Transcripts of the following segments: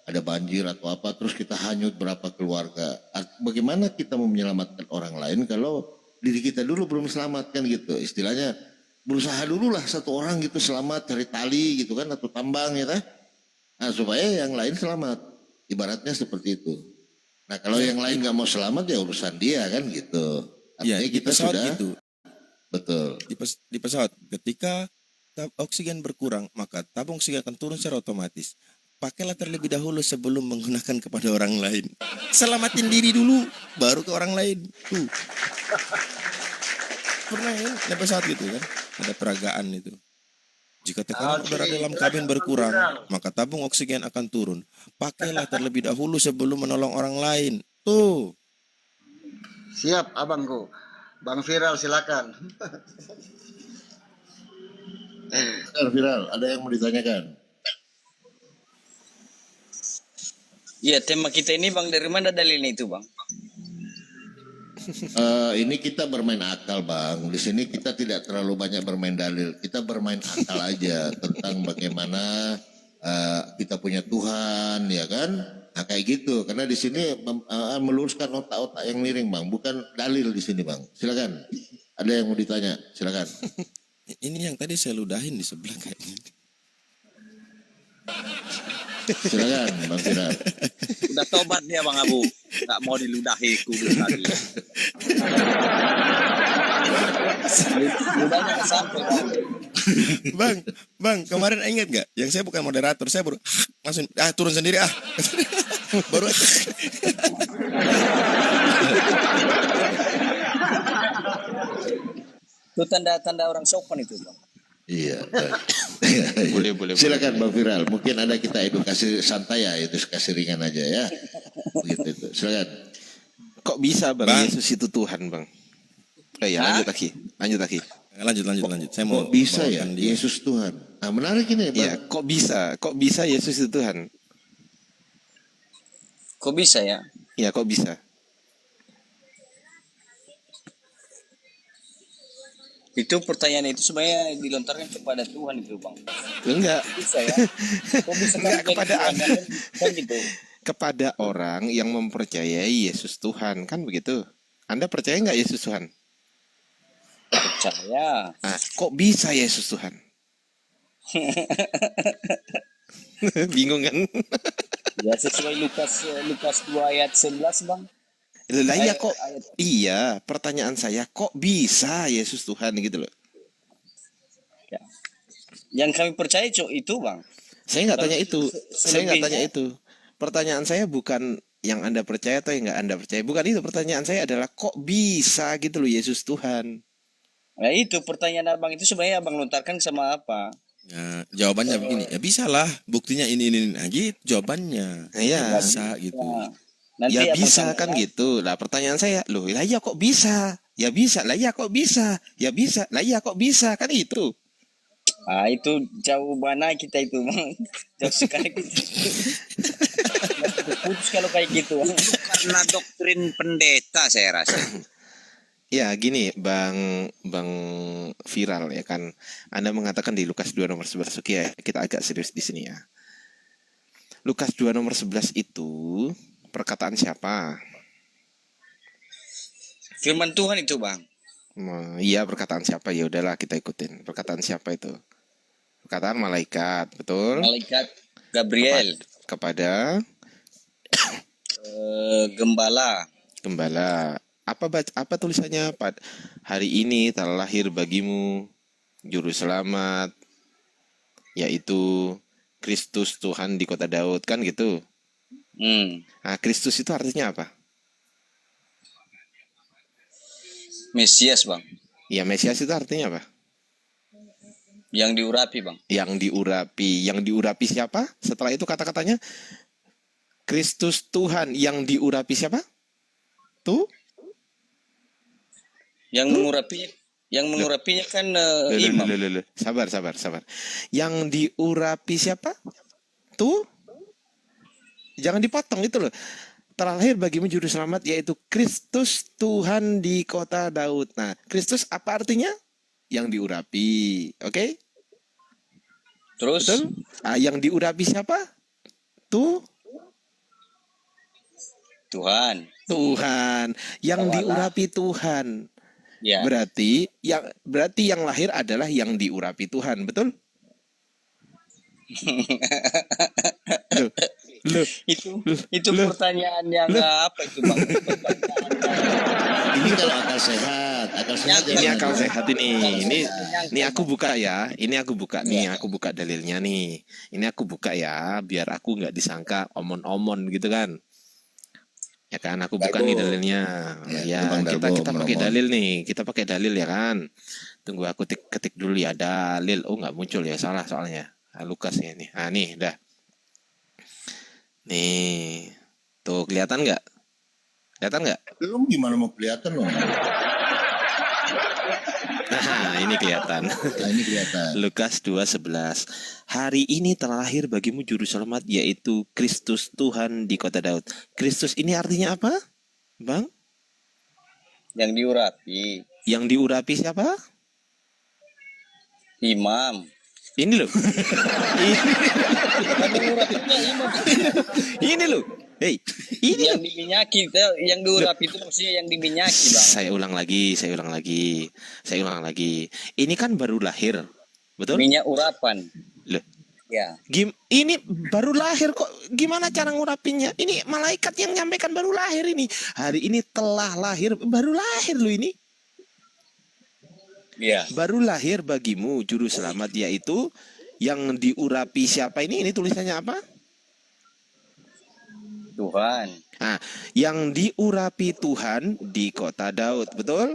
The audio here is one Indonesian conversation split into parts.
ada banjir atau apa, terus kita hanyut berapa keluarga. Bagaimana kita mau menyelamatkan orang lain kalau diri kita dulu belum selamat kan gitu. Istilahnya berusaha dulu lah satu orang gitu selamat, cari tali gitu kan atau tambang ya kan. Nah, supaya yang lain selamat. Ibaratnya seperti itu. Nah kalau yang lain nggak mau selamat ya urusan dia kan gitu. Ya, Artinya di kita pesawat sudah gitu. betul. Di pesawat ketika oksigen berkurang, maka tabung oksigen akan turun secara otomatis. Pakailah terlebih dahulu sebelum menggunakan kepada orang lain. Selamatin diri dulu, baru ke orang lain. Tuh. Pernah ya, naik pesawat gitu kan? Ada peragaan itu. Jika tekanan udara dalam kabin berkurang, maka tabung oksigen akan turun. Pakailah terlebih dahulu sebelum menolong orang lain. Tuh. Siap abangku. Bang Viral silakan. Viral, ada yang mau ditanyakan? Iya, tema kita ini Bang, dari mana dalilnya itu Bang? Ini kita bermain akal Bang. Di sini kita tidak terlalu banyak bermain dalil. Kita bermain akal aja tentang bagaimana kita punya Tuhan, ya kan? Nah kayak gitu. Karena di sini meluruskan otak-otak yang miring Bang, bukan dalil di sini Bang. Silakan. Ada yang mau ditanya? Silakan. Ini yang tadi saya ludahin di sebelah kayaknya. Silakan Bang Firar. Udah tobat dia Bang Abu, nggak mau diludahi kudus tadi. Ludahnya nggak sampai Bang. Bang, kemarin ingat gak? Yang saya bukan moderator, saya baru langsung turun sendiri baru Itu tanda-tanda orang sopan itu Bang. Iya. Boleh. Silakan Bang Viral. Mungkin ada kita edukasi santai ya, itu kasih ringan aja ya. Begitu itu. Silakan. Kok bisa bang Yesus itu Tuhan bang? Lanjut lagi. Lanjut. Saya mau bisa ya dia. Yesus Tuhan. Nah menarik ini Bang. Iya, kok bisa Yesus itu Tuhan? Kok bisa ya? Iya, kok bisa? Itu pertanyaan itu sebenarnya dilontarkan kepada Tuhan itu Bang. Enggak. Bisa ya? Kok bisa Enggak, kepada kan gitu. Kepada orang yang mempercayai Yesus Tuhan, kan begitu? Anda percaya nggak Yesus Tuhan? Percaya. Nah, kok bisa Yesus Tuhan? Bingung kan? Ya sesuai Lukas 2 ayat 11 Bang. Lah iya kok. Iya, pertanyaan saya kok bisa Yesus Tuhan gitu loh. Ya. Yang kami percaya itu Bang. Saya nggak tanya itu. Saya nggak tanya itu. Pertanyaan saya bukan yang Anda percaya atau yang nggak Anda percaya. Bukan itu. Pertanyaan saya adalah kok bisa gitu loh Yesus Tuhan. Nah itu pertanyaan abang itu sebenarnya abang lontarkan sama apa? Ya, jawabannya begini. Ya bisa lah. Buktinya ini. Nah gitu jawabannya. Iya. Bisa gitu. Nanti ya bisa kan gitu. Lah pertanyaan saya, loh lah ya kok bisa? Ya bisa. Lah ya kok bisa? Ya bisa. Lah ya kok bisa? Kan itu. Ah itu jauh mana kita itu Bang. Jauh sekali. Putus kalau kayak gitu. Karena doktrin pendeta saya rasa. Ya gini Bang Viral ya kan. Anda mengatakan di Lukas 2 nomor 11. Oke ya, kita agak serius di sini ya. Lukas 2 nomor 11 itu perkataan siapa? Firman Tuhan itu Bang. Iya, perkataan siapa? Ya udahlah kita ikutin. Perkataan siapa itu? Perkataan malaikat, betul? Malaikat Gabriel kepada gembala. Apa tulisannya? Hari ini telah lahir bagimu juru selamat, yaitu Kristus Tuhan di kota Daud, kan gitu. Nah, Kristus itu artinya apa? Mesias Bang. Ya, Mesias itu artinya apa? Yang diurapi Bang. Yang diurapi siapa? Setelah itu kata-katanya Kristus Tuhan yang diurapi siapa? Tuh? Yang mengurapinya kan imam. Sabar. Yang diurapi siapa? Tuh? Jangan dipotong itu loh. Terlahir bagimu juru selamat yaitu Kristus Tuhan di kota Daud. Nah, Kristus apa artinya? Yang diurapi. Oke? Terus? Betul? Yang diurapi siapa? Tuh? Tuhan. Tuhan. Yang Allah. diurapi Tuhan. Ya. Berarti yang lahir adalah yang diurapi Tuhan, betul? Loh, loh, Itu Loh. pertanyaan yang apa itu bang? Ini kalau akal sehat, ini jangan akal ada. sehat ini. Ini aku buka ya. Ini aku buka nih. Aku buka dalilnya nih. Ini aku buka ya, biar aku nggak disangka omon-omon gitu kan. Ya kan, aku buka nih dalilnya. Ya, Ya, itu Bang kita Darbo pakai omon-omon. dalil nih. Kita pakai dalil ya kan. Tunggu aku ketik dulu ya dalil. Oh nggak muncul ya, salah soalnya. Lukas ya nih. Ah nih, dah. Nih, tuh kelihatan nggak? Kelihatan nggak? Belum gimana mau kelihatan loh. Nah, ini kelihatan. Nah, ini kelihatan. Lukas 2:11. Hari ini telah lahir bagimu juru selamat, yaitu Kristus Tuhan di kota Daud. Kristus ini artinya apa, Bang? Yang diurapi. Yang diurapi siapa? Imam. Ini loh. Ini loh. Hei, ini Yang diminyaki, yang diurapi itu maksudnya yang diminyaki bang. Saya ulang lagi. Ini kan baru lahir, betul? Minyak urapan. Loh, Ya. ini baru lahir kok. Gimana cara ngurapinya? Ini malaikat yang nyampaikan baru lahir ini. Hari ini telah lahir, baru lahir loh ini. Iya. Baru lahir bagimu juru selamat, yaitu yang diurapi siapa ini? Ini tulisannya apa? Tuhan. Nah, yang diurapi Tuhan di kota Daud, betul?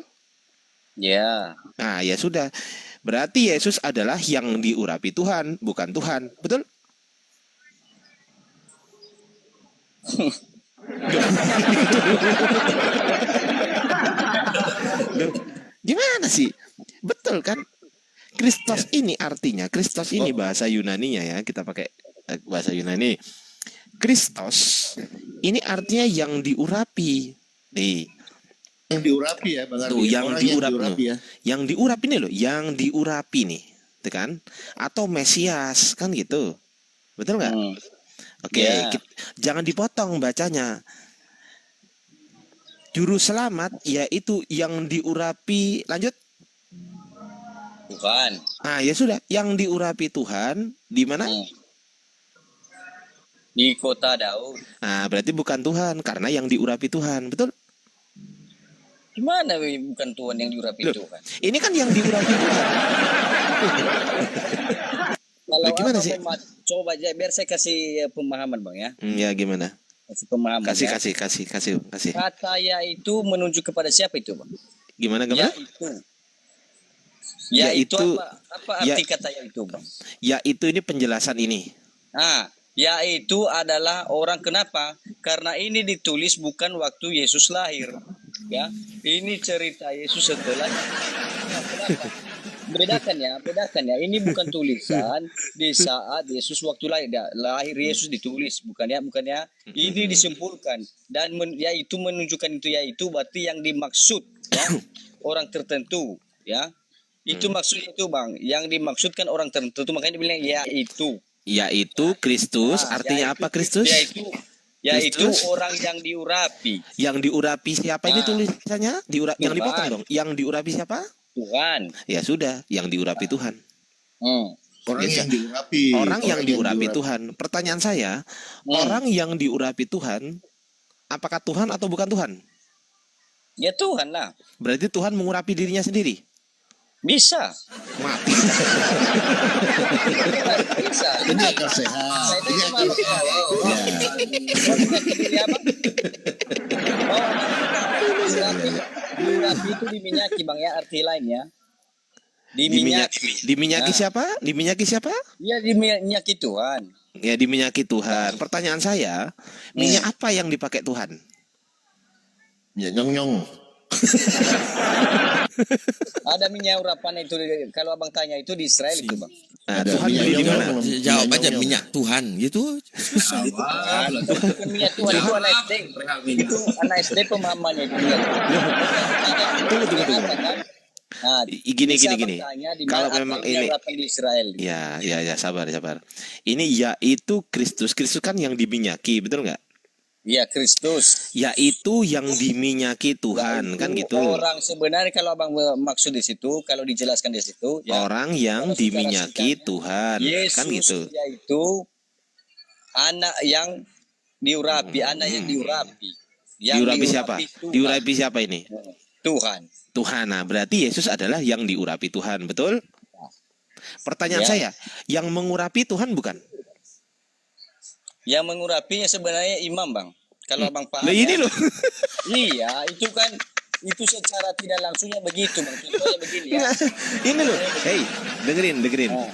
Ya. Nah, ya sudah. Berarti Yesus adalah yang diurapi Tuhan, bukan Tuhan, betul? Loh, gimana sih? Betul kan? Kristos ini artinya, Kristos ini bahasa Yunaninya ya, kita pakai bahasa Yunani. Kristos ini artinya yang diurapi. Nih, Yang diurapi ya, Bang Ardi. tuh yang Orang diurapi, diurapi ya. yang diurapi nih loh, yang diurapi nih, tuh kan? Atau Mesias kan gitu, betul nggak? Oke, Ya. jangan dipotong bacanya. Juru selamat yaitu yang diurapi. Lanjut. Tuhan. Ah ya sudah, yang diurapi Tuhan di mana? Di kota Daud. Nah, berarti bukan Tuhan karena yang diurapi Tuhan, betul? Gimana bukan Tuhan yang diurapi Loh, Tuhan? ini kan yang diurapi Tuhan. Kalau Loh, gimana apa sih? coba aja biar saya kasih pemahaman bang ya. Ya gimana? Kasih pemahaman. Kasih, ya. kasih. Kata ya itu menunjuk kepada siapa itu bang? Gimana Ya gimana? itu. Ya itu Yaitu- apa arti kata ya itu bang? Yaitu ini penjelasan ini. Yaitu adalah orang kenapa? Karena ini ditulis bukan waktu Yesus lahir. Ya, ini cerita Yesus setelah. Kenapa? Bedakan ya. Ini bukan tulisan di saat Yesus waktu lahir Yesus ditulis, bukannya. Ini disimpulkan dan yaitu menunjukkan itu berarti yang dimaksud ya orang tertentu ya. Itu maksudnya itu bang. Yang dimaksudkan orang tertentu makanya dibilang yaitu. Yaitu Kristus, artinya apa Kristus? Yaitu Kristus? orang yang diurapi. Yang diurapi siapa ini tulisannya? Yang Tuhan. dipotong dong. Yang diurapi siapa? Tuhan. Ya sudah, yang diurapi Tuhan. Orang Biasa. yang diurapi. Orang yang diurapi Tuhan. Pertanyaan saya, orang yang diurapi Tuhan, apakah Tuhan atau bukan Tuhan? Ya Tuhan lah. Berarti Tuhan mengurapi dirinya sendiri. Bisa. Mati. Bisa. Ini akal sehat. Ini akal sehat. Ya. Diurapi itu diminyaki bang ya, arti lainnya. Diminyaki. Diminyaki siapa? Diminyaki siapa? Ya diminyaki Tuhan. Ya diminyaki Tuhan. Pertanyaan saya, minyak apa yang dipakai Tuhan? Ya, nyong. Ada minyak urapan itu kalau abang tanya itu di Israel itu bang. Nah, Ada Tuhan minyak beli di nyong, mana? nyong. Jawab Minyak aja nyong. minyak Tuhan gitu. Bukan minyak Tuhan itu anak SD. Itu anak SD pemahamannya itu minyak. Tunggu. Nah, Gini. bisa abang tanya di Kalau mana memang minyak ini, urapan di Israel. ya, sabar. Ini yaitu Kristus. Kristus kan yang diminyaki, betul nggak? Iya, Kristus. yaitu yang diminyaki Tuhan, kan Yaitu gitu. orang sebenarnya kalau abang maksud di situ, kalau dijelaskan di situ, ya Orang yang kalau secara diminyaki singkatnya, Tuhan, kan Yesus gitu. yaitu anak yang diurapi, anak yang diurapi. Yang Diurapi siapa? Tuhan. Diurapi siapa ini? Tuhan. Tuhan. Nah, berarti Yesus adalah yang diurapi Tuhan, betul? Pertanyaan Ya. saya, yang mengurapi Tuhan bukan? Yang mengurapinya sebenarnya imam, Bang. Kalau abang paham. Lah ini ya. loh. Iya, itu secara tidak langsungnya begitu, Bang. Contohnya begini ya. Ini loh. Hey, dengerin. Oh.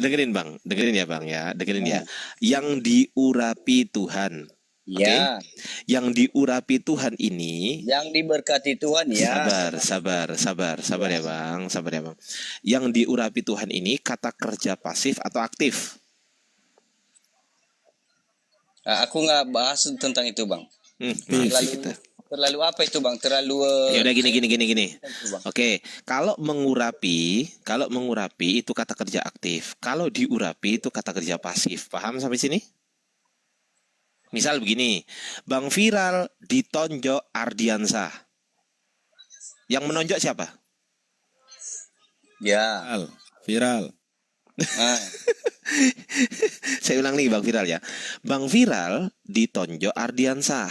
Dengerin Bang, dengerin ya Bang ya, dengerin ya. Yang diurapi Tuhan. Oke? Ya. Yang diurapi Tuhan ini Yang diberkati Tuhan ya. sabar ya Bang, sabar ya Bang. Yang diurapi Tuhan ini kata kerja pasif atau aktif? Nah, aku nggak bahas tentang itu, Bang. Terlalu apa itu, Bang? Terlalu Ya udah gini. itu, Bang. Oke, kalau mengurapi itu kata kerja aktif. Kalau diurapi itu kata kerja pasif. Paham sampai sini? Misal begini, Bang Viral ditonjok Ardiansah. Yang menonjok siapa? Ya. Viral. Nah, Saya ulang nih Bang Viral ya. Bang Viral ditonjok Ardiansah.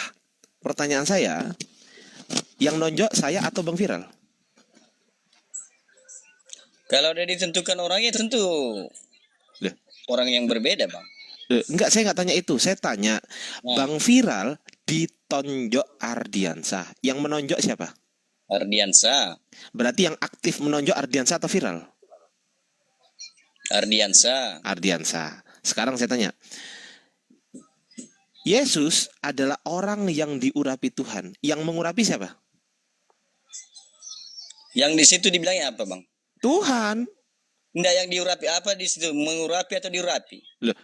Pertanyaan saya, yang nonjok saya atau Bang Viral? kalau udah ditentukan orangnya tentu Loh. orang yang berbeda, Bang. Enggak, saya nggak tanya itu. Saya tanya, Nah. Bang Viral ditonjok Ardiansah. Yang menonjok siapa? Ardiansa. Berarti yang aktif menonjok Ardiansah atau Viral? Ardiansah. Sekarang saya tanya, Yesus adalah orang yang diurapi Tuhan. Yang mengurapi siapa? Yang di situ dibilangnya apa, Bang? Tuhan. Enggak, yang diurapi apa di situ? Mengurapi atau diurapi? Loh,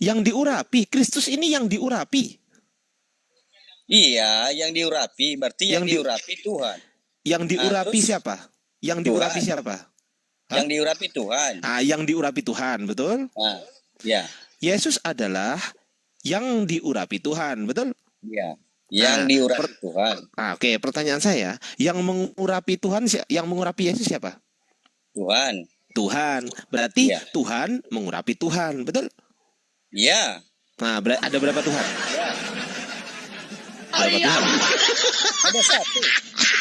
yang diurapi, Kristus ini yang diurapi. Iya, yang diurapi. Berarti yang, Yang di- diurapi Tuhan. Yang diurapi terus? siapa? Yang Tuhan. diurapi siapa? Hah? Yang diurapi Tuhan. Yang diurapi Tuhan, betul? Nah, ya. Yesus adalah yang diurapi Tuhan, betul? Ya. Yang Nah, diurapi Tuhan. Oke, pertanyaan saya, yang mengurapi Tuhan, yang mengurapi Yesus siapa? Tuhan. Tuhan. Berarti Ya. Tuhan mengurapi Tuhan, betul? Ya. Nah, ada berapa Tuhan? Berapa Tuhan? Ada satu.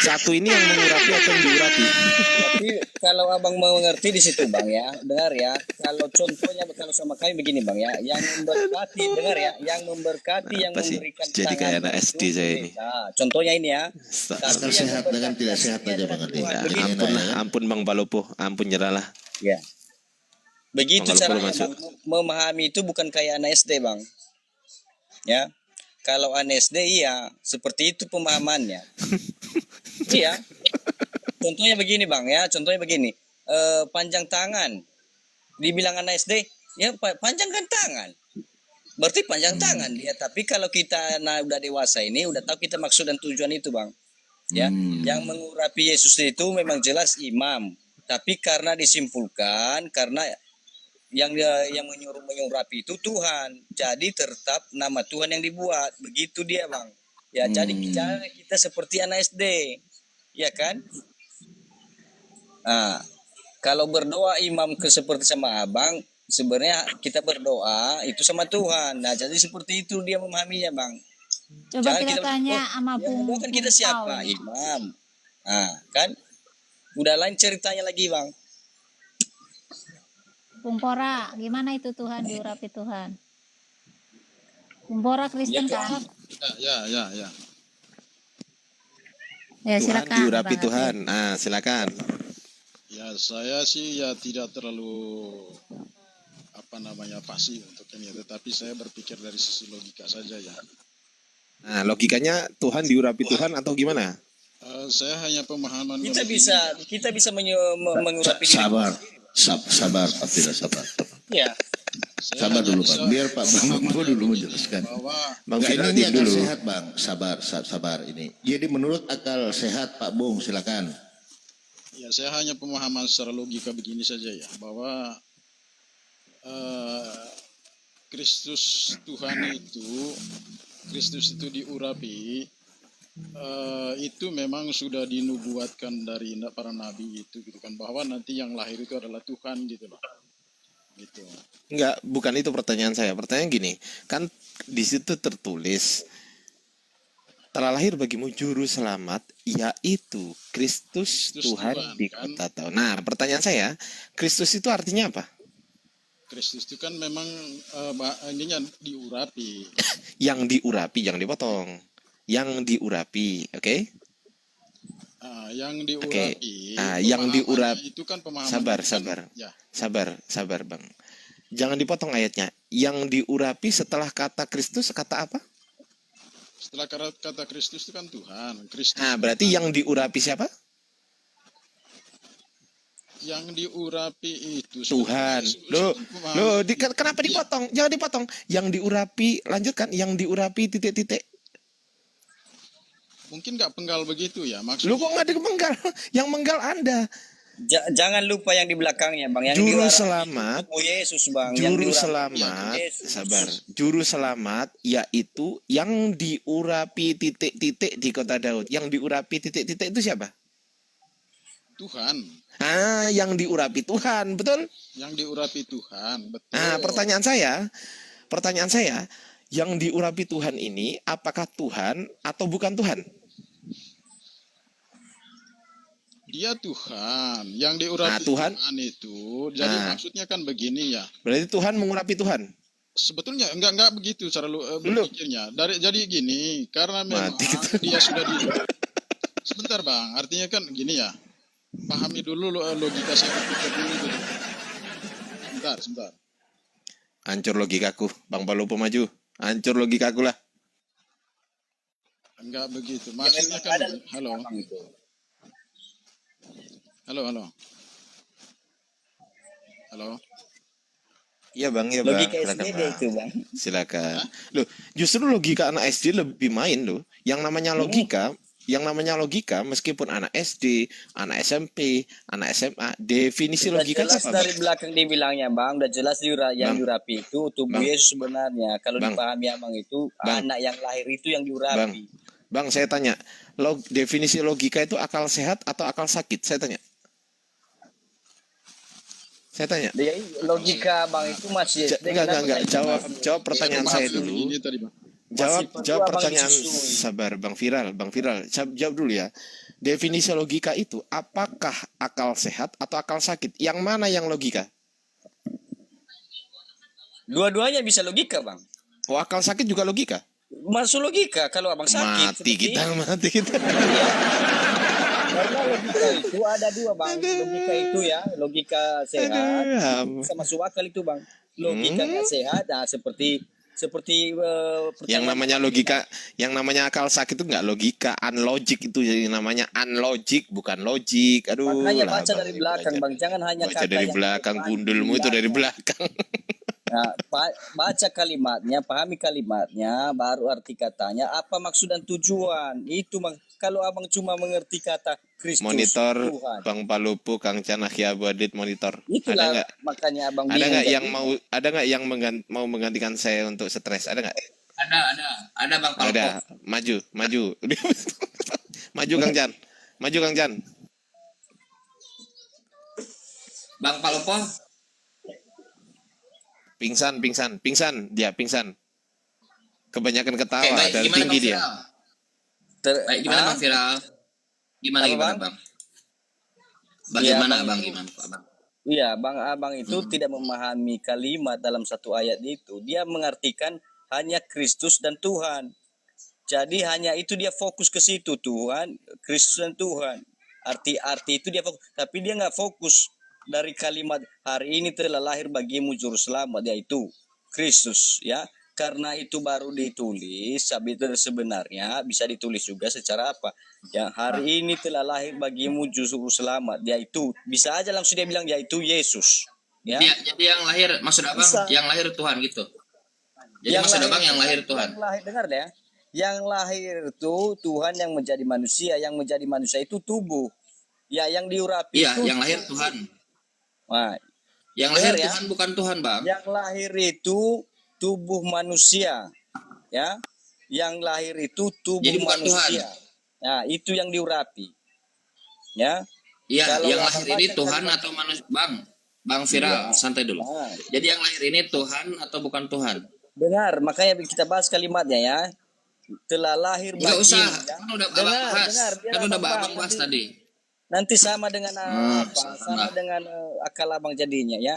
Satu ini yang mengurapi atau yang diurapi? Tapi kalau abang mau mengerti di situ, Bang ya, dengar ya. Kalau contohnya kalau sama kami begini, Bang ya, yang memberkati, dengar ya, yang memberkati, yang Apa sih? memberikan Jadi kayak anak SD saya ini. Nah, contohnya ini ya. Akal sehat dengan tidak sehat aja Bang Ardi. Ya, Begini, ampun nah, lah, ya. ampun Bang Palopo, ampun nyerahlah. Ya. Begitu Bang, kalau caranya, masuk. Bang. Memahami itu bukan kayak anak SD, Bang. Ya. Kalau anak SD iya, seperti itu pemahamannya. Iya. Contohnya begini, Bang ya. Contohnya begini. Panjang tangan. Dibilang anak SD, ya panjangkan tangan. Berarti panjang tangan dia. Tapi kalau kita udah dewasa ini, udah tahu kita maksud dan tujuan itu, Bang. Ya, yang mengurapi Yesus itu memang jelas imam. Tapi karena disimpulkan, karena yang menyurapi itu Tuhan. Jadi tetap nama Tuhan yang dibuat. Begitu dia, Bang. Ya, jadi kita seperti anak SD. Ya kan? Nah, kalau berdoa imam seperti sama abang, sebenarnya kita berdoa itu sama Tuhan. Nah, jadi seperti itu dia memahaminya, Bang. Coba Jangan kita tanya sama yang Bung berdoa kan kita siapa? Paul. Imam. Nah, kan? Udah lain ceritanya lagi, Bang. Bung Pora, gimana itu Tuhan diurapi Tuhan? Bung Pora Kristen kan? Ya. Ya Tuhan silakan. diurapi Bang Tuhan. Nah, silakan. Ya saya sih ya tidak terlalu pasti untuk ini, tetapi saya berpikir dari sisi logika saja ya. Nah, logikanya Tuhan diurapi Tuhan atau gimana? Saya hanya pemahaman Kita begini. bisa mengurapi diri. Sabar, Pak Fira, sabar. Ya. Saya Sabar hanya dulu bisa Pak, biar Pak Bambang dulu menjelaskan. bahwa Bang Enggak, Viral ini diam akal dulu. sehat Bang, sabar ini. Jadi menurut akal sehat Pak Bung, silakan. ya saya hanya pemahaman secara logika begini saja ya, bahwa Kristus Tuhan itu Kristus itu diurapi, itu memang sudah dinubuatkan dari para nabi itu gitu kan, bahwa nanti yang lahir itu adalah Tuhan gitu loh. Gitu. Enggak, bukan itu pertanyaan saya. Pertanyaan gini, kan di situ tertulis telah lahir bagimu juru selamat, yaitu Kristus Kristus Tuhan Tuhan, di kan? kota Tahu. Nah, pertanyaan saya, Kristus itu artinya apa? Kristus itu kan memang ininya diurapi. Yang diurapi, jangan dipotong. Yang diurapi, oke? Yang Oke. diurapi. Yang pemahamannya diurapi. itu kan pemahaman. Sabar, kan, sabar. Ya. Sabar, Bang. Jangan dipotong ayatnya. Yang diurapi setelah kata Kristus, kata apa? Setelah kata Kristus itu kan Tuhan. Kristus. Nah, berarti yang diurapi siapa? Yang diurapi itu Tuhan. Kenapa dipotong? Jangan dipotong. Yang diurapi, lanjutkan. Yang diurapi titik-titik. Mungkin nggak penggal begitu ya maksudnya. Lu kok nggak menggal? Yang menggal Anda. Jangan lupa yang di belakangnya, Bang. Yang Juru diurapi selamat. itu Yesus, Bang. Yang Juru diurapi selamat. itu Yesus. Sabar. Juru selamat yaitu yang diurapi titik-titik di kota Daud. Yang diurapi titik-titik itu siapa? Tuhan. Yang diurapi Tuhan, betul? Yang diurapi Tuhan, betul. Nah, pertanyaan saya, yang diurapi Tuhan ini apakah Tuhan atau bukan Tuhan? Dia Tuhan. Yang diurapi Tuhan. Tuhan itu. Jadi maksudnya kan begini ya. Berarti Tuhan mengurapi Tuhan. Sebetulnya enggak begitu cara berpikirnya. Jadi gini, karena memang dia sudah Sebentar, Bang. Artinya kan gini ya. Pahami dulu logika saya berpikir dulu gitu. Sebentar. Hancur logikaku, Bang Palopo maju. Hancur logikaku lah. Enggak begitu. Maksudnya kan halo. Iya Bang, iya Bang. Logika Silakan, SDD Bang. itu, Bang. Silakan. Loh, justru logika anak SD lebih main loh. Yang namanya logika, meskipun anak SD, anak SMP, anak SMA, definisi Udah logika itu jelas apa? dari Bang? belakang dibilangnya, Bang. Udah jelas yang Bang. diurapi itu tubuh Bang. Yesus sebenarnya. Kalau Bang. dipahami Abang itu Bang. anak yang lahir itu yang diurapi. Bang, saya tanya, definisi logika itu akal sehat atau akal sakit? Saya tanya. Dia logika Bang itu masih Enggak. Jawab pertanyaan saya dulu. Ini tadi, Bang. Jawab Abang pertanyaan disusui. sabar Bang Viral. Jawab dulu ya. Definisi logika itu apakah akal sehat atau akal sakit? Yang mana yang logika? Dua-duanya bisa logika, Bang. Oh, akal sakit juga logika? Masuk logika kalau Abang sakit. Mati kita. Karena logika itu ada dua, Bang. Logika itu ya, logika sehat sama masuk akal itu, Bang. Logika nggak sehat, seperti yang namanya logika, yang namanya akal sakit itu nggak logika, unlogic itu jadi namanya unlogic, bukan logik. Aduh. Makanya baca dari belakang, Bang. Jangan hanya baca kata dari yang belakang, gundulmu itu dari belakang. Nah, baca kalimatnya, pahami kalimatnya, baru arti katanya, apa maksud dan tujuan. Itu kalau Abang cuma mengerti kata Kristus Monitor Tuhan. Bang Palupu, Kang Can, Abu Adit monitor. Itulah Ada nggak? makanya Abang Ada bingung. nggak Jadi, yang mau mau menggantikan saya untuk stres? Ada nggak? Ada Bang Palpo. Ada. Maju. Maju Kang Can. Bang Palpo. Pingsan. Dia pingsan. Kebanyakan ketawa Oke, baik. dan Gimana tinggi Bang dia. Viral? Baik, gimana Bang Viral? Gimana Apa, Bang? Bang? Bagaimana Iya, Bang? Bang. Gimana Bang? iya, Abang itu tidak memahami kalimat dalam satu ayat itu. Dia mengartikan hanya Kristus dan Tuhan. Jadi hanya itu dia fokus ke situ, Tuhan, Kristus dan Tuhan. Arti itu dia fokus, tapi dia nggak fokus dari kalimat hari ini telah lahir bagimu juru selamat, yaitu Kristus, ya. Karena itu baru ditulis, tapi itu sebenarnya bisa ditulis juga secara apa? Yang hari ini telah lahir bagimu juru selamat, yaitu bisa aja langsung dia bilang yaitu Yesus, ya. Jadi yang lahir maksud Abang, Bisa. yang lahir Tuhan gitu. Jadi maksud Abang yang lahir Tuhan. Yang lahir, dengar deh ya. Yang lahir itu Tuhan yang menjadi manusia, yang menjadi manusia itu tubuh. Ya, yang diurapi Iya, itu yang lahir Tuhan. Nah, Yang lahir Benar ya? Tuhan bukan Tuhan, Bang. yang lahir itu tubuh manusia. Ya. yang lahir itu tubuh Jadi bukan manusia. Nah, itu yang diurapi. Ya. Iya, Kalau yang abang lahir ini baca Tuhan kalimat- atau manusia? Bang Viral, santai dulu. Nah, Jadi yang lahir ini Tuhan atau bukan Tuhan? dengar, makanya kita bahas kalimatnya ya. Telah lahir Enggak usah, bagimu. Ya. kan udah abang bahas. biar Kan udah abang abang bahas nanti, tadi. nanti sama dengan sama salah. dengan akal abang jadinya ya.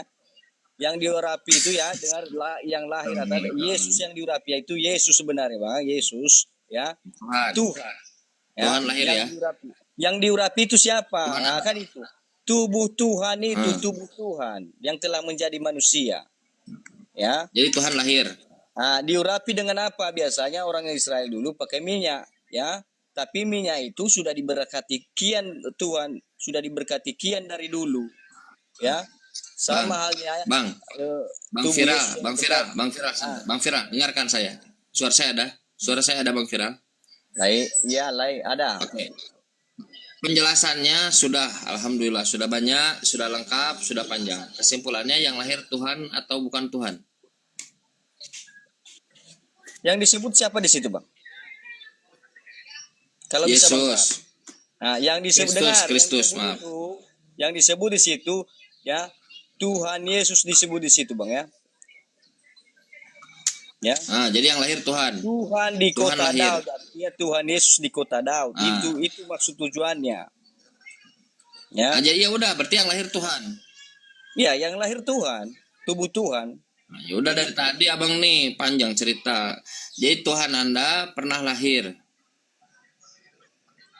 Yang diurapi itu ya, dengar yang lahir adalah Yesus yang diurapi itu Yesus sebenarnya bang, Yesus ya. Tuhan. Tuhan. Tuhan lahir yang ya. Diurapi. Yang diurapi itu siapa? Tuhan Nah, apa? kan itu. Tubuh Tuhan itu tubuh Tuhan yang telah menjadi manusia. Ya. Jadi Tuhan lahir. Nah, diurapi dengan apa? Biasanya orang Israel dulu pakai minyak, ya. Tapi minyak itu sudah diberkati kian Tuhan, sudah diberkati kian dari dulu. Ya. Sama halnya Bang tubuh Viral, Yesus yang Bang Viral, Bang Viral, dengarkan saya. Suara saya ada Bang Viral. Lain ada. Oke. Penjelasannya sudah, alhamdulillah, sudah banyak, sudah lengkap, sudah panjang. Kesimpulannya yang lahir Tuhan atau bukan Tuhan? Yang disebut siapa di situ, Bang? Kalau bisa Bang. Yesus. Nah, yang disebut Kristus, maaf. Yang disebut di situ ya, Tuhan Yesus disebut di situ, Bang ya. Ya. Ah, jadi yang lahir Tuhan. Tuhan di Tuhan kota lahir. Daud, artinya Tuhan Yesus di kota Daud. Ah. Itu maksud tujuannya. Ya. Ah, jadi ya udah, berarti yang lahir Tuhan. Ya, yang lahir Tuhan, tubuh Tuhan. Nah, ya udah dari tadi abang nih panjang cerita. Jadi Tuhan Anda pernah lahir.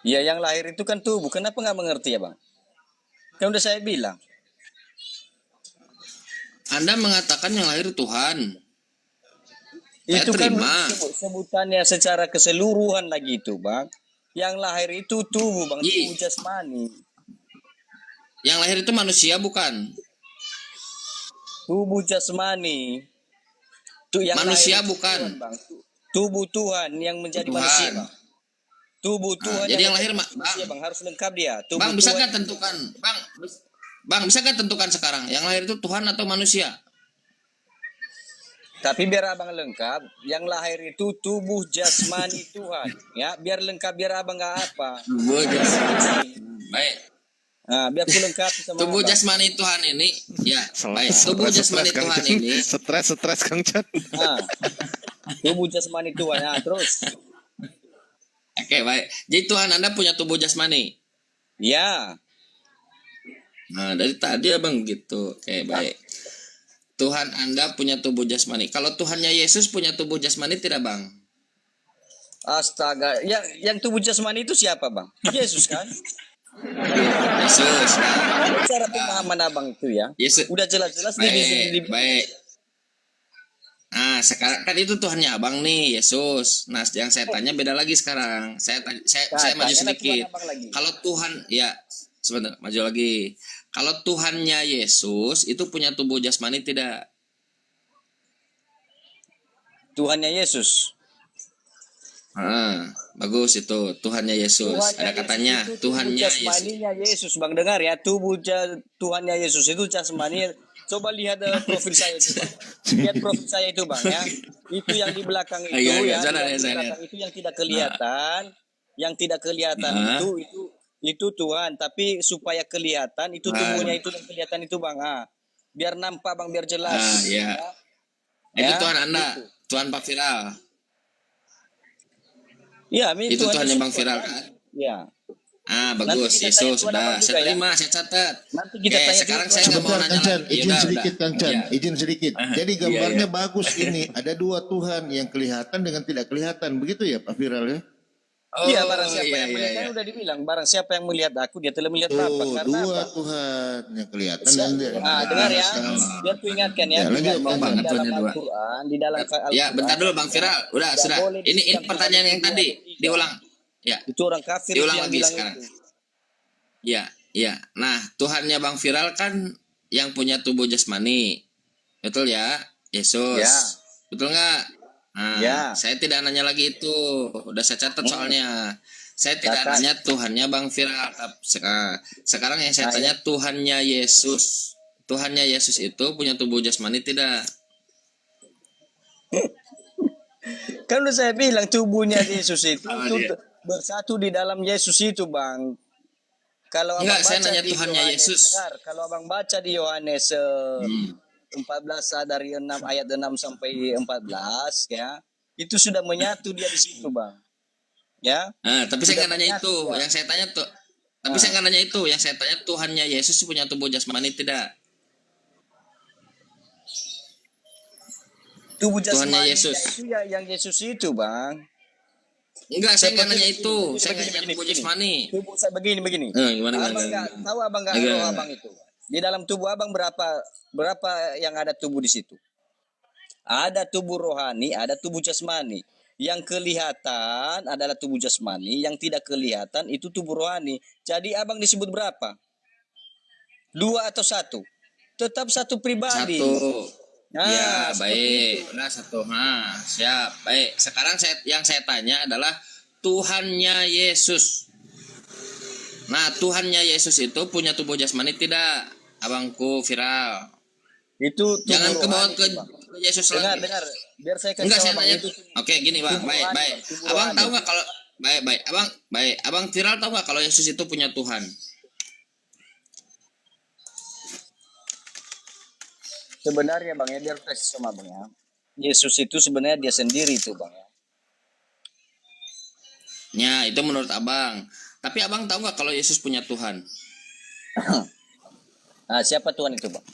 Ya, yang lahir itu kan tubuh. Kenapa nggak mengerti ya, Bang? Kan udah saya bilang. Anda mengatakan yang lahir Tuhan. Saya Itu kan terima. sebutannya secara keseluruhan lagi itu, Bang. Yang lahir itu tubuh, Bang, tubuh jasmani. Yang lahir itu manusia bukan? Tubuh jasmani. Yang Manusia lahir itu bukan? Tuhan, Bang. Tubuh Tuhan yang menjadi Tuhan. manusia, Bang. Tubuh Tuhan jadi yang lahir manusia, Bang, harus lengkap dia. Tubuh Bang, bisa Tuhan. nggak tentukan? Bang, bisa nggak tentukan sekarang yang lahir itu Tuhan atau manusia? Tapi biar abang lengkap, yang lahir itu tubuh jasmani Tuhan, ya. Biar lengkap, biar abang nggak apa. Tubuh jasmani. Baik. Nah, biar ku lengkap sama Tubuh abang. jasmani Tuhan ini, ya. Baik. Tubuh jasmani Tuhan ini. Stres Kang Chan. Nah, tubuh jasmani Tuhan. Nah, terus. Oke, baik. Jadi Tuhan Anda punya tubuh jasmani. Ya. Nah, dari tadi abang gitu. Oke, baik. Tuhan Anda punya tubuh jasmani. Kalau Tuhannya Yesus punya tubuh jasmani tidak, Bang? Astaga. Yang tubuh jasmani itu siapa, Bang? Yesus kan? Yesus. Cara pemahaman abang itu ya. Yesus. Udah jelas-jelas Baik. Nah, sekarang kan itu Tuhannya abang nih, Yesus. Nah, yang saya tanya beda lagi sekarang. Saya maju sedikit. Kalau Tuhan, ya sebentar, maju lagi. Kalau Tuhannya Yesus itu punya tubuh jasmani tidak? Tuhannya Yesus. Bagus itu Tuhannya Yesus. Ada katanya Tuhannya Yesus. Jasmaninya Yesus, Bang, dengar ya. Tuhannya Yesus itu jasmani. Coba lihat profil saya itu, Bang. Lihat profil saya itu, Bang ya. Itu yang di belakang itu ya. Yang di belakang itu yang tidak kelihatan. Yang tidak kelihatan itu Tuhan, tapi supaya kelihatan itu tubuhnya itu yang kelihatan itu, Bang. Biar nampak, Bang, biar jelas. Iya. Ya. Itu Tuhan Anda, Tuhan Pak Viral. Iya, itu Tuhannya Bang Viral kan? Iya. Bagus, Yesus sudah. Saya terima, saya catat. Nanti kita tanya sekarang dulu. saya nggak mau Sebentar, nanya Kang Chan, lagi. izin Yaudah, sedikit udah. Kang Chan, Iya. izin sedikit. Jadi gambarnya bagus ini, ada dua Tuhan yang kelihatan dengan tidak kelihatan, begitu ya Pak Viral ya? Iya, barang siapa yang melihat, kan udah dibilang, barang siapa yang melihat aku, dia telah melihat Bapa. Tuh, Karena dua apa? Tuhan yang kelihatan dan Dengar ya, biar ku ingatkan ya, Ya, lanjut, di Bang. dalam Tuhannya dua. Al-Quran, di dalam Al-Quran. Ya, bentar dulu Bang Viral. Udah, Tidak sudah. boleh Ini disebut pertanyaan yang Tuhan tadi itu tiga. diulang. Ya, Itu orang kafir itu diulang yang lagi bilang sekarang. itu. Ya. Nah, Tuhannya Bang Viral kan yang punya tubuh jasmani. Betul ya? Yesus. Ya. Betul nggak? Nah, Ya. saya tidak nanya lagi itu. Udah saya catat soalnya. Saya tidak Catat. nanya Tuhannya Bang Viral. Sekarang yang saya tanya Tuhannya Yesus. Tuhannya Yesus itu punya tubuh jasmani tidak? Kan udah saya bilang tubuhnya Yesus itu Sama dia. bersatu di dalam Yesus itu, Bang. Kalau Enggak, abang saya baca nanya di Tuhannya Yohanes, Yesus. dengar, kalau abang baca di Yohanes Hmm. 14 dari 6 ayat 6 sampai 14 ya, itu sudah menyatu dia di situ, Bang. Ya. Nah, tapi saya Sudah nggak nanya menyatu itu. dia. Yang saya tanya tuh, tapi saya nggak nanya itu. Yang saya tanya Tuhannya Yesus punya tubuh jasmani tidak? Tubuh Tuhannya jasmani Yesus. itu ya yang Yesus itu, Bang. Enggak, saya nggak Seperti nanya begini, itu. begini, Saya nggak begini, nanya begini, tubuh begini. jasmani. Tubuh saya begini. Gimana? Abang nggak Enggak. roh abang itu. Di dalam tubuh abang berapa yang ada tubuh di situ? Ada tubuh rohani, ada tubuh jasmani. Yang kelihatan adalah tubuh jasmani, yang tidak kelihatan itu tubuh rohani. Jadi abang disebut berapa? 2 atau 1? Tetap satu pribadi. Satu. Nah, Ya, seperti baik. itu. Udah satu. Nah, siap. Baik. Sekarang yang saya tanya adalah Tuhannya Yesus. Nah, Tuhannya Yesus itu punya tubuh jasmani tidak? Abangku viral. Itu tubuh Jangan ke bawah rohani, ke Bang. Yesus lagi. Dengar. Biar saya kasih Enggak, tahu saya abang nanya. itu. Oke, gini Bang. Tubuh Baik. rohani, tubuh Abang rohani. tahu nggak kalau baik. Abang Abang viral tahu nggak kalau Yesus itu punya Tuhan? Sebenarnya Bang ya, biar kasih sama Bang ya. Yesus itu sebenarnya dia sendiri itu Bang ya. Ya, itu menurut Abang. Tapi Abang tahu nggak kalau Yesus punya Tuhan? Nah, siapa Tuhan itu Bang?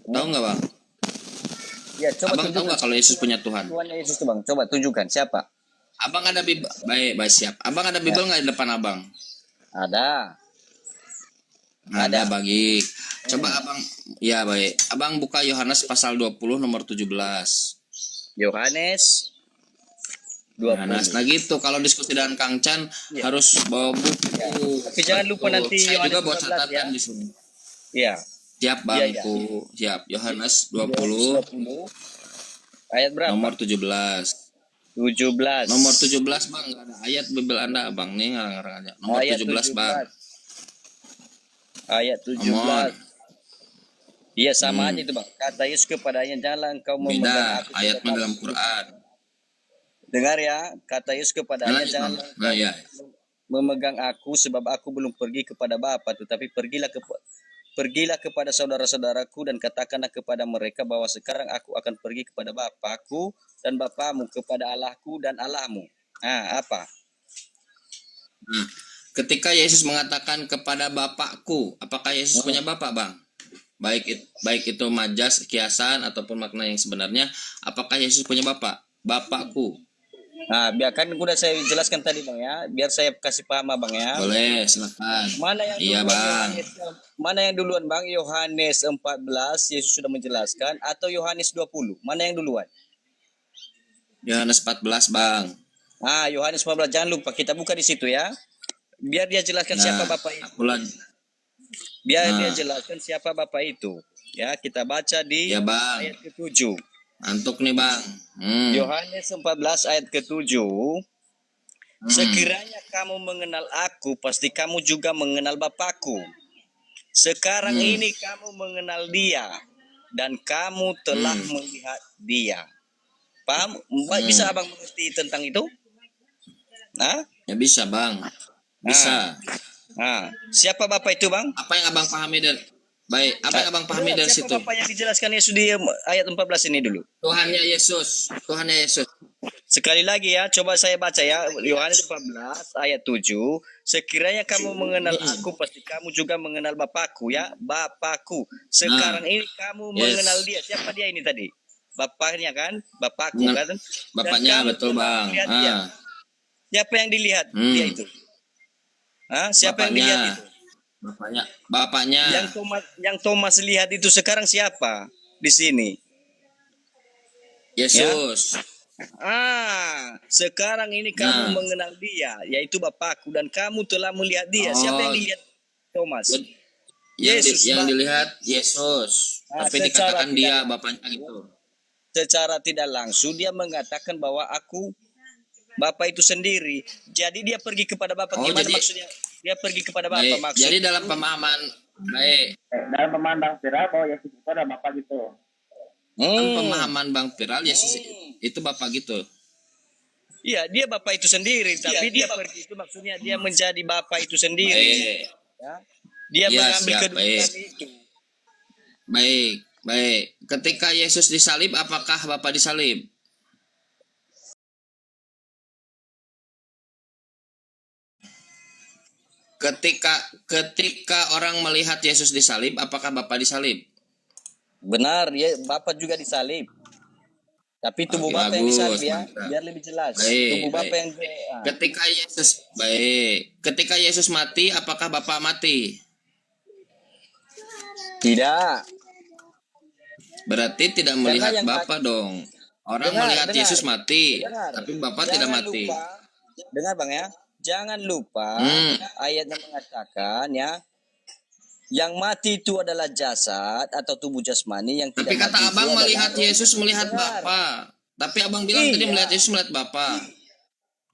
Tahu nggak Bang? Ya, coba Abang tahu tunjukkan nggak kalau Yesus punya Tuhan? Tuhannya Yesus itu Bang. Coba tunjukkan siapa? Abang ada Bible. Baik, siap. Abang ada Bible nggak di depan Abang? Ada. Ada bagi. Coba Abang, ya baik. Abang buka Yohanes pasal 20 nomor 17. Yohanes 20. Yohanes. Nah gitu, kalau diskusi dengan Kang Chan harus bawa buku. Tapi jangan lupa Betul. nanti Saya Yohanes juga bawa 15 catatan ya. di sini. Iya. Siap Iya, bangku. Siap. Yohanes 20 20. Ayat berapa? nomor 17. 17. Nomor 17 Bang, nggak ada ayat Bible Anda Bang nih ngarang-ngarang aja. Nomor Ayat 17 Bang. Ayat 17. Come on. Iya sama aja itu Bang. Kata Yesus kepadanya, janganlah engkau memegang Beda aku. ayatnya dalam Quran. Dengar ya, kata Yesus kepadanya, Nah, janganlah nah ya. memegang aku sebab aku belum pergi kepada Bapa, tetapi pergilah kepada saudara-saudaraku dan katakanlah kepada mereka bahwa sekarang aku akan pergi kepada Bapakku dan Bapamu, kepada Allahku dan Allahmu. Nah, apa? Nah, ketika Yesus mengatakan kepada Bapakku, apakah Yesus punya Bapak, Bang? Baik itu majas, kiasan ataupun makna yang sebenarnya, apakah Yesus punya Bapak? Bapakku. Nah, biarkan udah saya jelaskan tadi Bang ya, biar saya kasih paham Bang ya. Boleh, silakan. Mana yang Iya, duluan, Bang. Mana yang duluan Bang? Yohanes 14 Yesus sudah menjelaskan atau Yohanes 20? Mana yang duluan? Yohanes 14, Bang. Ah, Yohanes 14 jangan lupa kita buka di situ ya. Biar dia jelaskan siapa Bapak itu. Aku lagi. Biar dia Nah. jelaskan siapa Bapak itu. Ya, kita baca di Ya, Bang. ayat ke-7. Antuk nih, Bang. Yohanes 14 ayat ke-7. Sekiranya kamu mengenal aku, pasti kamu juga mengenal Bapakku. Sekarang ini kamu mengenal dia dan kamu telah melihat dia. Paham? Bisa Abang mengerti tentang itu? Nah, Ya bisa, Bang. Bisa. nah, siapa Bapak itu, Bang? Apa yang Abang pahami dari apa yang Abang pahami dari situ? Siapa Bapak yang dijelaskan Yesus di ayat 14 ini dulu? Tuhannya Yesus. Tuhannya Yesus. Sekali lagi ya, coba saya baca ya, Yohanes 14 ayat 7. Sekiranya kamu mengenal aku, pasti kamu juga mengenal Bapakku ya, Bapakku. Sekarang ini kamu mengenal dia. Siapa dia ini tadi? Bapaknya kan? Bapakku kan? Dan Bapaknya kamu betul, telah Bang. melihat dia. Siapa yang dilihat dia itu? Siapa yang dilihat itu? Bapaknya. Yang Thomas lihat itu sekarang siapa di sini? Yesus. Sekarang ini kamu mengenal dia, yaitu Bapakku, dan kamu telah melihat dia. Siapa yang dilihat Thomas? Yesus. Yang dilihat Yesus. Tapi dikatakan dia Bapaknya gitu. Secara tidak langsung dia mengatakan bahwa aku Bapak itu sendiri. Jadi dia pergi kepada Bapak. Gimana maksudnya? Dia pergi kepada Bapak maksudnya. Jadi dalam pemahaman dalam pemahaman Bang Viral bahwa Yesus itu ada Bapak gitu. dalam pemahaman Bang Viral itu Bapak gitu. Iya, dia Bapa itu sendiri, tapi dia pergi itu maksudnya dia menjadi Bapa itu sendiri. Baik. Ya. Dia Ya, mengambil siap, kedudukan baik. itu. Baik, baik. Ketika Yesus disalib, apakah Bapak disalib? Ketika orang melihat Yesus disalib, apakah Bapak disalib? Benar, ya Bapa juga disalib. Tapi tubuh Oke, Bapa yang disalib bagus, ya, mantap. biar lebih jelas. Baik, Tubuh Bapa baik. yang Ketika Yesus mati, apakah Bapak mati? tidak. Berarti tidak Karena melihat yang Bapak dong. Orang Dengar, melihat dengar. Yesus mati, Dengar. tapi Bapak tidak Jangan mati. lupa, dengar Bang ya. Jangan lupa ayat yang mengatakan ya, yang mati itu adalah jasad atau tubuh jasmani, yang Tapi tidak kata mati itu Abang adalah melihat roh. Yesus melihat Dengar. Bapak. Tapi Abang bilang tadi Iya. melihat Yesus melihat Bapak.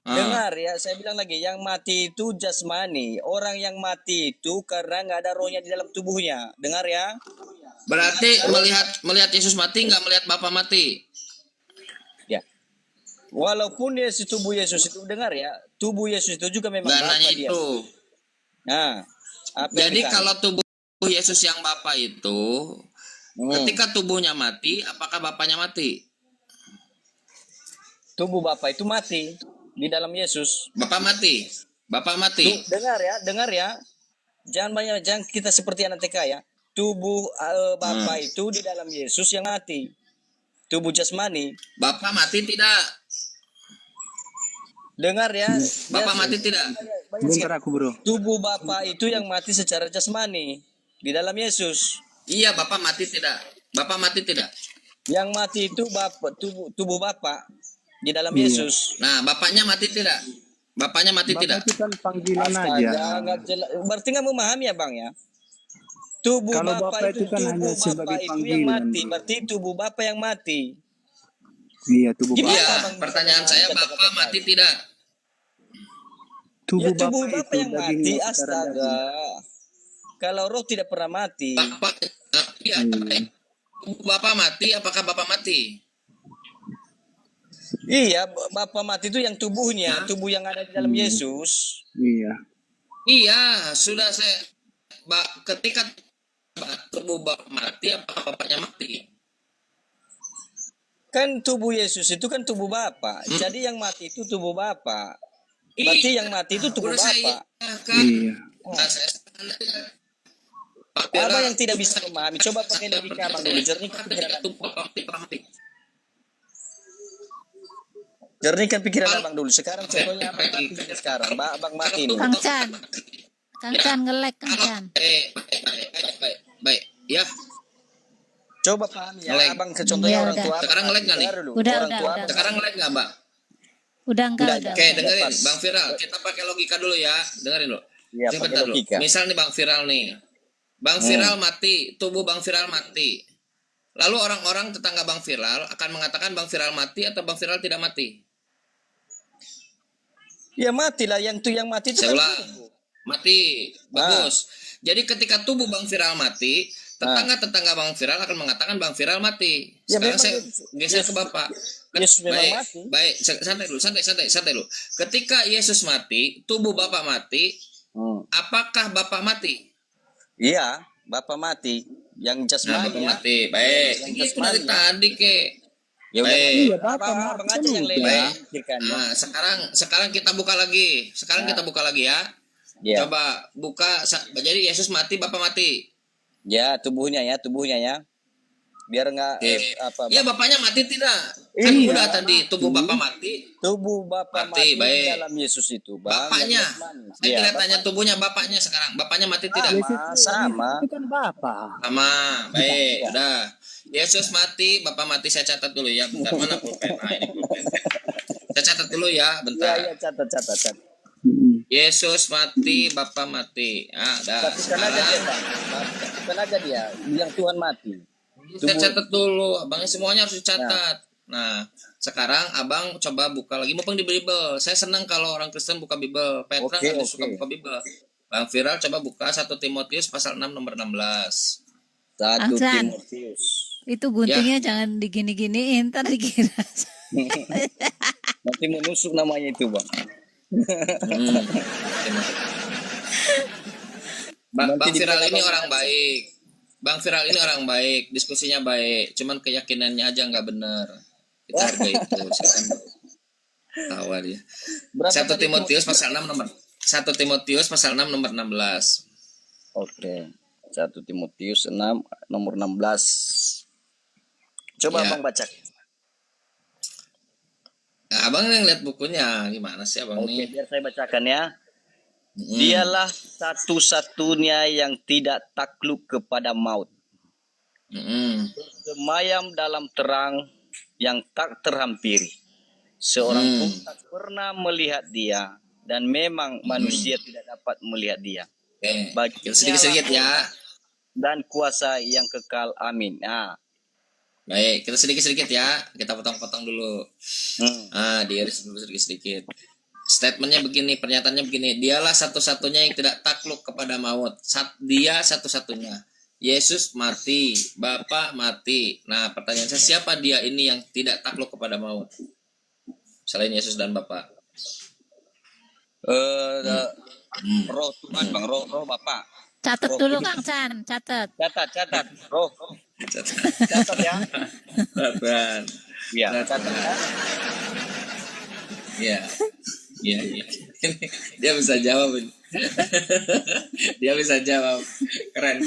Dengar ya, saya bilang lagi, yang mati itu jasmani. Orang yang mati itu karena nggak ada rohnya di dalam tubuhnya. Dengar ya. Berarti melihat Yesus mati nggak melihat Bapak mati. Ya. Walaupun Yesus tubuh Yesus itu, dengar ya, tubuh Yesus itu juga memang Nggak Bapa nanya dia. itu. Nah, apa yang Jadi ditanya? kalau tubuh Yesus yang Bapak itu, ketika tubuhnya mati, apakah Bapaknya mati? Tubuh Bapa itu mati di dalam Yesus. Bapak mati. Bapak mati. Dengar ya. Jangan kita seperti anak TK ya. Tubuh Bapa itu di dalam Yesus yang mati. Tubuh jasmani. Bapak mati tidak? Dengar ya. Bapak mati tidak? Bentar aku bro. Tubuh Bapa itu yang mati secara jasmani di dalam Yesus. Iya, Bapak mati tidak? Bapak mati tidak? Yang mati itu tubuh Bapa di dalam Yesus. Nah, Bapaknya mati tidak? Bapaknya mati tidak? Itu kan panggilan Astaga, aja. nggak jelas. Berarti nggak memahami ya Bang ya? Tubuh Kalau Bapa Bapak itu kan hanya tubuh sebagai Bapa itu yang panggilan, mati. bro. Berarti tubuh Bapa yang mati. Iya, tubuh Gimana, Iya, Bang? pertanyaan saya Bapak mati tidak? tubuh Ya tubuh Bapak Bapa itu yang mati, dagingnya secara astaga. daging. Kalau roh tidak pernah mati. Bapak, iya, tubuh Bapak mati, apakah Bapak mati? Iya, Bapa mati itu yang tubuhnya, tubuh yang ada di dalam Yesus. Iya. Iya, sudah saya. Ketika tubuh Bapak mati, apakah Bapaknya mati? Kan tubuh Yesus itu kan tubuh Bapa. Jadi yang mati itu tubuh Bapa. Berarti yang mati itu tubuh Udah saya Bapa. kan. Iya. Nah, saya Apa yang tidak bisa memahami? Coba pakai logika Abang dulu. Jernihkan pikiran Abang. tubuh Bapak mati. Jernihkan pikiran Abang dulu. Sekarang contohnya apa yang mati sekarang? Abang mati nih. Kang Chan. Kang Chan nge-lag Kang Chan. Baik. Ya, Coba pahami ya, Nge-lag. Abang contohnya Ya, orang udah. tua. Sekarang nge-lag nggak nih? Dengar dulu. Udah, Orang udah, tua udah. Abang. sekarang nge-lag nggak, Mbak? Udah enggak, Udah, udah. Oke, udah. dengerin Pas. Bang Viral, kita pakai logika dulu ya. Dengerin dulu. Iya, Sebentar pakai dulu. logika. Misal nih Bang Viral nih. Bang Viral mati, tubuh Bang Viral mati. Lalu orang-orang tetangga Bang Viral akan mengatakan Bang Viral mati atau Bang Viral tidak mati. Ya matilah, yang mati itu Saya kan ulang. tubuh. Mati. Bagus. Jadi ketika tubuh Bang Viral mati, tetangga-tetangga Bang Viral akan mengatakan Bang Viral mati. Ya, Sekarang memang saya Yesus- geser ke Bapak. Yesus memang Baik, mati. baik, santai dulu. Ketika Yesus mati, tubuh Bapak mati, apakah Bapak mati? Iya, Bapak mati. Yang Nah, jasmani Bapak ya. mati. Baik. Yang Itu jasmani dari ya. tadi, Ke. Ya udah. Baik. Iya, Bapak Abang mati aja yang udah. lele. Baik. Pikirkan ya. Nah, sekarang kita buka lagi. Kita buka lagi ya. Ya. Coba buka. Jadi Yesus mati, Bapak mati. Ya, tubuhnya ya. Biar enggak Oke. Ya, Bapaknya mati tidak? Kan Iya. udah tadi tubuh Bapak mati. tubuh Bapak Mati, mati baik. di dalam Yesus itu, Bang. Bapaknya. Yang jasmani. Saya Iya, tidak tanya tubuhnya Bapaknya sekarang. Bapaknya mati tidak? sama. Itu kan Bapak. Sama. Baik, Iya. udah. Yesus mati, Bapak mati. Saya catat dulu ya. Bentar, mana pulpen? Nah, ini pulpen. Saya catat dulu ya, Iya, bentar. iya, catat. Yesus mati, Bapak mati. Ah, dah. Katakan aja dia, Bang. Katakan aja dia, bilang Tuhan mati. Saya catat dulu, abangnya semuanya harus dicatat. Nah, sekarang abang coba buka lagi, mumpung di Bible. Saya senang kalau orang Kristen buka Bible. Petra Oke, nggak suka oke. buka Bible. Bang Viral coba buka 1 Timotius pasal 6 nomor 16. 1 Angsan. Timotius. Itu guntingnya jangan digini-giniin, ntar dikira Nanti menusuk namanya itu bang. Hmm. Bang Nanti Viral dikata ini Bang orang Arsa. baik. Bang Viral ini orang baik, diskusinya baik, cuman keyakinannya aja nggak bener. Kita hargai itu. Silakan tawa dia. Berapa 1 tadi Timotius pasal 6 nomor 1 Timotius pasal 6 nomor 16. Oke. 1 Timotius 6 nomor 16. Coba Ya. abang baca. Nah, abang yang lihat bukunya gimana sih abang Oke, nih? biar saya bacakan ya. Hmm. Dialah satu-satunya yang tidak takluk kepada maut. Hmm. Semayam dalam terang yang tak terhampiri. Seorang pun tak pernah melihat dia, dan memang manusia tidak dapat melihat dia. Oke. Baginya Kita sedikit-sedikit lah ya. dan kuasa yang kekal. Amin. Nah, Baik, kita sedikit-sedikit ya. Kita potong-potong dulu. Diiris dulu sedikit-sedikit. Statementnya begini, pernyataannya begini. Dialah satu-satunya yang tidak takluk kepada maut. Dia satu-satunya. Yesus mati, Bapa mati. Nah, pertanyaan saya, siapa dia ini yang tidak takluk kepada maut? Selain Yesus dan Bapa. roh Tuhan bang, roh Bapak. Catat Roh dulu Kudus. Kang Chan, catat. Catat. Roh. Catat ya. Bang. Iya, catat ya. Iya. Iya. Dia bisa jawab. Dia bisa jawab. Keren.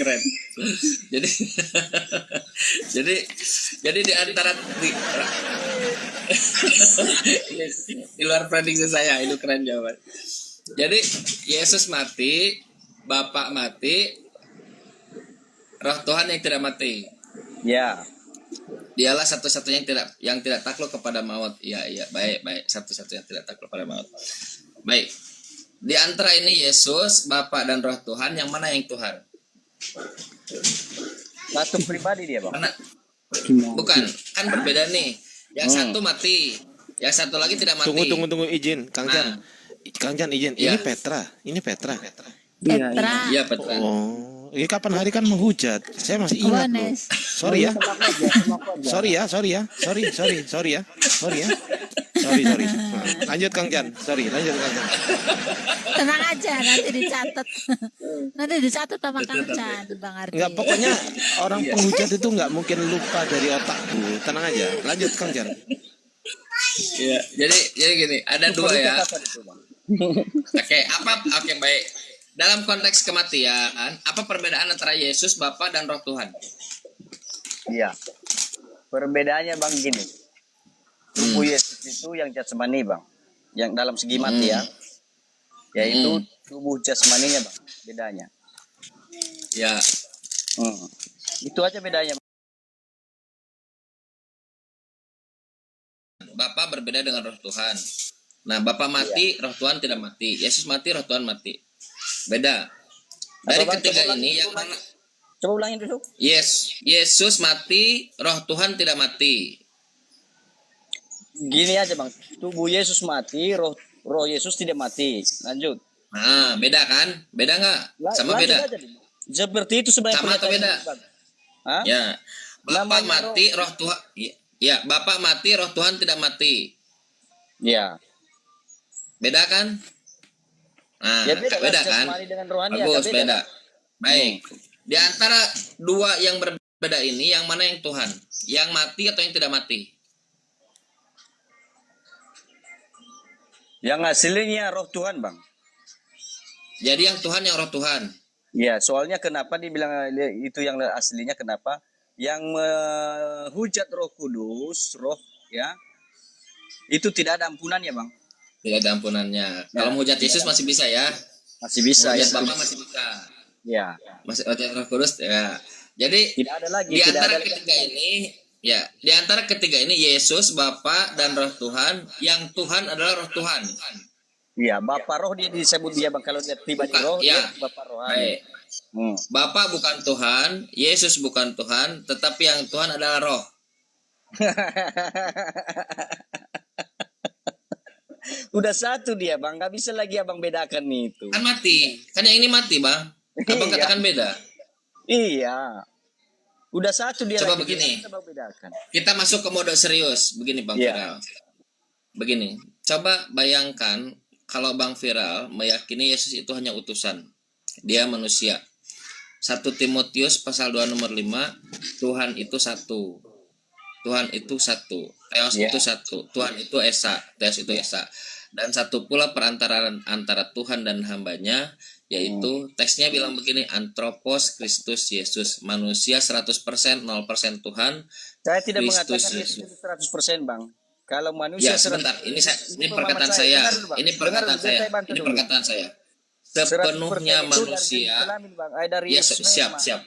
Jadi jadi di antara di luar prediksi saya, itu keren jawaban. Jadi Yesus mati, Bapa mati, Roh Tuhan yang tidak mati. Ya. Dialah satu-satunya yang tidak takluk kepada maut. Iya, baik. Satu-satunya yang tidak takluk kepada maut. Baik. Di antara ini Yesus, Bapa dan Roh Tuhan, yang mana yang Tuhan? Satu pribadi dia bang. Mana? Bukan, kan berbeda nih. Yang satu mati, yang satu lagi tidak mati. Tunggu izin, Kang Jan. Kang Jan izin. Iya. Ini Petra. Petra. Iya, Petra. Oh, ini kapan hari kan menghujat. Saya masih ingat loh. Bones. Sorry ya. Sorry ya. Nah, lanjut Kang Jan. Lanjut Kang Jan. Tenang aja, nanti dicatat. Nanti dicatat sama Kang Chan, Bang Ardi. Enggak, pokoknya orang penghujat itu nggak mungkin lupa dari otakku. Tenang aja. Lanjut Kang Jan. Iya, jadi gini, ada dua ya. Oke, baik. Dalam konteks kematian, apa perbedaan antara Yesus, Bapa dan Roh Tuhan? Iya. Perbedaannya bang gini. Tubuh Yesus itu yang jasmani bang, yang dalam segi mati ya, yaitu tubuh jasmaninya bang. Bedanya. Ya. Itu aja bedanya. Bapa berbeda dengan Roh Tuhan. Nah, Bapa mati, Roh Tuhan tidak mati. Yesus mati, Roh Tuhan mati. Beda. Dari Bang, ketiga coba ini ulangi, yang mana? Coba ulangin dulu. Yesus mati, Roh Tuhan tidak mati. Gini aja bang, tubuh Yesus mati, roh Yesus tidak mati. Lanjut. Nah, beda kan? Beda nggak? Sama Lanjut beda. aja, seperti itu sebenarnya. Sama atau beda? Hah? Ya. Bapa Namanya mati, Roh Tuhan. Ya, Bapa mati, Roh Tuhan tidak mati. Ya. Beda kan? Nah, Ya beda kan? jasmani dengan rohani ya, Bagus, beda. beda. Baik. Di antara dua yang berbeda ini, yang mana yang Tuhan? Yang mati atau yang tidak mati? Yang aslinya roh Tuhan bang. Jadi yang Tuhan, yang Roh Tuhan. Ya, soalnya kenapa dibilang itu yang aslinya, kenapa? Yang menghujat Roh Kudus, roh ya, itu tidak ada ampunannya bang. Tidak ada ampunannya. Kalau menghujat Yesus masih bisa ya. Masih bisa ya. Menghujat Bapa masih bisa. Ya. Masih menghujat Roh Kudus ya. Jadi Tidak ada lagi. di tidak antara ada ketiga ini, ya, di antara ketiga ini Yesus, Bapa dan Roh Tuhan. Yang Tuhan adalah Roh Tuhan. Iya, Bapak roh dia disebut dia bang, kalau dia tiba di roh, Ya. dia Bapak rohani. Baik. Bapa bukan Tuhan, Yesus bukan Tuhan, tetapi yang Tuhan adalah Roh. Udah satu dia bang, nggak bisa lagi abang bedakan itu. Kan mati. Kan yang ini mati, Bang. Abang Iya. katakan beda. Iya. Udah satu dia Coba lagi. begini. Coba bedakan. Kita masuk ke mode serius. Begini Bang Iya. Viral. Begini. Coba bayangkan kalau Bang Viral meyakini Yesus itu hanya utusan. Dia manusia. 1 Timotius pasal 2 nomor 5, Tuhan itu satu. Tuhan itu satu. Theos Iya. itu satu. Tuhan itu esa. Theos itu esa. Dan satu pula perantaraan antara Tuhan dan hambanya, yaitu teksnya bilang begini, Anthropos Kristus Yesus, manusia 100%, 0% Tuhan. Saya tidak Kristus mengatakan Yesus Yesus. itu 100%, Bang. Kalau manusia Ya, sebentar. Ini pemahaman perkataan saya. Dengar dulu, Bang. Ini Dengar perkataan dulu, saya. bantu Ini dulu. perkataan saya. 100% Sepenuhnya itu dari manusia. jenis kelamin, Bang. Dari Ya, Yesus siap, memang. siap.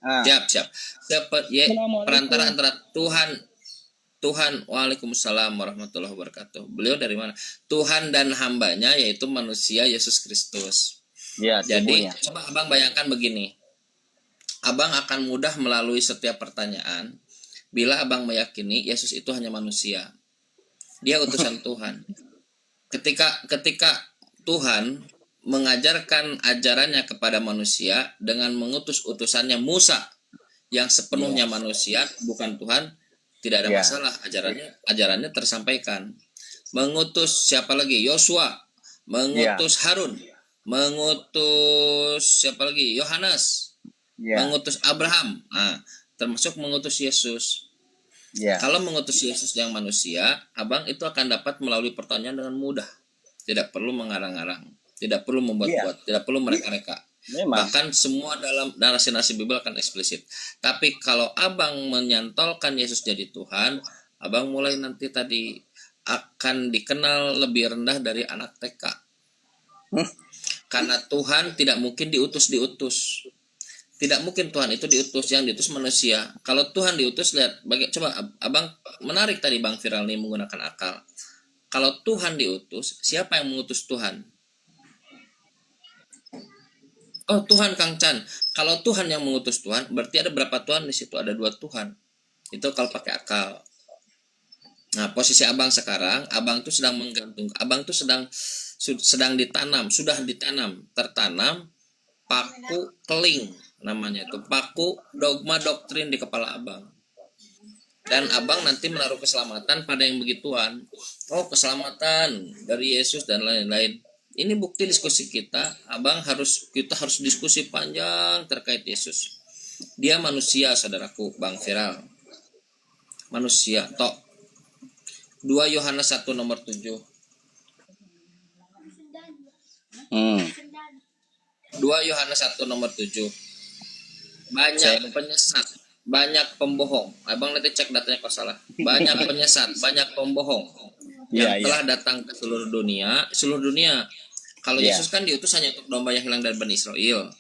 Ah. Siap. Perantara antara Tuhan, waalaikumsalam warahmatullahi wabarakatuh. Beliau dari mana? Tuhan dan hambanya, yaitu manusia Yesus Kristus. Ya, Jadi, tubuhnya. coba abang bayangkan begini. Abang akan mudah melalui setiap pertanyaan bila abang meyakini Yesus itu hanya manusia. Dia utusan Tuhan. Ketika Tuhan mengajarkan ajarannya kepada manusia dengan mengutus utusannya Musa yang sepenuhnya manusia, bukan Tuhan, tidak ada Ya. masalah, ajarannya tersampaikan. Mengutus siapa lagi? Yosua, mengutus Harun, mengutus siapa lagi? Yohanes, Ya. mengutus Abraham. Nah, termasuk mengutus Yesus. Ya. Kalau mengutus Yesus yang manusia, abang itu akan dapat melalui pertanyaan dengan mudah. Tidak perlu mengarang-arang, tidak perlu membuat-buat, tidak perlu mereka-reka. Memang. Bahkan semua dalam narasi-narasi Bible akan eksplisit. Tapi kalau abang menyantolkan Yesus jadi Tuhan, abang mulai nanti tadi akan dikenal lebih rendah dari anak TK. Karena Tuhan tidak mungkin diutus. Tidak mungkin Tuhan itu diutus, yang diutus manusia. Kalau Tuhan diutus, lihat, coba abang menarik tadi Bang Viral nih menggunakan akal. Kalau Tuhan diutus, siapa yang mengutus Tuhan? Oh, Tuhan Kang Chan. Kalau Tuhan yang mengutus Tuhan, berarti ada berapa Tuhan di situ? Ada 2 Tuhan. Itu kalau pakai akal. Nah, posisi abang sekarang, abang tuh sedang menggantung, abang tuh sedang ditanam, sudah ditanam, tertanam paku keling namanya itu, paku dogma doktrin di kepala abang. Dan abang nanti menaruh keselamatan pada yang begituan. Oh, keselamatan dari Yesus dan lain-lain. Ini bukti diskusi kita. Kita harus diskusi panjang terkait Yesus. Dia manusia, saudaraku, Bang Viral. Manusia, tok. 2 Yohanes 1 nomor 7. 2 Yohanes 1 nomor 7. Banyak penyesat, banyak pembohong. Abang nanti cek datanya kalau salah. Banyak penyesat, banyak pembohong yang telah datang ke seluruh dunia. Kalau Yesus kan diutus hanya untuk domba yang hilang dari Bani Israel.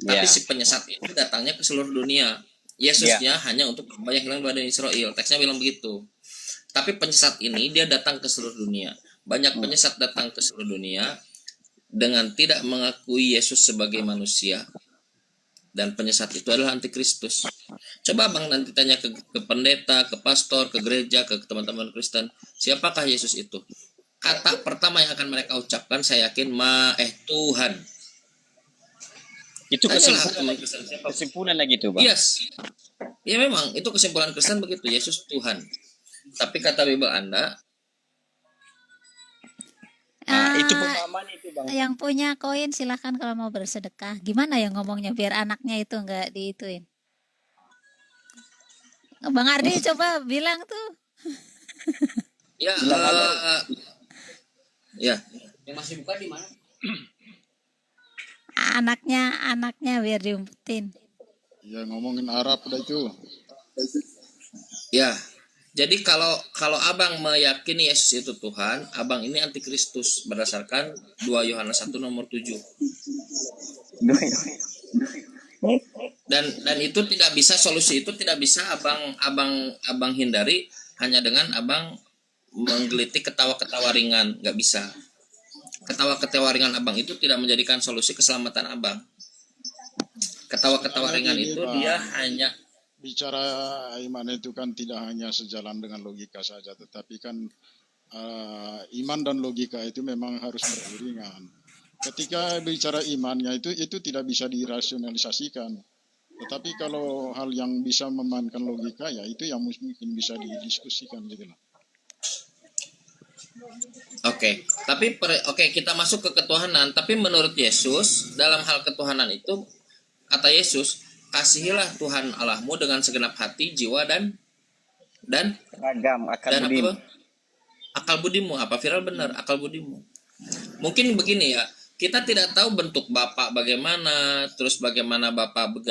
Tapi si penyesat itu datangnya ke seluruh dunia. Yesusnya hanya untuk domba yang hilang dari Bani Israel. Teksnya bilang begitu. Tapi penyesat ini dia datang ke seluruh dunia. Banyak penyesat datang ke seluruh dunia dengan tidak mengakui Yesus sebagai manusia. Dan penyesat itu adalah antikristus. Coba abang nanti tanya ke pendeta, ke pastor, ke gereja, ke teman-teman Kristen, siapakah Yesus itu? Kata pertama yang akan mereka ucapkan, saya yakin, Tuhan. Itu Tanyalah kesimpulan lagi tuh, Bang. Yes. Ya memang, itu kesimpulan Kristen begitu, Yesus Tuhan. Tapi kata Bible Anda, itu pemahaman itu, Bang. Yang punya koin silahkan kalau mau bersedekah. Gimana ya ngomongnya biar anaknya itu enggak diituin. Bang Ardi coba bilang tuh. ya, ya. Yang masih buka di mana? Anaknya biar diumpetin. Ya ngomongin Arab udah itu. Ya. Jadi kalau abang meyakini Yesus itu Tuhan, abang ini antikristus berdasarkan 2 Yohanes 1 nomor 7. Dan itu tidak bisa, solusi itu tidak bisa abang hindari hanya dengan abang menggelitik ketawa-ketawa ringan, nggak bisa. Ketawa-ketawa ringan abang itu tidak menjadikan solusi keselamatan abang. Ketawa-ketawa ringan itu dia hanya bicara iman itu kan tidak hanya sejalan dengan logika saja, tetapi kan iman dan logika itu memang harus beriringan. Ketika bicara imannya itu tidak bisa dirasionalisasikan. Tetapi kalau hal yang bisa memainkan logika ya itu yang mungkin bisa didiskusikan gitu lah. Oke, tapi oke, kita masuk ke ketuhanan. Tapi menurut Yesus dalam hal ketuhanan itu, kata Yesus, kasihilah Tuhan Allahmu dengan segenap hati, jiwa dan Ragam akal dan budi. apa? Akal budimu. Apa viral benar? Akal budimu. Mungkin begini ya, kita tidak tahu bentuk Bapak bagaimana, terus bagaimana Bapak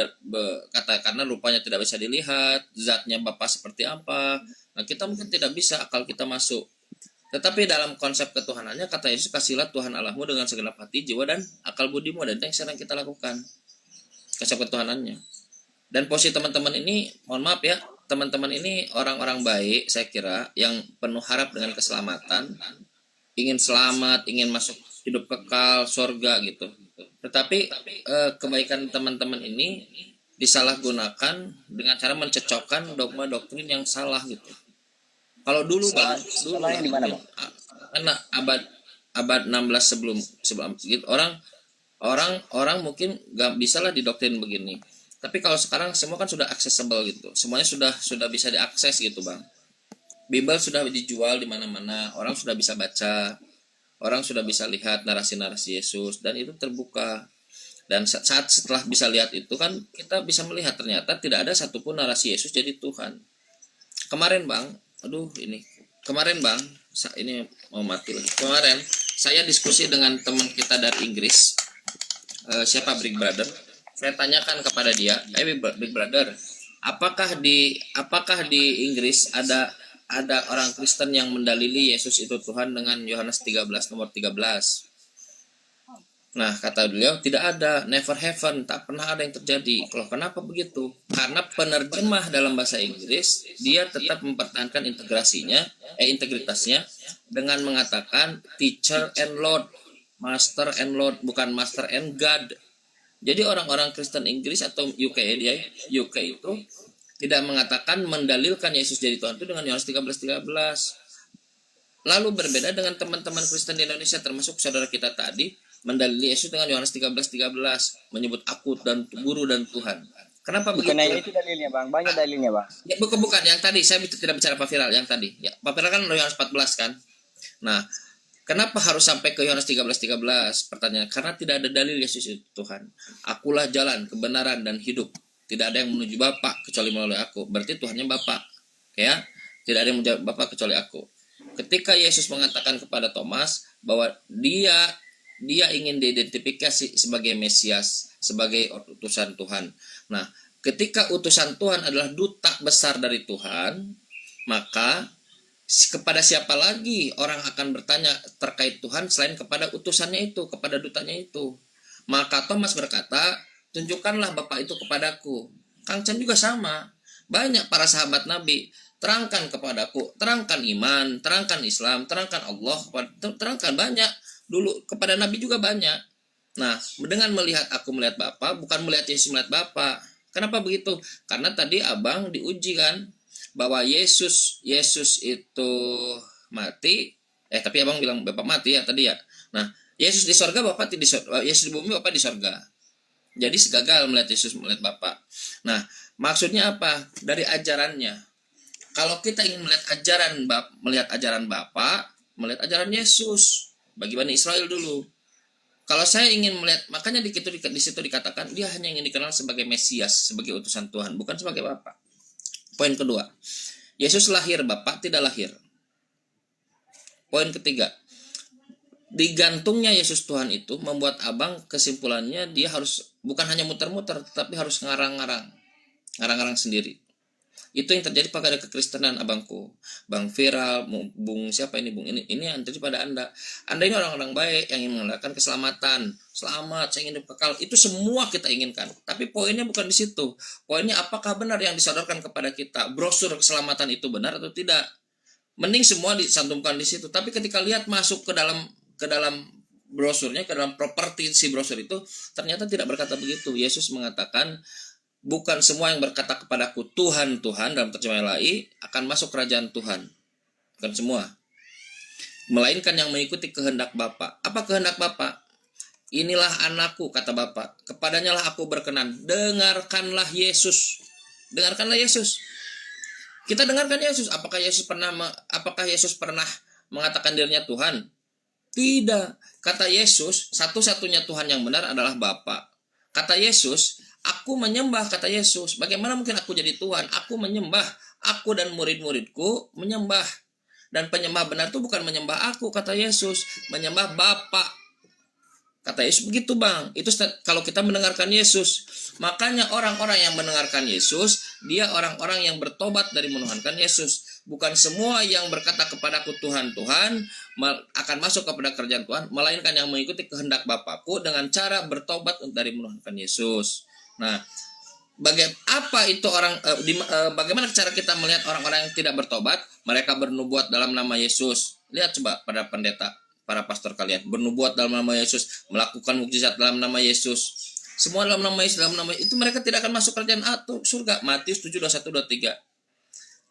karena rupanya tidak bisa dilihat, zatnya Bapak seperti apa. Nah, kita mungkin tidak bisa akal kita masuk. Tetapi dalam konsep ketuhanannya, kata Yesus, kasihilah Tuhan Allahmu dengan segenap hati, jiwa dan akal budimu. Dan itu yang sedang kita lakukan, konsep ketuhanannya. Dan posisi teman-teman ini, mohon maaf ya, teman-teman ini orang-orang baik, saya kira, yang penuh harap dengan keselamatan, ingin selamat, ingin masuk hidup kekal, surga gitu. Tetapi kebaikan teman-teman ini disalahgunakan dengan cara mencocokkan dogma doktrin yang salah gitu. Kalau dulu Bang, Salahnya di mana, Bang? karena abad 16 sebelum gitu, orang mungkin nggak bisa lah didoktrin begini. Tapi kalau sekarang semua kan sudah accessible gitu, semuanya sudah bisa diakses gitu Bang. Bible sudah dijual di mana-mana, orang sudah bisa baca, orang sudah bisa lihat narasi-narasi Yesus, dan itu terbuka. Dan saat setelah bisa lihat itu kan kita bisa melihat ternyata tidak ada satupun narasi Yesus jadi Tuhan. Kemarin Bang, kemarin Bang, ini mau mati lagi. Kemarin saya diskusi dengan teman kita dari Inggris, siapa Big Brother. Saya tanyakan kepada dia, Big Brother, apakah di Inggris ada orang Kristen yang mendalili Yesus itu Tuhan dengan Yohanes 13 nomor 13? Nah, kata beliau, tidak ada, never happen, tak pernah ada yang terjadi. Kalau kenapa begitu? Karena penerjemah dalam bahasa Inggris, dia tetap mempertahankan integritasnya dengan mengatakan teacher and Lord, master and Lord, bukan master and God. Jadi orang-orang Kristen Inggris atau UK itu tidak mengatakan mendalilkan Yesus jadi Tuhan itu dengan Yohanes 13:13. Lalu berbeda dengan teman-teman Kristen di Indonesia termasuk saudara kita tadi, mendalili Yesus dengan Yohanes 13:13, menyebut aku dan guru dan Tuhan. Kenapa begitu? Bukan hanya itu dalilnya, Bang. Banyak dalilnya, Bang. Ya, bukan yang tadi, saya tidak bicara Pak Viral yang tadi. Ya, Pak Viral kan Yohanes 14 kan. Nah, kenapa harus sampai ke Yohanes 13:13? Pertanyaan, karena tidak ada dalil Yesus itu Tuhan. Akulah jalan, kebenaran, dan hidup. Tidak ada yang menuju Bapa kecuali melalui aku. Berarti Tuhannya Bapa. Ya, tidak ada yang menuju Bapa kecuali aku. Ketika Yesus mengatakan kepada Thomas bahwa dia ingin diidentifikasi sebagai Mesias, sebagai utusan Tuhan. Nah, ketika utusan Tuhan adalah duta besar dari Tuhan, maka kepada siapa lagi orang akan bertanya terkait Tuhan selain kepada utusannya itu, kepada dutanya itu. Maka Thomas berkata, tunjukkanlah Bapa itu kepadaku. Kang Chan juga sama. Banyak para sahabat Nabi, terangkan kepadaku, terangkan iman, terangkan Islam, terangkan Allah, terangkan banyak. Dulu kepada Nabi juga banyak. Nah, dengan melihat aku melihat Bapa, bukan melihat Yesus melihat Bapa. Kenapa begitu? Karena tadi Abang diuji kan, bahwa Yesus itu mati, tapi Abang bilang Bapak mati ya tadi ya. Nah, Yesus di sorga, Bapak di sorga, Yesus di bumi, Bapak di sorga. Jadi gagal melihat Yesus melihat Bapak. Nah, maksudnya apa? Dari ajarannya. Kalau kita ingin melihat ajaran Bapak, melihat ajaran Yesus bagi Bani Israel dulu. Kalau saya ingin melihat, makanya di situ dikatakan dia hanya ingin dikenal sebagai Mesias, sebagai utusan Tuhan, bukan sebagai Bapa. Poin kedua, Yesus lahir, Bapa tidak lahir. Poin ketiga, digantungnya Yesus Tuhan itu membuat Abang kesimpulannya dia harus bukan hanya muter-muter, tetapi harus ngarang-ngarang sendiri. Itu yang terjadi pada kekristenan Abangku. Bang Viral, Bung siapa ini Bung? Ini yang terjadi pada Anda. Anda ini orang-orang baik yang ingin mengadakan keselamatan. Selamat, saya ingin hidup kekal. Itu semua kita inginkan. Tapi poinnya bukan di situ. Poinnya apakah benar yang disodorkan kepada kita? Brosur keselamatan itu benar atau tidak? Mending semua disantumkan di situ. Tapi ketika lihat masuk ke dalam brosurnya, ke dalam properti si brosur itu, ternyata tidak berkata begitu. Yesus mengatakan, bukan semua yang berkata kepadaku Tuhan, Tuhan, dalam terjemahan lain akan masuk kerajaan Tuhan. Bukan semua. Melainkan yang mengikuti kehendak Bapa. Apa kehendak Bapa? inilah anakku, kata Bapa, kepadanya lah aku berkenan. Dengarkanlah Yesus. Dengarkanlah Yesus. Kita dengarkan Yesus. Apakah Yesus pernah mengatakan dirinya Tuhan? Tidak. Kata Yesus, satu-satunya Tuhan yang benar adalah Bapa. Kata Yesus, aku menyembah, kata Yesus. Bagaimana mungkin aku jadi Tuhan? Aku menyembah. Aku dan murid-muridku menyembah. Dan penyembah benar itu bukan menyembah aku, kata Yesus. Menyembah Bapa. Kata Yesus begitu, Bang. Itu kalau kita mendengarkan Yesus. Makanya orang-orang yang mendengarkan Yesus, dia orang-orang yang bertobat dari menuhankan Yesus. Bukan semua yang berkata kepadaku Tuhan, Tuhan akan masuk kepada kerajaan Tuhan, melainkan yang mengikuti kehendak Bapakku dengan cara bertobat dari menuhankan Yesus. Nah, bagaimana cara kita melihat orang-orang yang tidak bertobat? Mereka bernubuat dalam nama Yesus. Lihat coba pada pendeta, para pastor kalian, bernubuat dalam nama Yesus, melakukan mukjizat dalam nama Yesus. Semua dalam nama Yesus, itu mereka tidak akan masuk kerajaan surga. Matius 7:21-23.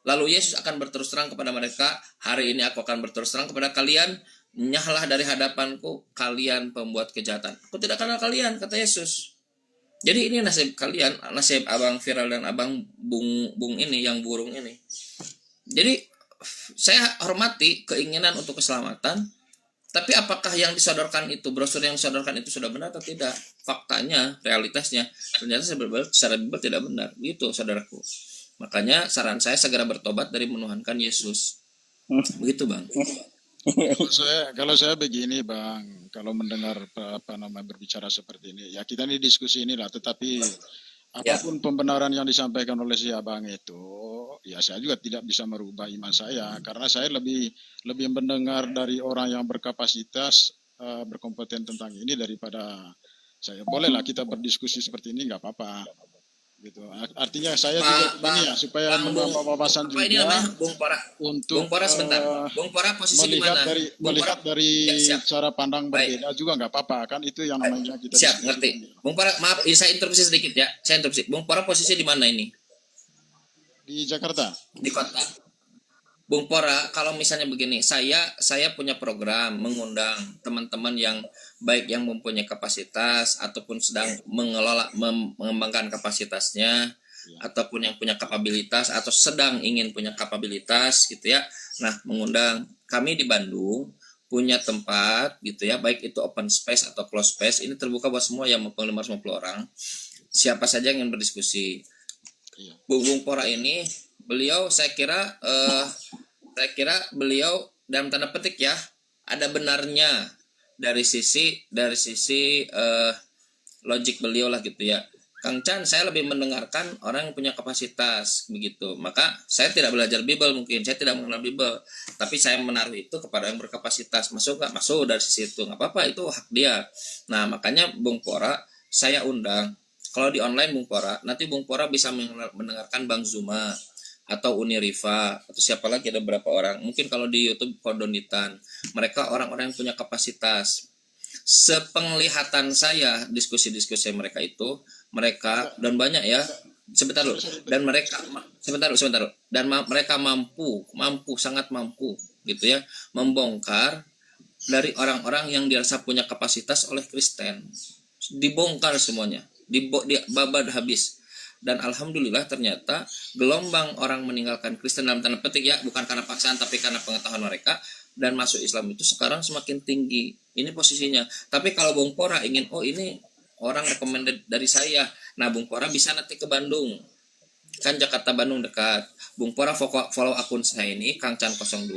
Lalu Yesus akan berterus terang kepada mereka, hari ini aku akan berterus terang kepada kalian, nyahlah dari hadapanku kalian pembuat kejahatan. Aku tidak kenal kalian, kata Yesus. Jadi ini nasib kalian, nasib Abang Viral dan Abang Bung ini, yang burung ini. Jadi saya hormati keinginan untuk keselamatan, tapi apakah yang disodorkan itu, brosur yang disodorkan itu sudah benar atau tidak? Faktanya, realitasnya, ternyata secara Bible tidak benar. Gitu, saudaraku. Makanya saran saya segera bertobat dari menuhankan Yesus. Begitu, Bang. Kalau saya begini, Bang, kalau mendengar berbicara seperti ini, ya kita ini diskusi inilah, tetapi apapun pembenaran yang disampaikan oleh si Abang itu, ya saya juga tidak bisa merubah iman saya, karena saya lebih mendengar dari orang yang berkapasitas, berkompeten tentang ini daripada saya. Bolehlah kita berdiskusi seperti ini, nggak apa-apa. Gitu. Artinya saya juga ini ya, supaya menambah wawasan juga. Ini namanya Bung Pora. Untuk Sebentar. Bung Pora posisi di mana? Melihat dari cara pandang berbeda juga nggak apa-apa, kan itu yang namanya kita. Siap, ngerti. Bung Pora, maaf, saya interupsi sedikit ya. Saya interupsi. Bung Pora posisi di mana ini? Di Jakarta. Di kota. Bung Pora, kalau misalnya begini, saya punya program mengundang teman-teman yang baik yang mempunyai kapasitas ataupun sedang mengembangkan kapasitasnya, ataupun yang punya kapabilitas atau sedang ingin punya kapabilitas gitu ya. Nah, mengundang kami di Bandung punya tempat gitu ya, baik itu open space atau close space, ini terbuka buat semua yang 550 orang. Siapa saja yang ingin berdiskusi. Bung Pora ini, beliau saya kira beliau dalam tanda petik ya, ada benarnya dari sisi logik beliau lah gitu ya. Kang Chan, saya lebih mendengarkan orang yang punya kapasitas begitu. Maka saya tidak belajar Bible, mungkin saya tidak mengenal Bible, tapi saya menaruh itu kepada yang berkapasitas. Masuk nggak? Masuk dari sisi itu, nggak apa-apa, itu hak dia. Nah, makanya Bung Pora saya undang. Kalau di online Bung Pora, nanti Bung Pora bisa mendengarkan Bang Zuma atau Uniriva atau siapa lagi, ada beberapa orang. Mungkin kalau di YouTube Kordonitan, mereka orang-orang yang punya kapasitas. Sepenglihatan saya diskusi-diskusi mereka itu, mereka dan banyak ya, sebentar dan mereka mampu sangat mampu gitu ya, membongkar dari orang-orang yang dirasa punya kapasitas oleh Kristen, dibongkar semuanya, dibabad habis. Dan alhamdulillah ternyata gelombang orang meninggalkan Kristen dalam tanda petik ya, bukan karena paksaan tapi karena pengetahuan mereka, dan masuk Islam itu sekarang semakin tinggi. Ini posisinya. Tapi kalau Bung Pora ingin, oh ini orang recommended dari saya, nah Bung Pora bisa nanti ke Bandung, kan Jakarta Bandung dekat. Bung Pora follow akun saya ini Kang Chan 02,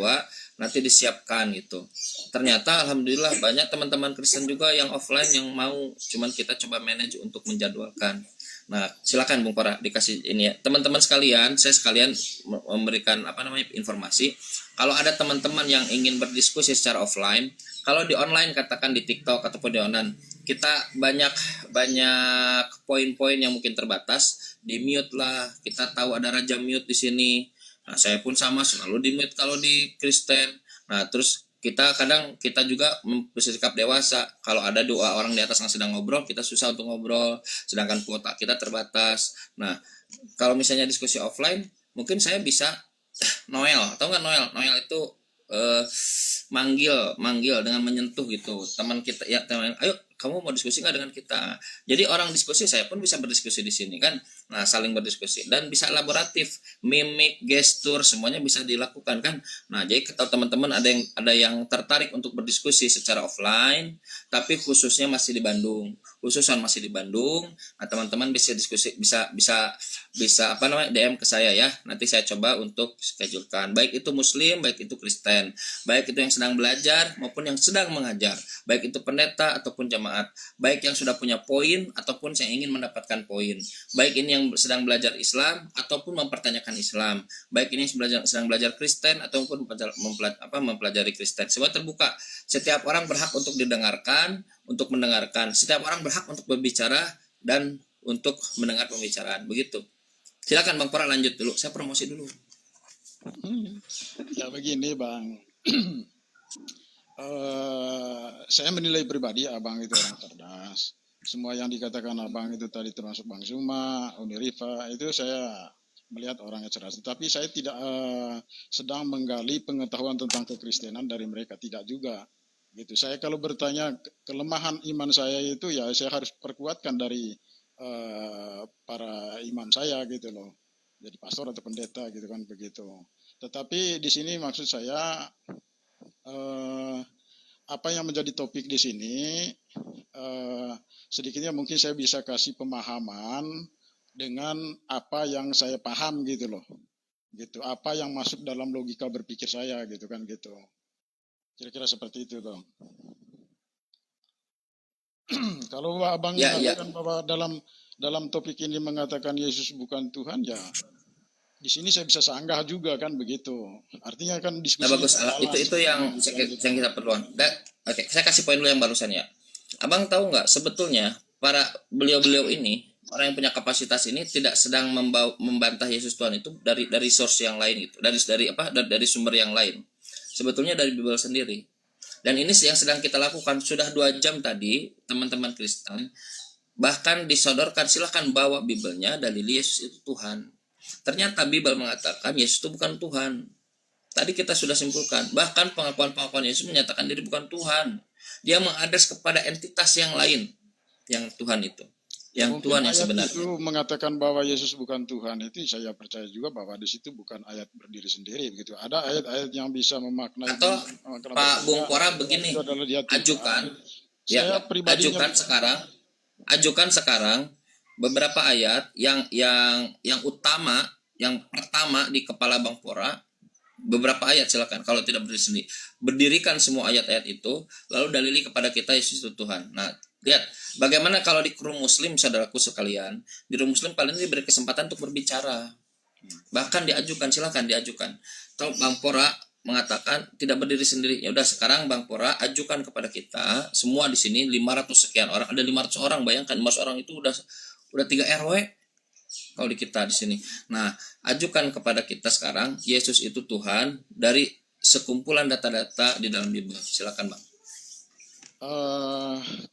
nanti disiapkan gitu. Ternyata alhamdulillah banyak teman-teman Kristen juga yang offline yang mau, cuman kita coba manage untuk menjadwalkan. Nah, silakan Bung Pora dikasih ini ya. Teman-teman sekalian, saya sekalian memberikan informasi. Kalau ada teman-teman yang ingin berdiskusi secara offline, kalau di online katakan di TikTok ataupun di online, kita banyak poin-poin yang mungkin terbatas, di mute lah. Kita tahu ada raja mute di sini. Nah, saya pun sama selalu di mute kalau di Kristen. Nah, terus kita juga bersikap dewasa. Kalau ada dua orang di atas yang sedang ngobrol, kita susah untuk ngobrol, sedangkan kuota kita terbatas. Nah, kalau misalnya diskusi offline, mungkin saya bisa Noel, atau enggak Noel itu manggil dengan menyentuh gitu. Teman kita ya, ayo kamu mau diskusi nggak dengan kita? Jadi orang diskusi, saya pun bisa berdiskusi di sini kan. Nah, saling berdiskusi dan bisa elaboratif, mimik, gestur semuanya bisa dilakukan kan. Nah, jadi kalau teman-teman ada yang tertarik untuk berdiskusi secara offline, tapi khususnya masih di Bandung, masih di Bandung, nah teman-teman bisa diskusi, bisa apa namanya DM ke saya ya. Nanti saya coba untuk schedulekan. Baik itu Muslim, baik itu Kristen, baik itu yang sedang belajar maupun yang sedang mengajar, baik itu pendeta ataupun jamaat, baik yang sudah punya poin ataupun yang ingin mendapatkan poin, baik ini yang sedang belajar Islam ataupun mempertanyakan Islam, baik ini yang sedang belajar Kristen ataupun mempelajari Kristen. Semua terbuka. Setiap orang berhak untuk didengarkan, untuk mendengarkan. Setiap orang berhak untuk berbicara dan untuk mendengar pembicaraan. Begitu. Silakan Bang Pora lanjut dulu. Saya promosi dulu. Ya begini Bang. Saya menilai pribadi Abang itu orang cerdas. Semua yang dikatakan Abang itu tadi termasuk Bang Zuma, Uni Rifa, itu saya melihat orangnya cerdas. Tapi saya tidak sedang menggali pengetahuan tentang kekristenan dari mereka, tidak juga. Gitu. Saya kalau bertanya kelemahan iman saya itu ya saya harus perkuatkan dari para imam saya gitu loh. Jadi pastor atau pendeta gitu kan begitu. Tetapi di sini maksud saya apa yang menjadi topik di sini sedikitnya mungkin saya bisa kasih pemahaman dengan apa yang saya paham gitu loh. Gitu. Apa yang masuk dalam logika berpikir saya gitu kan gitu. Kira-kira seperti itu dong. Kalau Abang mengatakan bahwa dalam topik ini mengatakan Yesus bukan Tuhan, ya di sini saya bisa sanggah juga kan begitu. Artinya kan diskusi. Nah, bagus. Itu yang kita perlukan. Oke, saya kasih poin dulu yang barusan ya. Abang tahu nggak sebetulnya para beliau-beliau ini, orang yang punya kapasitas ini tidak sedang membantah Yesus Tuhan itu dari source yang lain gitu, dari sumber yang lain. Sebetulnya dari Bible sendiri. Dan ini yang sedang kita lakukan sudah 2 jam tadi, teman-teman Kristen. Bahkan disodorkan, silahkan bawa Biblenya, dalil Yesus itu Tuhan. Ternyata Bible mengatakan Yesus itu bukan Tuhan. Tadi kita sudah simpulkan. Bahkan pengakuan-pengakuan Yesus menyatakan diri bukan Tuhan. Dia mengadres kepada entitas yang lain. Yang Tuhan itu. Yang mungkin Tuhan yang ayat sebenarnya. itu mengatakan bahwa Yesus bukan Tuhan itu saya percaya juga bahwa di situ bukan ayat berdiri sendiri begitu. Ada ayat-ayat yang bisa memaknai. Atau Pak Bung Pora begini, ajukan sekarang beberapa ayat yang utama, yang pertama di kepala Bang Pora, beberapa ayat silakan kalau tidak berdiri sendiri. Berdirikan semua ayat-ayat itu lalu dalili kepada kita Yesus itu Tuhan. Nah, lihat bagaimana kalau di room Muslim saudaraku sekalian, di room Muslim kalian diberi kesempatan untuk berbicara. Bahkan diajukan, silakan diajukan. Kalau Bang Pora mengatakan tidak berdiri sendiri, ya udah sekarang Bang Pora ajukan kepada kita semua di sini 500 sekian orang, ada 500 orang, bayangkan 500 orang itu udah 3 RW kalau di kita di sini. Nah, ajukan kepada kita sekarang Yesus itu Tuhan dari sekumpulan data-data di dalam Bible. Silakan Bang.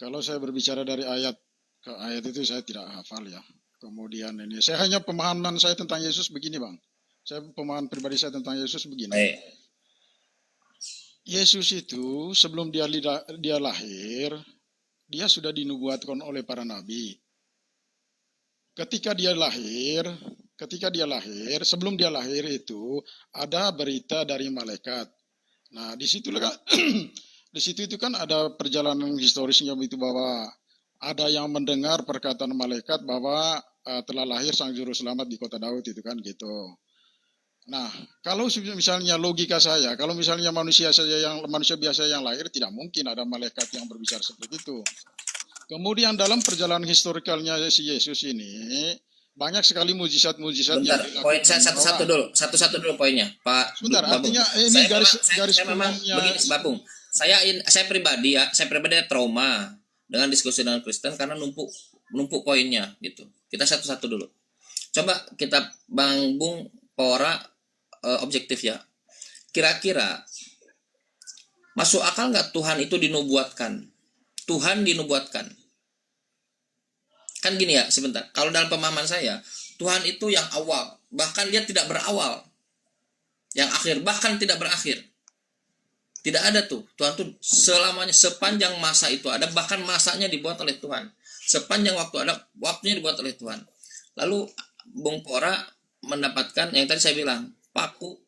Kalau saya berbicara dari ayat ke ayat itu saya tidak hafal ya. Kemudian ini saya hanya pemahaman saya tentang Yesus begini Bang. Saya pemahaman pribadi saya tentang Yesus begini. Yesus itu sebelum dia lahir, dia sudah dinubuatkan oleh para nabi. Ketika dia lahir, sebelum dia lahir itu ada berita dari malaikat. Nah, di situ itu kan ada perjalanan historisnya itu bahwa ada yang mendengar perkataan malaikat bahwa telah lahir sang juru selamat di kota Daud itu kan gitu. Nah, kalau misalnya logika saya, kalau misalnya manusia biasa yang lahir tidak mungkin ada malaikat yang berbicara seperti itu. Kemudian dalam perjalanan historikalnya si Yesus ini banyak sekali mujizat-mujizat yang dilakukan. Poin saya satu-satu dulu poinnya, Pak. Sebentar, artinya ini garis memang begini, Babung. Saya pribadi trauma dengan diskusi dengan Kristen karena numpuk poinnya gitu. Kita satu-satu dulu. Coba kita Bang Bung Pora objektif ya. Kira-kira masuk akal nggak Tuhan itu dinubuatkan? Tuhan dinubuatkan. Kan gini ya, sebentar. Kalau dalam pemahaman saya, Tuhan itu yang awal, bahkan dia tidak berawal. Yang akhir, bahkan tidak berakhir. Tidak ada tuh. Tuhan tuh selamanya, sepanjang masa itu ada, bahkan masanya dibuat oleh Tuhan. Sepanjang waktu ada, waktunya dibuat oleh Tuhan. Lalu Bung Pora mendapatkan yang tadi saya bilang, paku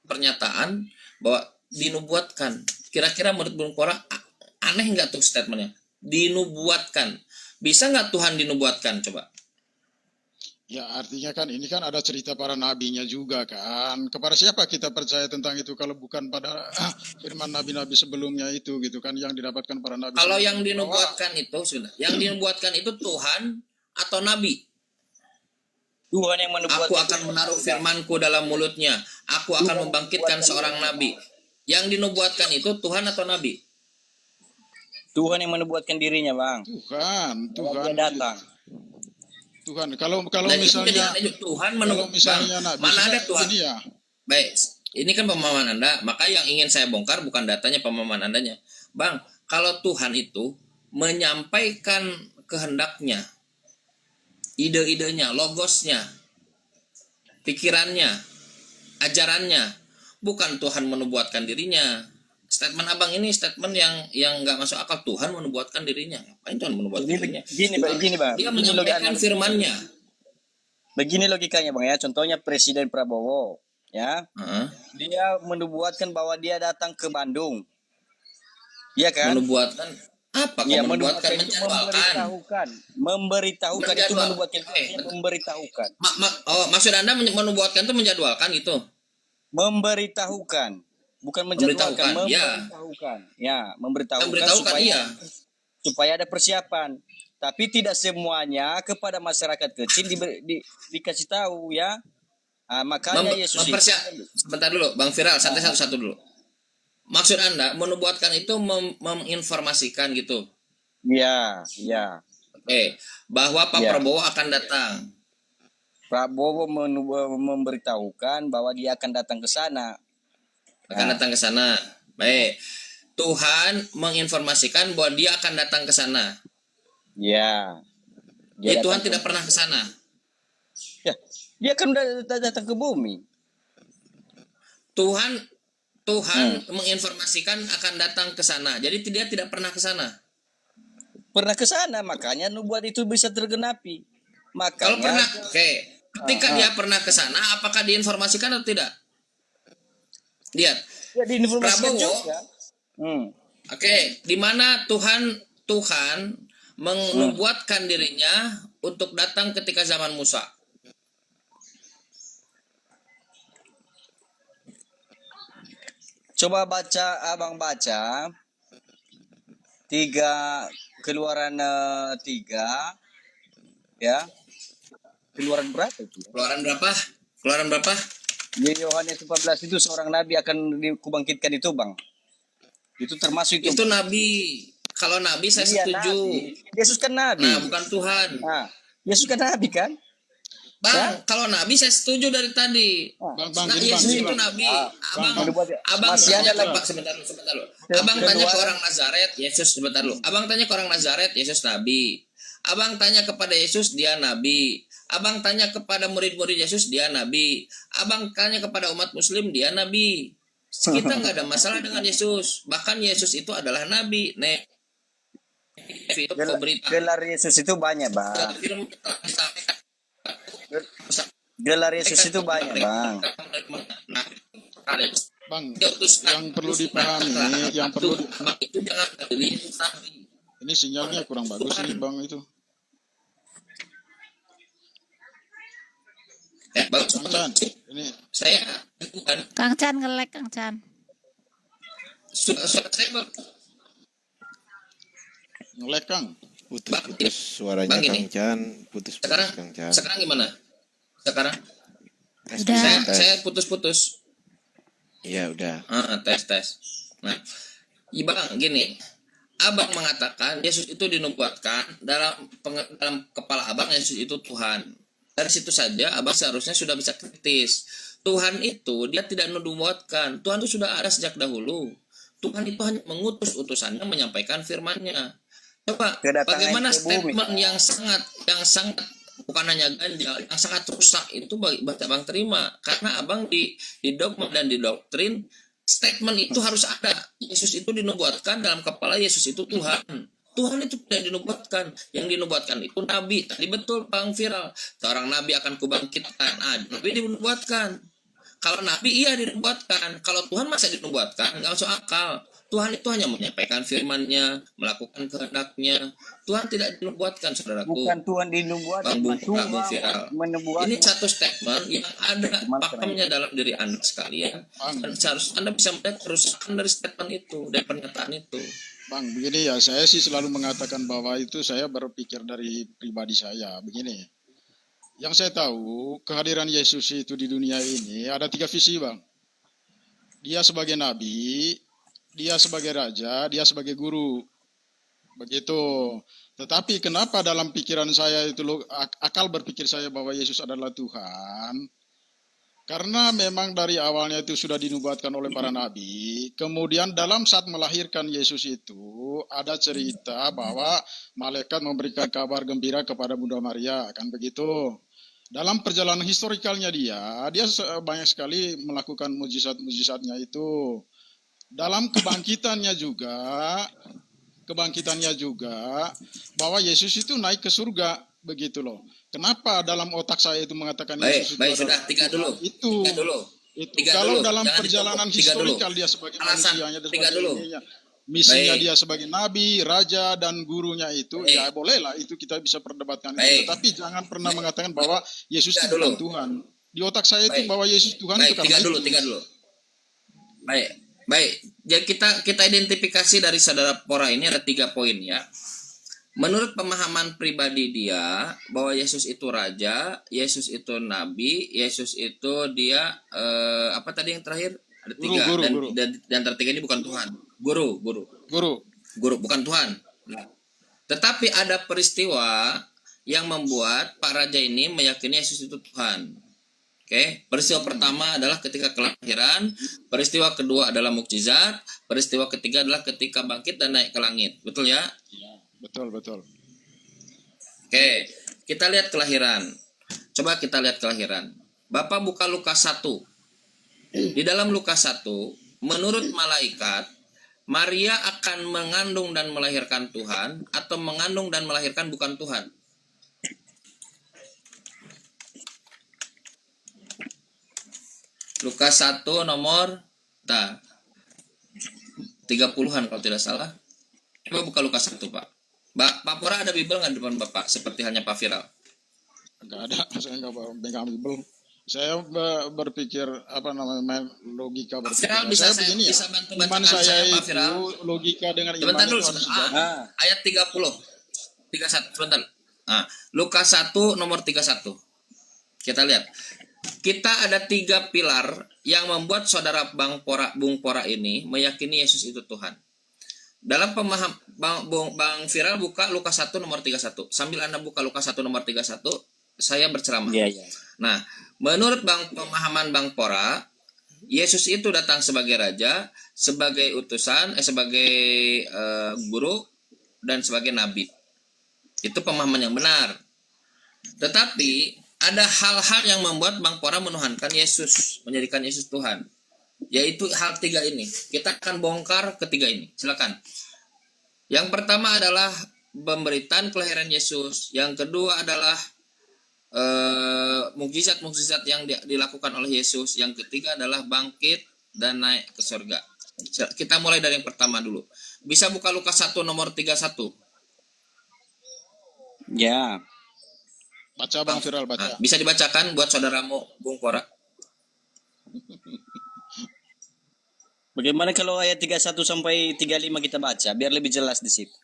pernyataan bahwa dinubuatkan. Kira-kira menurut Bung Pora aneh nggak tuh statementnya? Dinubuatkan. Bisa nggak Tuhan dinubuatkan? Coba. Ya artinya kan ini kan ada cerita para nabinya juga kan. Kepada siapa kita percaya tentang itu kalau bukan pada firman nabi-nabi sebelumnya itu gitu kan yang didapatkan para nabi. Kalau yang sebelumnya. dinubuatkan itu sudah, yang dinubuatkan itu Tuhan atau nabi? Tuhan yang menubuatkan. Aku akan menaruh firmanku dalam mulutnya. Aku akan membangkitkan seorang nabi. Yang dinubuatkan itu Tuhan atau nabi? Tuhan yang menubuatkan dirinya, Bang. Tuhan Dia datang. Tuhan. Kalau Dan itu misalnya jadi Tuhan kalau menubuatkan. misalnya nabi, Mana ada Tuhan? ini ya. Baik, ini kan pemahaman Anda. Maka yang ingin saya bongkar bukan datanya, pemahaman Andanya. Bang, kalau Tuhan itu menyampaikan kehendaknya, ide-idenya, logosnya, pikirannya, ajarannya, bukan Tuhan menubuatkan dirinya. Statement abang ini statement yang nggak masuk akal. Tuhan menubuatkan dirinya. Ngapain Tuhan menubuatkan dirinya? Gini, Bang. Dia Begini menyampaikan firmannya. Begini logikanya, Bang ya. Contohnya Presiden Prabowo, ya. Heeh. Dia menubuatkan bahwa dia datang ke Bandung. Iya kan? Menubuatkan apa? Iya, Menubuatkan, itu menjadwalkan. Memberitahukan itu Menjadwal. menubuatkan. Oke. Memberitahukan. Maksud Anda menubuatkan itu menjadwalkan gitu? Memberitahukan. Bukan menjadwalkan, Memberitahukan, ya. memberitahukan. Ya, memberitahukan Memberitahukan, iya. supaya ada persiapan. Tapi tidak semuanya kepada masyarakat kecil dikasih tahu ya. Makanya Yesus itu, Sebentar dulu, Bang Viral, santai satu-satu dulu. Maksud Anda menubuatkan itu menginformasikan gitu. ya. Oke, bahwa Pak Ya. Prabowo akan datang. Prabowo memberitahukan bahwa dia akan datang ke sana. Datang ke sana. Baik. Tuhan menginformasikan bahwa dia akan datang ke sana. Ya. Ya, Tuhan tidak pernah ke sana. Ya, dia kan udah datang ke bumi. Tuhan menginformasikan akan datang ke sana. Jadi dia tidak pernah ke sana. Pernah ke sana, makanya nubuat itu bisa tergenapi. Makanya Kalau pernah, oke. Ketika dia pernah ke sana, apakah diinformasikan atau tidak? Lihat. ya diinformasikan Prabowo. juga. Oke, di mana Tuhan menubuatkan dirinya untuk datang ketika zaman Musa. Coba abang baca 3 Keluaran 3 ya. Keluaran berapa itu? Keluaran berapa? Di Yohanes 14 itu seorang nabi akan dikubangkitkan itu, Bang. Itu termasuk itu. Itu nabi. Kalau nabi saya Iya, setuju. nabi. Yesus kan nabi. Nah, bukan Tuhan. Nah, Yesus kan nabi kan? Bang, kalau nabi saya setuju dari tadi. Bang, Nah, gini, Yesus Bang. itu nabi. Abang Masih tanya ada ke lagi. sebentar dulu. Abang tanya ke orang Nazaret, Yesus sebentar dulu. Abang tanya ke orang Nazaret, Yesus nabi. Abang tanya kepada Yesus, dia nabi. Abang tanya kepada murid-murid Yesus, dia nabi. Abang tanya kepada umat muslim, dia nabi. Kita nggak ada masalah dengan Yesus. Bahkan Yesus itu adalah nabi. Itu Gelar Yesus itu banyak, Bang. Gelar Yesus itu banyak, Bang. Bang, yang perlu dipahami, itu jangan Yesus nabi. ini sinyalnya kurang bagus ini Bang itu. Bagus. Bang Chan, ini Saya bukan Kang Chan ngelek Kang Chan. saya ngelek Kang. Putus suaranya Bang, Kang gini. Chan, putus sekarang Kang Chan. sekarang gimana? Sekarang Udah. saya putus-putus. Iya, udah. Tes. Nah, Bang, gini. Abang mengatakan Yesus itu dinubuatkan dalam kepala abang Yesus itu Tuhan. Dari situ saja abang seharusnya sudah bisa kritis. Tuhan itu dia tidak menubuatkan. Tuhan itu sudah ada sejak dahulu. Tuhan itu hanya mengutus utusannya menyampaikan firman-Nya. Coba bagaimana statement yang sangat bukan hanya ganjal, yang sangat rusak itu Bang terima karena abang di dogma dan di doktrin statement itu harus ada. Yesus itu dinubuatkan dalam kepala Yesus itu Tuhan. Tuhan itu tidak dinubuatkan. Yang dinubuatkan itu nabi. Tadi betul Bang Viral. Seorang nabi akan kubangkitkan. Nabi dinubuatkan. Kalau nabi iya dinubuatkan. Kalau Tuhan masa dinubuatkan? Nggak masuk akal. Tuhan itu hanya menyampaikan firman-Nya, melakukan kehendak-Nya. Tuhan tidak dinubuatkan, saudaraku. Bukan Tuhan dinubuatkan, Tuhan menubuatkan. Ini satu statement yang ada pakemnya dalam diri Anda sekalian. Dan seharusnya Anda bisa melihat kerusakan dari statement itu, dari pernyataan itu. Bang, begini ya, saya sih selalu mengatakan bahwa itu saya berpikir dari pribadi saya. Begini, yang saya tahu kehadiran Yesus itu di dunia ini ada 3 visi, Bang. Dia sebagai nabi, dia sebagai raja, dia sebagai guru. Begitu. Tetapi kenapa dalam pikiran saya itu, akal berpikir saya bahwa Yesus adalah Tuhan? Karena memang dari awalnya itu sudah dinubuatkan oleh para nabi. Kemudian dalam saat melahirkan Yesus itu ada cerita bahwa malaikat memberikan kabar gembira kepada Bunda Maria, kan begitu. Dalam perjalanan historikalnya dia banyak sekali melakukan mujizat-mujizatnya itu. Dalam kebangkitannya juga bahwa Yesus itu naik ke surga, begitu loh. Kenapa dalam otak saya itu mengatakan Yesus itu sudah tiga dulu. Kalau dalam perjalanan historikal dia sebagai manusianya, misinya dia sebagai nabi, raja dan gurunya itu, ya bolehlah itu kita bisa perdebatkan itu. Tetapi jangan pernah mengatakan bahwa Yesus itu bukan Tuhan. Di otak saya itu bahwa Yesus Tuhan itu karena tiga dulu. Baik. Jadi kita identifikasi dari saudara Pora ini ada 3 poin ya. Menurut pemahaman pribadi dia bahwa Yesus itu raja, Yesus itu nabi, Yesus itu dia apa tadi yang terakhir? Ada 3 dan tertiga ini bukan Tuhan. Guru bukan Tuhan. Nah, tetapi ada peristiwa yang membuat Pak Raja ini meyakini Yesus itu Tuhan. Oke, peristiwa pertama adalah ketika kelahiran, peristiwa kedua adalah mukjizat, peristiwa ketiga adalah ketika bangkit dan naik ke langit. Betul ya? Betul. Oke, kita lihat kelahiran. Coba kita lihat kelahiran. Bapak buka Lukas 1. Di dalam Lukas 1, menurut malaikat, Maria akan mengandung dan melahirkan Tuhan atau mengandung dan melahirkan bukan Tuhan. Lukas 1 nomor 30-an kalau tidak salah. Coba buka Lukas 1, Pak. Pak Pora ada Bible nggak di depan Bapak? Seperti hanya Pak Viral. Enggak ada, saya enggak pegang Bible. Saya berpikir main logika berpikir. Viral bisa bantu bacakan saya Pak Viral. Logika dengan iman. Sebentar dulu. Ayat 31. Sebentar. Lukas 1 nomor 31. Kita lihat. Kita ada 3 pilar yang membuat saudara Bung Pora ini meyakini Yesus itu Tuhan. Dalam pemaham Bang Viral buka Lukas 1 nomor 31. Sambil Anda buka Lukas 1 nomor 31, saya berceramah. Nah, menurut pemahaman Bang Pora, Yesus itu datang sebagai raja, sebagai utusan, sebagai guru dan sebagai nabi. Itu pemahaman yang benar. Tetapi ada hal-hal yang membuat Bang Pora menuhankan Yesus, menjadikan Yesus Tuhan. Yaitu hal 3 ini. Kita akan bongkar ketiga ini. Silakan. Yang pertama adalah pemberitaan kelahiran Yesus. Yang kedua adalah mukjizat-mukjizat yang dilakukan oleh Yesus. Yang ketiga adalah bangkit dan naik ke surga. Kita mulai dari yang pertama dulu. Bisa buka Lukas 1 nomor 31. Ya. Baca Bang Viral, baca. Bisa dibacakan buat saudaramu Bung Pora. Bagaimana kalau ayat 31 sampai 35 kita baca biar lebih jelas di situ.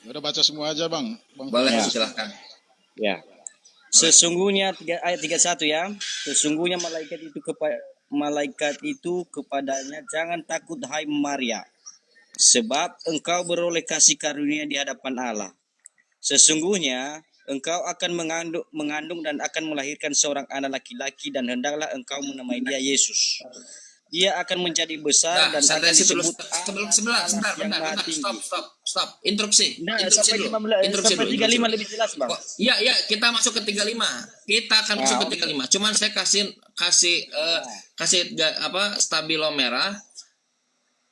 Udah baca semua aja, Bang. Boleh, silahkan. Ya. Sesungguhnya ayat 31 ya. Sesungguhnya malaikat itu kepadanya, jangan takut hai Maria, sebab engkau beroleh kasih karunia di hadapan Allah. Sesungguhnya engkau akan mengandung dan akan melahirkan seorang anak laki-laki dan hendaklah engkau menamai dia Yesus. Dia akan menjadi besar dan akan disebut sebentar. Stop. Interupsi. Interupsi sampai 35 lebih jelas, Bang. Iya, kita masuk ke 35. Kita akan masuk ke 35. Cuman saya kasih stabilo merah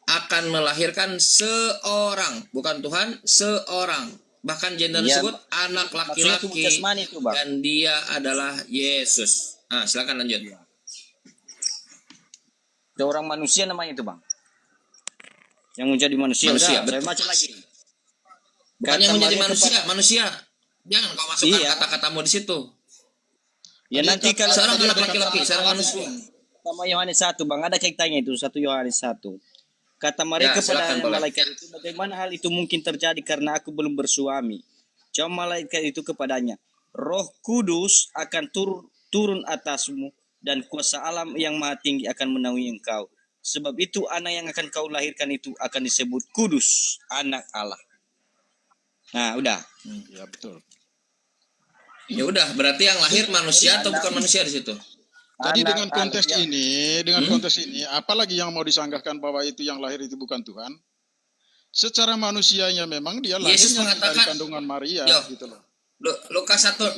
akan melahirkan seorang, bukan Tuhan, seorang. Bahkan gender Ya, disebut anak maksudnya tubuh laki-laki jasmani itu, Bang. dan dia adalah Yesus. Silakan lanjut. Seorang manusia namanya itu, Bang. Yang menjadi manusia. Manusia, Udah, saya betul. baca lagi. Bukan Kata yang menjadi Maria manusia, kepada- manusia. Jangan kau masukkan Iya. kata-katamu di situ. Ya nanti kalau Seorang Tadi anak ada laki-laki, kata- seorang manusia. sama Yohanes 1, Bang, ada kaitannya itu 1 Yohanes 1. Kata Maria Ya, kepada silakan, boleh. malaikat itu, bagaimana hal itu mungkin terjadi karena aku belum bersuami? Jawab malaikat itu kepadanya, Roh Kudus akan turun atasmu dan kuasa alam yang maha tinggi akan menaungi engkau. Sebab itu anak yang akan kau lahirkan itu akan disebut kudus, anak Allah. Nah, udah. Ya betul. Ya udah, berarti yang lahir manusia atau bukan manusia di situ? Jadi Anak- dengan konteks anak- ini, konteks ini, apalagi yang mau disanggahkan bahwa itu yang lahir itu bukan Tuhan? Secara manusianya memang dia Yesus lahirnya dari mengatakan- kandungan Maria, Yo. gitu loh. Lukas 1,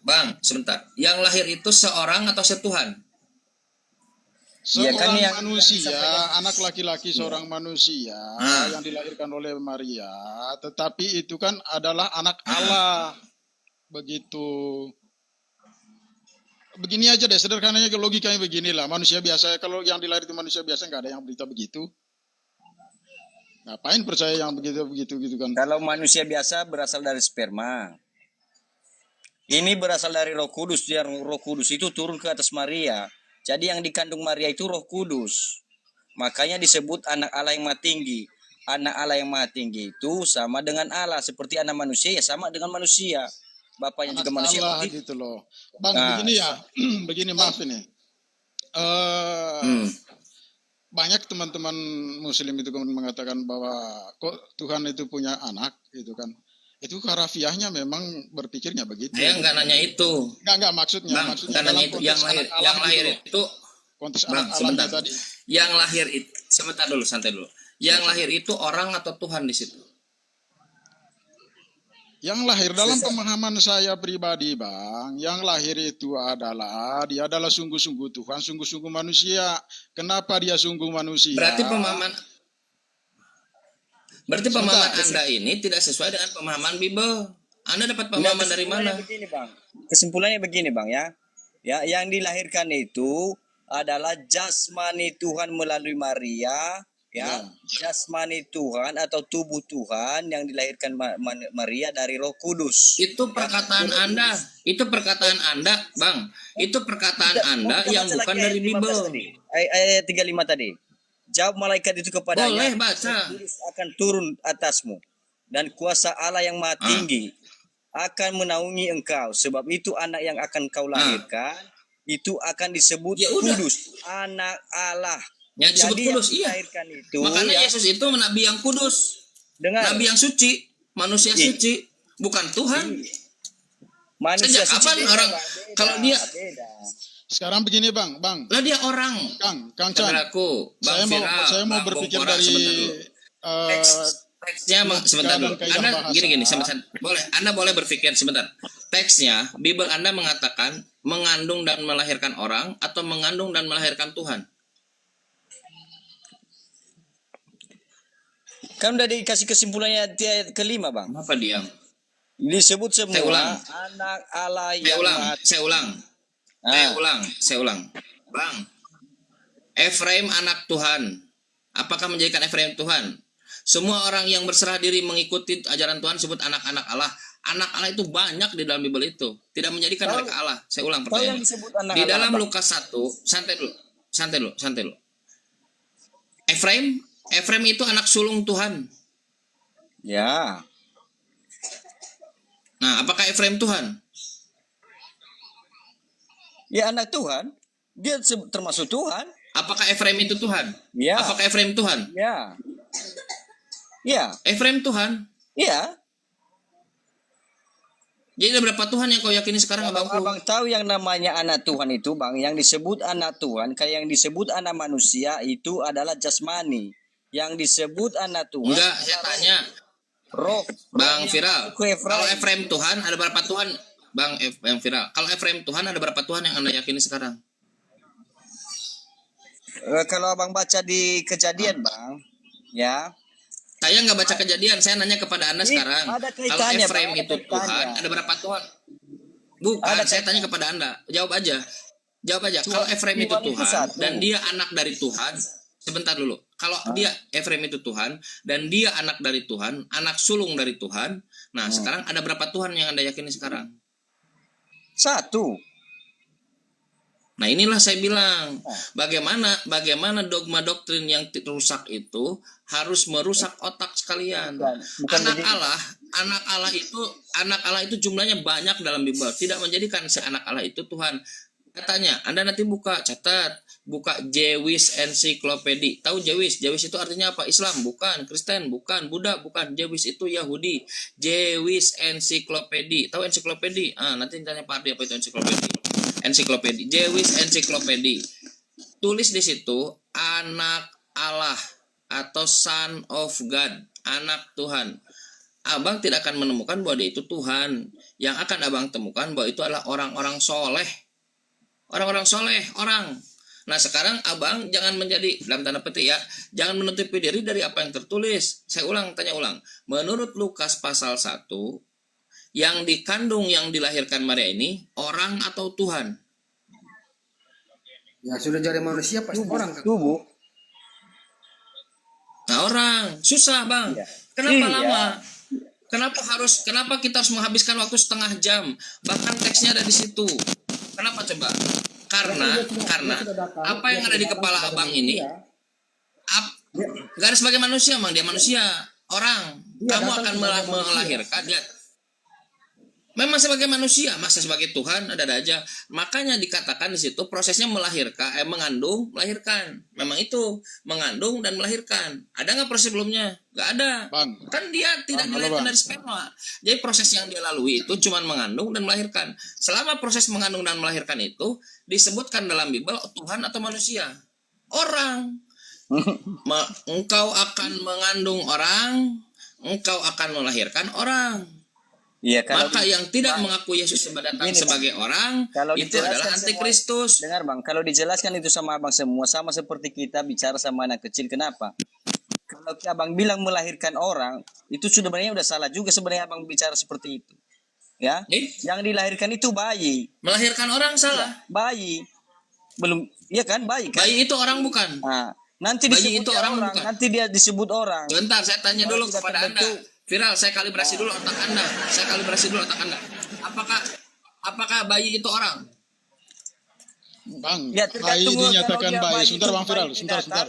Bang, sebentar. Yang lahir itu seorang atau setuhan? Ya, Seorang kan yang manusia, disampaikan. anak laki-laki seorang manusia yang dilahirkan oleh Maria, tetapi itu kan adalah anak Allah. Begitu. Begini aja deh, sederhananya logikanya beginilah. Manusia biasa, kalau yang dilahir itu manusia biasa, nggak ada yang berita begitu. Ngapain percaya yang begitu-begitu gitu kan? Kalau manusia biasa berasal dari sperma. Ini berasal dari Roh Kudus. Yang Roh Kudus itu turun ke atas Maria. Jadi yang dikandung Maria itu Roh Kudus. Makanya disebut anak Allah yang maha tinggi. Anak Allah yang maha tinggi itu sama dengan Allah. Seperti anak manusia ya sama dengan manusia. Bapaknya Anak juga manusia. Allah Berarti- gitu loh. Bang, Nah. begini ya. Begini, maaf ini. Banyak teman-teman muslim itu mengatakan bahwa kok Tuhan itu punya anak gitu kan. Itu harafiahnya memang berpikirnya begitu. Saya nggak nanya itu. Enggak maksudnya. Bang, maksudnya nggak nanya dalam itu. konteks Yang lahir, anak Allah yang lahir gitu loh. itu, Konteks Bang, anak Allahnya sebentar. tadi. Yang lahir itu, sebentar dulu, santai dulu. Yang lahir itu orang atau Tuhan di situ? Yang lahir dalam pemahaman saya pribadi, Bang, yang lahir itu adalah dia adalah sungguh-sungguh Tuhan, sungguh-sungguh manusia. Kenapa dia sungguh manusia? Berarti pemahaman Sebentar. Anda ini tidak sesuai dengan pemahaman Bible. Anda dapat Enggak, pemahaman dari mana? kesimpulannya begini, Bang. Kesimpulannya begini, Bang, ya. Ya, yang dilahirkan itu adalah jasmani Tuhan melalui Maria, ya. Jasmani Tuhan atau tubuh Tuhan yang dilahirkan Maria dari Roh Kudus. Itu perkataan Anda. Itu perkataan Anda, Bang. Itu perkataan Anda Kita yang baca bukan lagi dari ayat 15 Bible. tadi. Ayat 35 tadi. Jawab malaikat itu kepadanya, Boleh baca. Roh Kudus akan turun atasmu dan kuasa Allah yang maha tinggi akan menaungi engkau. Sebab itu anak yang akan kau lahirkan itu akan disebut Ya udah. kudus, anak Allah. Yang disebut Jadi kudus, yang iya. dilahirkan itu Makanya ya, Yesus itu nabi yang kudus, dengan nabi yang suci, manusia Iya. suci, bukan Tuhan. manusia Sejak suci kapan beda, orang Bang, beda, kalau dia beda. Sekarang begini, Bang, lah dia orang. Kang Chan. Saudaraku, Bang Saya mau Bang berpikir Bongkora, dari sebentar dulu. Teksnya sebentar dulu. kaidah Anda bahasa. gini sebentar. Anda boleh berpikir sebentar. Teksnya Bible Anda mengatakan mengandung dan melahirkan orang atau mengandung dan melahirkan Tuhan. Kan udah dikasih kesimpulannya di ayat kelima, Bang. Kenapa diam? Disebut semua Saya ulang. anak Allah Saya yang ulang, maha saya ulang. Saya ulang. Bang, Efraim anak Tuhan. Apakah menjadikan Efraim Tuhan? Semua orang yang berserah diri mengikuti ajaran Tuhan disebut anak-anak Allah. Anak Allah itu banyak di dalam Bible itu. Tidak menjadikan mereka Allah. Saya ulang Tahu yang pertanyaannya. disebut anak Di Allah, dalam Bang? Lukas 1, santai dulu. Efraim itu anak sulung Tuhan. Ya. Nah, apakah Efraim Tuhan? Ya anak Tuhan, dia termasuk Tuhan. Apakah Efraim itu Tuhan? Ya. Apakah Efraim Tuhan? Ya. Ya. Efraim Tuhan. Ya. Jadi ada berapa Tuhan yang kau yakini sekarang, Kalau abangku? abang tahu yang namanya anak Tuhan itu, Bang, yang disebut anak Tuhan, kayak yang disebut anak manusia itu adalah jasmani. Yang disebut anak Tuhan. Enggak, saya tanya. Roh. Bang Roh Viral, ke Efraim. kalau Efraim Tuhan ada berapa Tuhan? Bang Viral, kalau Efraim Tuhan ada berapa Tuhan yang Anda yakini sekarang? Kalau abang baca di Kejadian, Bang, Ya. Saya nggak baca Kejadian, saya nanya kepada Anda sekarang. Ada Kalau kaitannya, Efraim Bang, ada itu Tuhan, kaitannya. ada berapa Tuhan? Bukan, saya tanya kepada Anda. Jawab aja. Jawab aja. Kalau Efraim itu Tuhan itu Tuhan satu. dan dia anak dari Tuhan, sebentar dulu. Kalau dia Efraim itu Tuhan dan dia anak dari Tuhan, anak sulung dari Tuhan. Nah, sekarang ada berapa Tuhan yang Anda yakini sekarang? Satu. Nah, inilah saya bilang, bagaimana dogma doktrin yang rusak itu harus merusak otak sekalian. Bukan Anak begitu. anak Allah itu jumlahnya banyak dalam Bible, tidak menjadikan si anak Allah itu Tuhan. Katanya, Anda nanti buka Jewish Encyclopedia. Tahu Jewish? Jewish itu artinya apa? Islam, bukan. Kristen, bukan. Buddha, bukan. Jewish itu Yahudi. Jewish Encyclopedia. Tahu ensiklopedia? Nanti tanya Pak Ardi apa itu ensiklopedia. Jewish Encyclopedia. Tulis di situ anak Allah atau Son of God, anak Tuhan. Abang tidak akan menemukan bahwa dia itu Tuhan. Yang akan abang temukan bahwa itu adalah orang-orang soleh. Orang-orang soleh, orang. Nah, sekarang abang jangan menjadi, dalam tanda petik ya, jangan menutupi diri dari apa yang tertulis. Saya tanya ulang. Menurut Lukas pasal 1, yang dikandung, yang dilahirkan Maria ini, orang atau Tuhan? Ya sudah jadi manusia pasti orang. Tubuh. Nah, orang. Susah, Bang. Iya. Kenapa Iya. lama? Kenapa kita harus menghabiskan waktu setengah jam? Bahkan teksnya ada di situ. Kenapa coba? Karena apa yang ada di kepala abang ini, gak ada sebagai manusia, Bang. Dia manusia, orang. Kamu akan melahirkan dia. Memang sebagai manusia, masa sebagai Tuhan ada aja. Makanya dikatakan di situ prosesnya melahirkan, mengandung, melahirkan. Memang itu mengandung dan melahirkan. Ada nggak proses sebelumnya? Nggak ada. Bang. Kan dia tidak dilahirkan dari sperma. Jadi proses yang dia lalui itu cuma mengandung dan melahirkan. Selama proses mengandung dan melahirkan itu disebutkan dalam Bible Tuhan atau manusia? Orang. Engkau akan mengandung orang, engkau akan melahirkan orang. Iya, Maka yang tidak mengaku Yesus datang sebagai orang, kalau itu dijelaskan adalah antikristus. Dengar Bang, kalau dijelaskan itu sama abang semua, sama seperti kita bicara sama anak kecil. Kenapa? Kalau abang bilang melahirkan orang, itu sebenarnya udah salah juga sebenarnya abang bicara seperti itu. Ya, yang dilahirkan itu bayi. Melahirkan orang salah. Bayi. Belum, iya kan, bayi kan? Bayi itu orang bukan. Nah, nanti Bayi disebut itu orang bukan. nanti dia disebut orang. Bentar, saya tanya dulu Tidak kepada Anda. terbentuk. Viral, saya kalibrasi dulu otak Anda. Apakah bayi itu orang? Bang, Ya, bayi tergantung dinyatakan kalau dia bayi. Sebentar itu Bang Viral, bayi sebentar. binatang,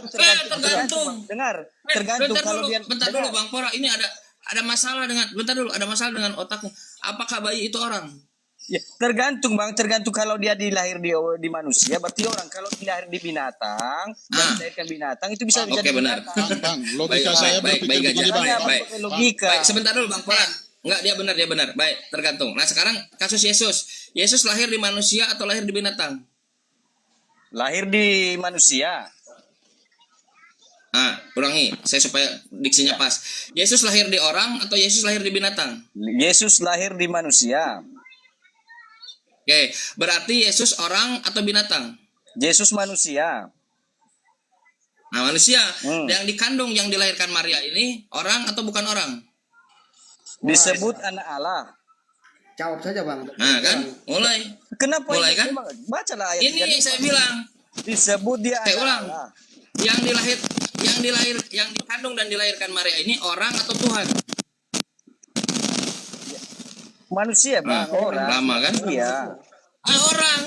Tergantung. Dengar, tergantung kalau dia Bentar dulu Bang Pora, ini ada masalah dengan otaknya. Apakah bayi itu orang? Ya, tergantung Bang, tergantung kalau dia dilahir di manusia berarti orang. Kalau dilahir di binatang, dan dilahirkan binatang itu bisa Oke, jadi benar. binatang. Bang, logika saya berpikir begini, Bang. Makanya baik. pakai logika. Baik, sebentar dulu Bang Pora. Enggak, dia benar. Baik, tergantung. Nah, sekarang kasus Yesus. Yesus lahir di manusia atau lahir di binatang? Lahir di manusia. Ulangi, saya supaya diksinya pas. Yesus lahir di orang atau Yesus lahir di binatang? Yesus lahir di manusia. Oke, berarti Yesus orang atau binatang? Yesus manusia. Nah, manusia yang dikandung, yang dilahirkan Maria ini orang atau bukan orang? Disebut anak Allah. Jawab saja Bang. Nah, kan? Mulai. Kenapa Mulai ini? kan? Bacalah ayat Ini yang saya bilang. disebut dia Saya anak ulang. Allah. Yang dikandung dan dilahirkan Maria ini orang atau Tuhan? Manusia Bang, orang. Lama kan? Iya. Orang.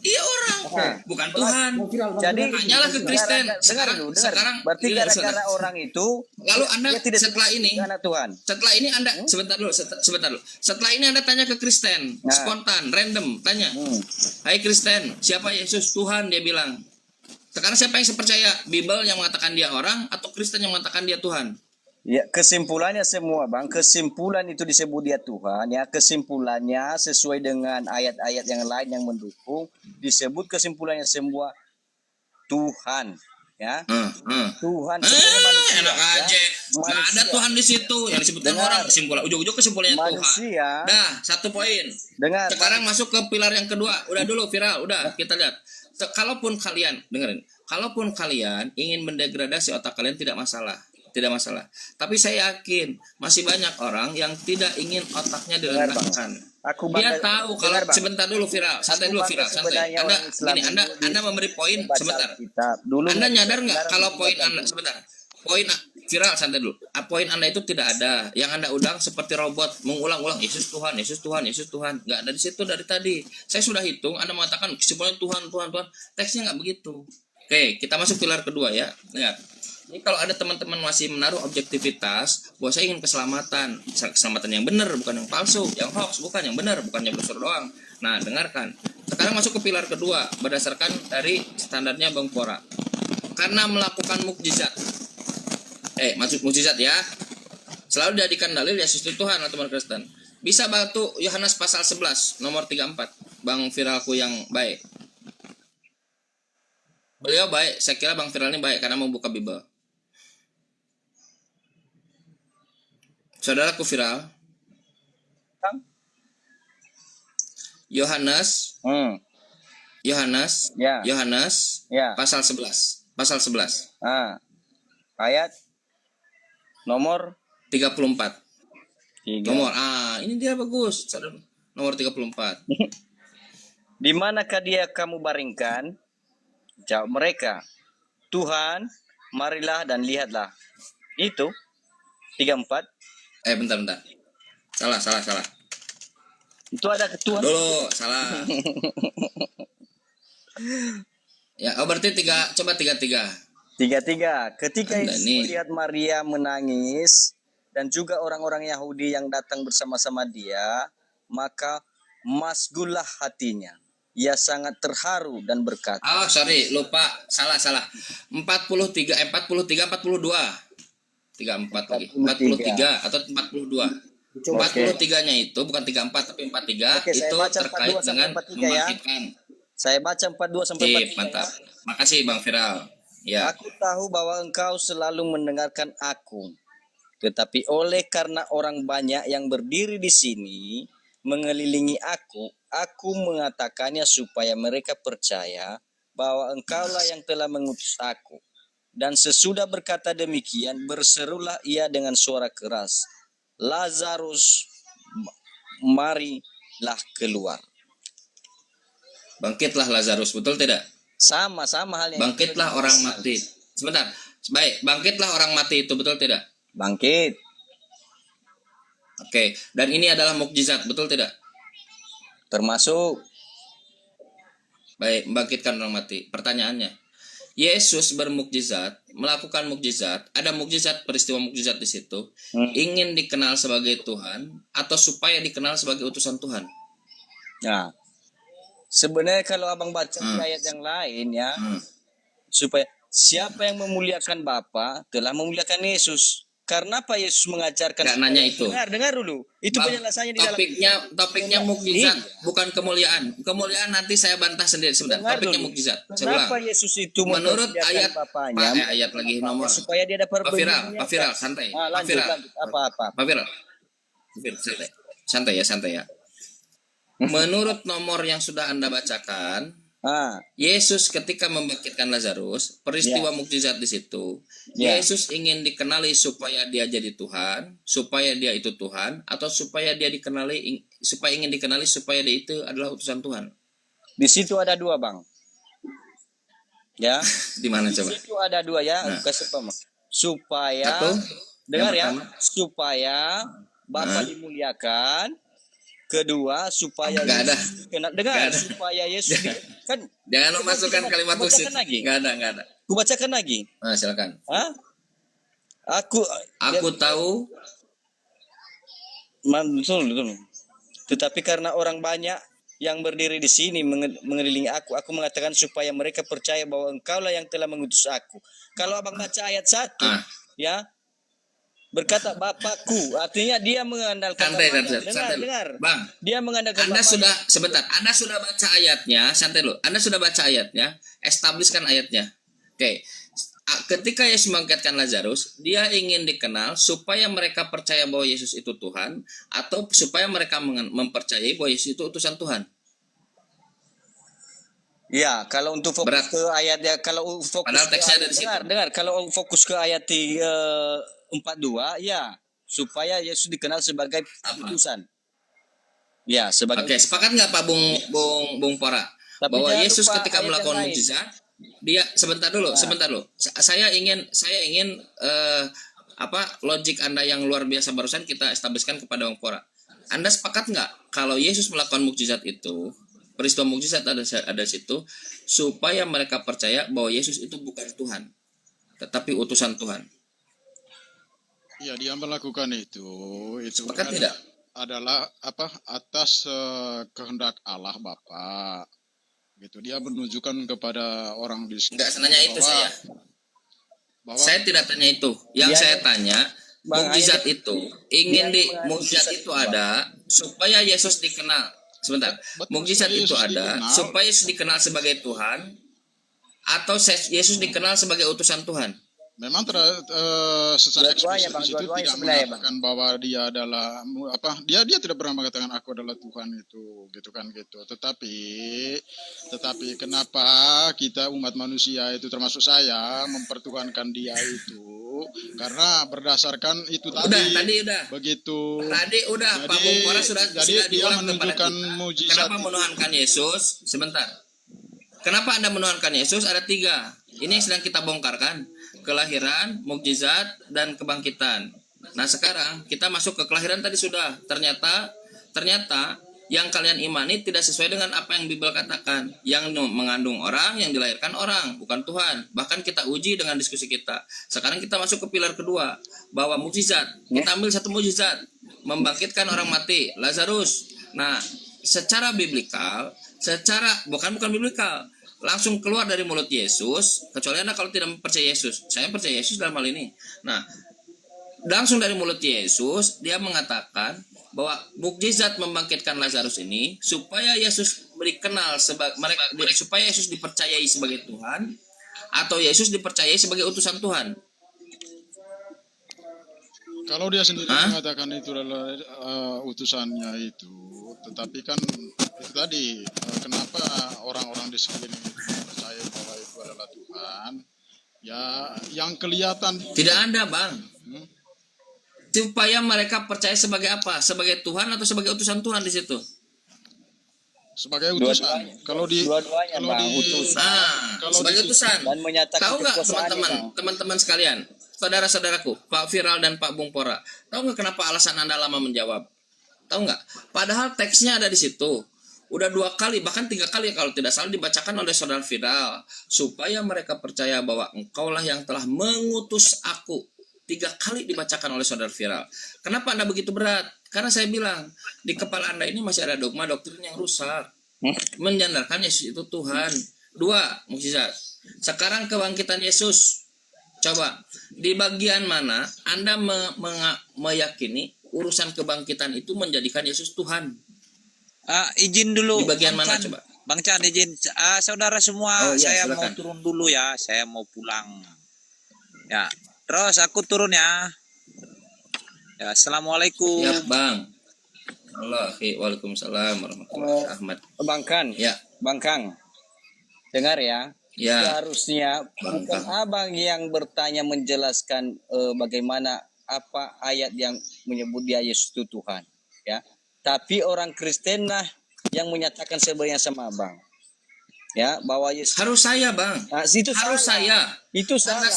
Iya orang. Bukan Tuhan. Jadi Tanyalah ke Kristen. Dengar dulu, dengar. Sekarang Berarti iya, gara-gara orang itu lalu Anda dia tidak setelah ini anak Tuhan. Setelah ini Anda sebentar dulu. Setelah ini Anda tanya ke Kristen, spontan, random, tanya. Hai Kristen, siapa Yesus? Tuhan, dia bilang. Sekarang siapa yang saya percaya? Bible yang mengatakan dia orang atau Kristen yang mengatakan dia Tuhan? Ya, kesimpulannya semua Bang, kesimpulan itu disebut dia Tuhan ya, kesimpulannya sesuai dengan ayat-ayat yang lain yang mendukung, disebut kesimpulannya semua Tuhan ya. Tuhan sebenarnya manusia. Enak aja. Nggak ada Manusia. Tuhan di situ. Yang disebutkan Dengar. orang, kesimpulan ujung-ujung kesimpulannya Manusia. Tuhan. Dah, 1 poin. Dengar. Sekarang masuk ke pilar yang kedua. Udah dulu viral, udah kita lihat. Kalaupun kalian ingin mendegradasi otak kalian tidak masalah. tidak masalah. Tapi saya yakin masih banyak orang yang tidak ingin otaknya Dengar, Bang. direndahkan. Aku Dia bangga- tahu kalau dengar, Bang. sebentar dulu viral, santai Aku dulu bangga viral, santai. sebenarnya Anda orang Islam gini, ini Anda memberi poin baca sebentar. Alkitab. Dulu Anda nyadar nggak sekarang kalau poin baca Anda sebentar? Poin viral santai dulu. Poin Anda itu tidak ada. Yang Anda undang seperti robot mengulang-ulang Yesus Tuhan, Yesus Tuhan, Yesus Tuhan. Nggak ada di situ dari tadi. Saya sudah hitung. Anda mengatakan kesimpulannya Tuhan, Tuhan, Tuhan. Teksnya nggak begitu. Oke, kita masuk pilar kedua ya. Lihat. Ini kalau ada teman-teman masih menaruh objektivitas, bahwa saya ingin keselamatan, keselamatan yang benar, bukan yang palsu, yang hoax, bukan yang benar, bukan yang brosur doang. Nah, dengarkan. Sekarang masuk ke pilar kedua, berdasarkan dari standarnya Bang Pora. Karena melakukan mukjizat. Masuk mukjizat ya. Selalu dijadikan dalil Yesus itu Tuhan atau teman Kristen. Bisa bantu Yohanes pasal 11, nomor 34. Bang viralku yang baik. Beliau baik, saya kira Bang Viral ini baik karena mau buka Bible. Saudaraku Viral, Yohanes, Yohanes, Ya. Yohanes, Ya. pasal 11, pasal 11, Ayat nomor 34. 3. Nomor, ini dia bagus, nomor 34. Di manakah dia kamu baringkan? Jawab mereka, Tuhan, marilah dan lihatlah. Itu 34. Bentar. Salah. Itu ada Tuhan. Dulu, salah. Ya, berarti 33. 33. Ketika Anda Yesus nih. melihat Maria menangis dan juga orang-orang Yahudi yang datang bersama-sama dia, maka masgullah hatinya. Ia sangat terharu dan berkata, Sorry, lupa, salah. 43, 42. 34 lagi. 43 atau 42. 43-nya itu bukan 34 tapi 43 Oke, saya itu baca terkait 42 sampai dengan 43 ya. membangkitkan. saya baca 42 sampai Sip, 43. mantap. Makasih Bang Viral. Ya. Aku tahu bahwa engkau selalu mendengarkan aku. Tetapi oleh karena orang banyak yang berdiri di sini mengelilingi aku mengatakannya supaya mereka percaya bahwa engkaulah yang telah mengutus aku. Dan sesudah berkata demikian, berserulah ia dengan suara keras, Lazarus, marilah keluar. Bangkitlah Lazarus, betul tidak? Sama halnya. Bangkitlah orang mati. Sebentar. Baik, bangkitlah orang mati itu, betul tidak? Bangkit. Oke, dan ini adalah mukjizat, betul tidak? Termasuk. Baik, membangkitkan orang mati. Pertanyaannya, Yesus bermukjizat, melakukan mukjizat, ada mukjizat, peristiwa mukjizat di situ, ingin dikenal sebagai Tuhan atau supaya dikenal sebagai utusan Tuhan? Nah, sebenarnya kalau abang baca di ayat yang lain ya, supaya siapa yang memuliakan Bapa telah memuliakan Yesus. Karena apa Yesus mengajarkan? Nggak nanya itu. Dengar dulu. Itu penjelasannya di dalam. Topiknya mukjizat, bukan kemuliaan. Kemuliaan nanti saya bantah sendiri sebentar. Dengar Topiknya dulu. mukjizat. Saya ulang. Kenapa Yesus itu Menurut memuliakan ayat Bapanya? ayat lagi nomor. Supaya dia dapat Pak Viral, santai. lanjut. Apa? Pak Viral, santai ya. Menurut nomor yang sudah Anda bacakan, Yesus ketika membangkitkan Lazarus, peristiwa mukjizat di situ, Yesus ingin dikenali supaya dia jadi Tuhan, supaya dia itu Tuhan, atau supaya dia dikenali, supaya ingin dikenali supaya dia itu adalah utusan Tuhan. Di situ ada dua, Bang. Ya. Di mana coba? Di situ ada dua ya. Supaya, dengar ya, supaya Bapa dimuliakan. Kedua, supaya Nggak ada. Dengar, supaya Yesus kan. Jangan memasukkan kalimat khusus. Nggak ada. Ku bacakan lagi. Silakan. Aku tahu. Betul. Tetapi karena orang banyak yang berdiri di sini mengelilingi aku mengatakan supaya mereka percaya bahwa engkaulah yang telah mengutus aku. Kalau abang baca ayat 1, ya. Berkata Bapakku, artinya dia mengandalkan santai. Dengar. Bang, dia mengandalkan Anda Bapaknya. Anda sudah baca ayatnya, santai dulu. Anda sudah baca ayatnya, establishkan ayatnya. Oke. Ketika Yesus membangkitkan Lazarus, dia ingin dikenal supaya mereka percaya bahwa Yesus itu Tuhan atau supaya mereka mempercayai bahwa Yesus itu utusan Tuhan. Ya, kalau untuk fokus Berat. ke ayat ya, kalau fokus Padahal ke teksnya ayat, ada di situ. dengar, kalau fokus ke ayat 42, ya, supaya Yesus dikenal sebagai utusan. Ya, sebagai Oke, sepakat nggak Pak Bung Pora Tapi bahwa jangan Yesus lupa ketika ayat yang melakukan lain. mukjizat, dia sebentar dulu. Saya ingin logik Anda yang luar biasa barusan kita establishkan kepada Bung Pora. Anda sepakat nggak kalau Yesus melakukan mukjizat itu, peristiwa mukjizat ada situ, supaya mereka percaya bahwa Yesus itu bukan Tuhan, tetapi utusan Tuhan. Ya, dia melakukan itu Sepakat tidak? adalah atas kehendak Allah Bapa. Gitu. Dia menunjukkan kepada orang di sini. Enggak senanya itu bahwa saya tidak tanya itu. Yang saya tanya, Bang, mukjizat itu ingin di mengandung mukjizat sifat itu ada supaya Yesus dikenal. Sebentar. Betul, Mukjizat supaya itu Yesus ada dikenal. supaya Yesus dikenal sebagai Tuhan atau Yesus dikenal sebagai utusan Tuhan. memang secara Dua-duanya, eksplisit Bang, di situ dua-duanya tidak sebenarnya, mengatakan bahwa dia adalah dia tidak pernah mengatakan aku adalah Tuhan itu gitu kan gitu. Tetapi kenapa kita umat manusia itu termasuk saya mempertuhankan dia itu karena berdasarkan itu tadi. Udah. Begitu. Tadi udah Jadi- Pak Bung Pora sudah jadi dia diulang kepada menunjukkan kita. mujizat Kenapa itu. menuhankan Yesus? Sebentar. Kenapa Anda menuhankan Yesus? Ada 3. Ini yang sedang kita bongkarkan. Kelahiran, mukjizat, dan kebangkitan. Nah sekarang kita masuk ke kelahiran tadi sudah. Ternyata yang kalian imani tidak sesuai dengan apa yang Bible katakan. Yang mengandung orang, yang dilahirkan orang, bukan Tuhan. Bahkan kita uji dengan diskusi kita. Sekarang kita masuk ke pilar kedua. Bahwa mukjizat. Kita ambil satu mukjizat. Membangkitkan orang mati. Lazarus. Nah secara biblikal, bukan biblikal, langsung keluar dari mulut Yesus, kecuali Anda kalau tidak percaya Yesus. Saya percaya Yesus dalam hal ini. Nah, langsung dari mulut Yesus dia mengatakan bahwa mukjizat membangkitkan Lazarus ini supaya Yesus dikenal supaya Yesus dipercayai sebagai Tuhan atau Yesus dipercayai sebagai utusan Tuhan. Kalau dia sendiri mengatakan itu adalah utusannya itu, tetapi kan itu tadi kenapa orang-orang di sekeliling itu percaya bahwa itu adalah Tuhan? Ya, yang kelihatan Tidak ada, Bang. Supaya mereka percaya sebagai apa? Sebagai Tuhan atau sebagai utusan Tuhan di situ? sebagai utusan. Kalau di Dua-duanya, kalau Bang, di utusan. kalau Sebagai di- utusan. Dan menyatakan Tahu nggak kekuasaannya, Bang. teman-teman sekalian, saudara-saudaraku, Pak Viral dan Pak Bung Pora, tahu nggak kenapa alasan Anda lama menjawab? Tahu nggak? Padahal teksnya ada di situ. Udah 2 kali, bahkan 3 kali kalau tidak salah dibacakan oleh saudara Viral. Supaya mereka percaya bahwa engkaulah yang telah mengutus aku. 3 kali dibacakan oleh saudara Viral. Kenapa Anda begitu berat? Karena saya bilang, di kepala Anda ini masih ada dogma doktrin yang rusak. Menyandarkan Yesus itu Tuhan. 2, mukjizat. Sekarang kebangkitan Yesus. Coba, di bagian mana Anda meyakini urusan kebangkitan itu menjadikan Yesus Tuhan? Izin dulu. Di bagian Bang mana Chan. coba? Bang Chan izin. Saudara semua, Oh, iya, saya silakan. mau turun dulu ya. Saya mau pulang. Ya, terus aku turun ya. Ya, assalamualaikum. Ya, Bang. Waalaikumsalam warahmatullahi wabarakatuh. Bang Kan, Ya, Bang Kang, dengar ya. ya. Seharusnya Bang bukan Kang. abang yang bertanya menjelaskan bagaimana apa ayat yang menyebut dia Yesus itu Tuhan, ya. Tapi orang Kristen lah yang menyatakan sebenarnya sama abang, ya, bahwa Yesus. Harus saya, Bang. Nah, itu Harus salah. saya. Itu Karena salah.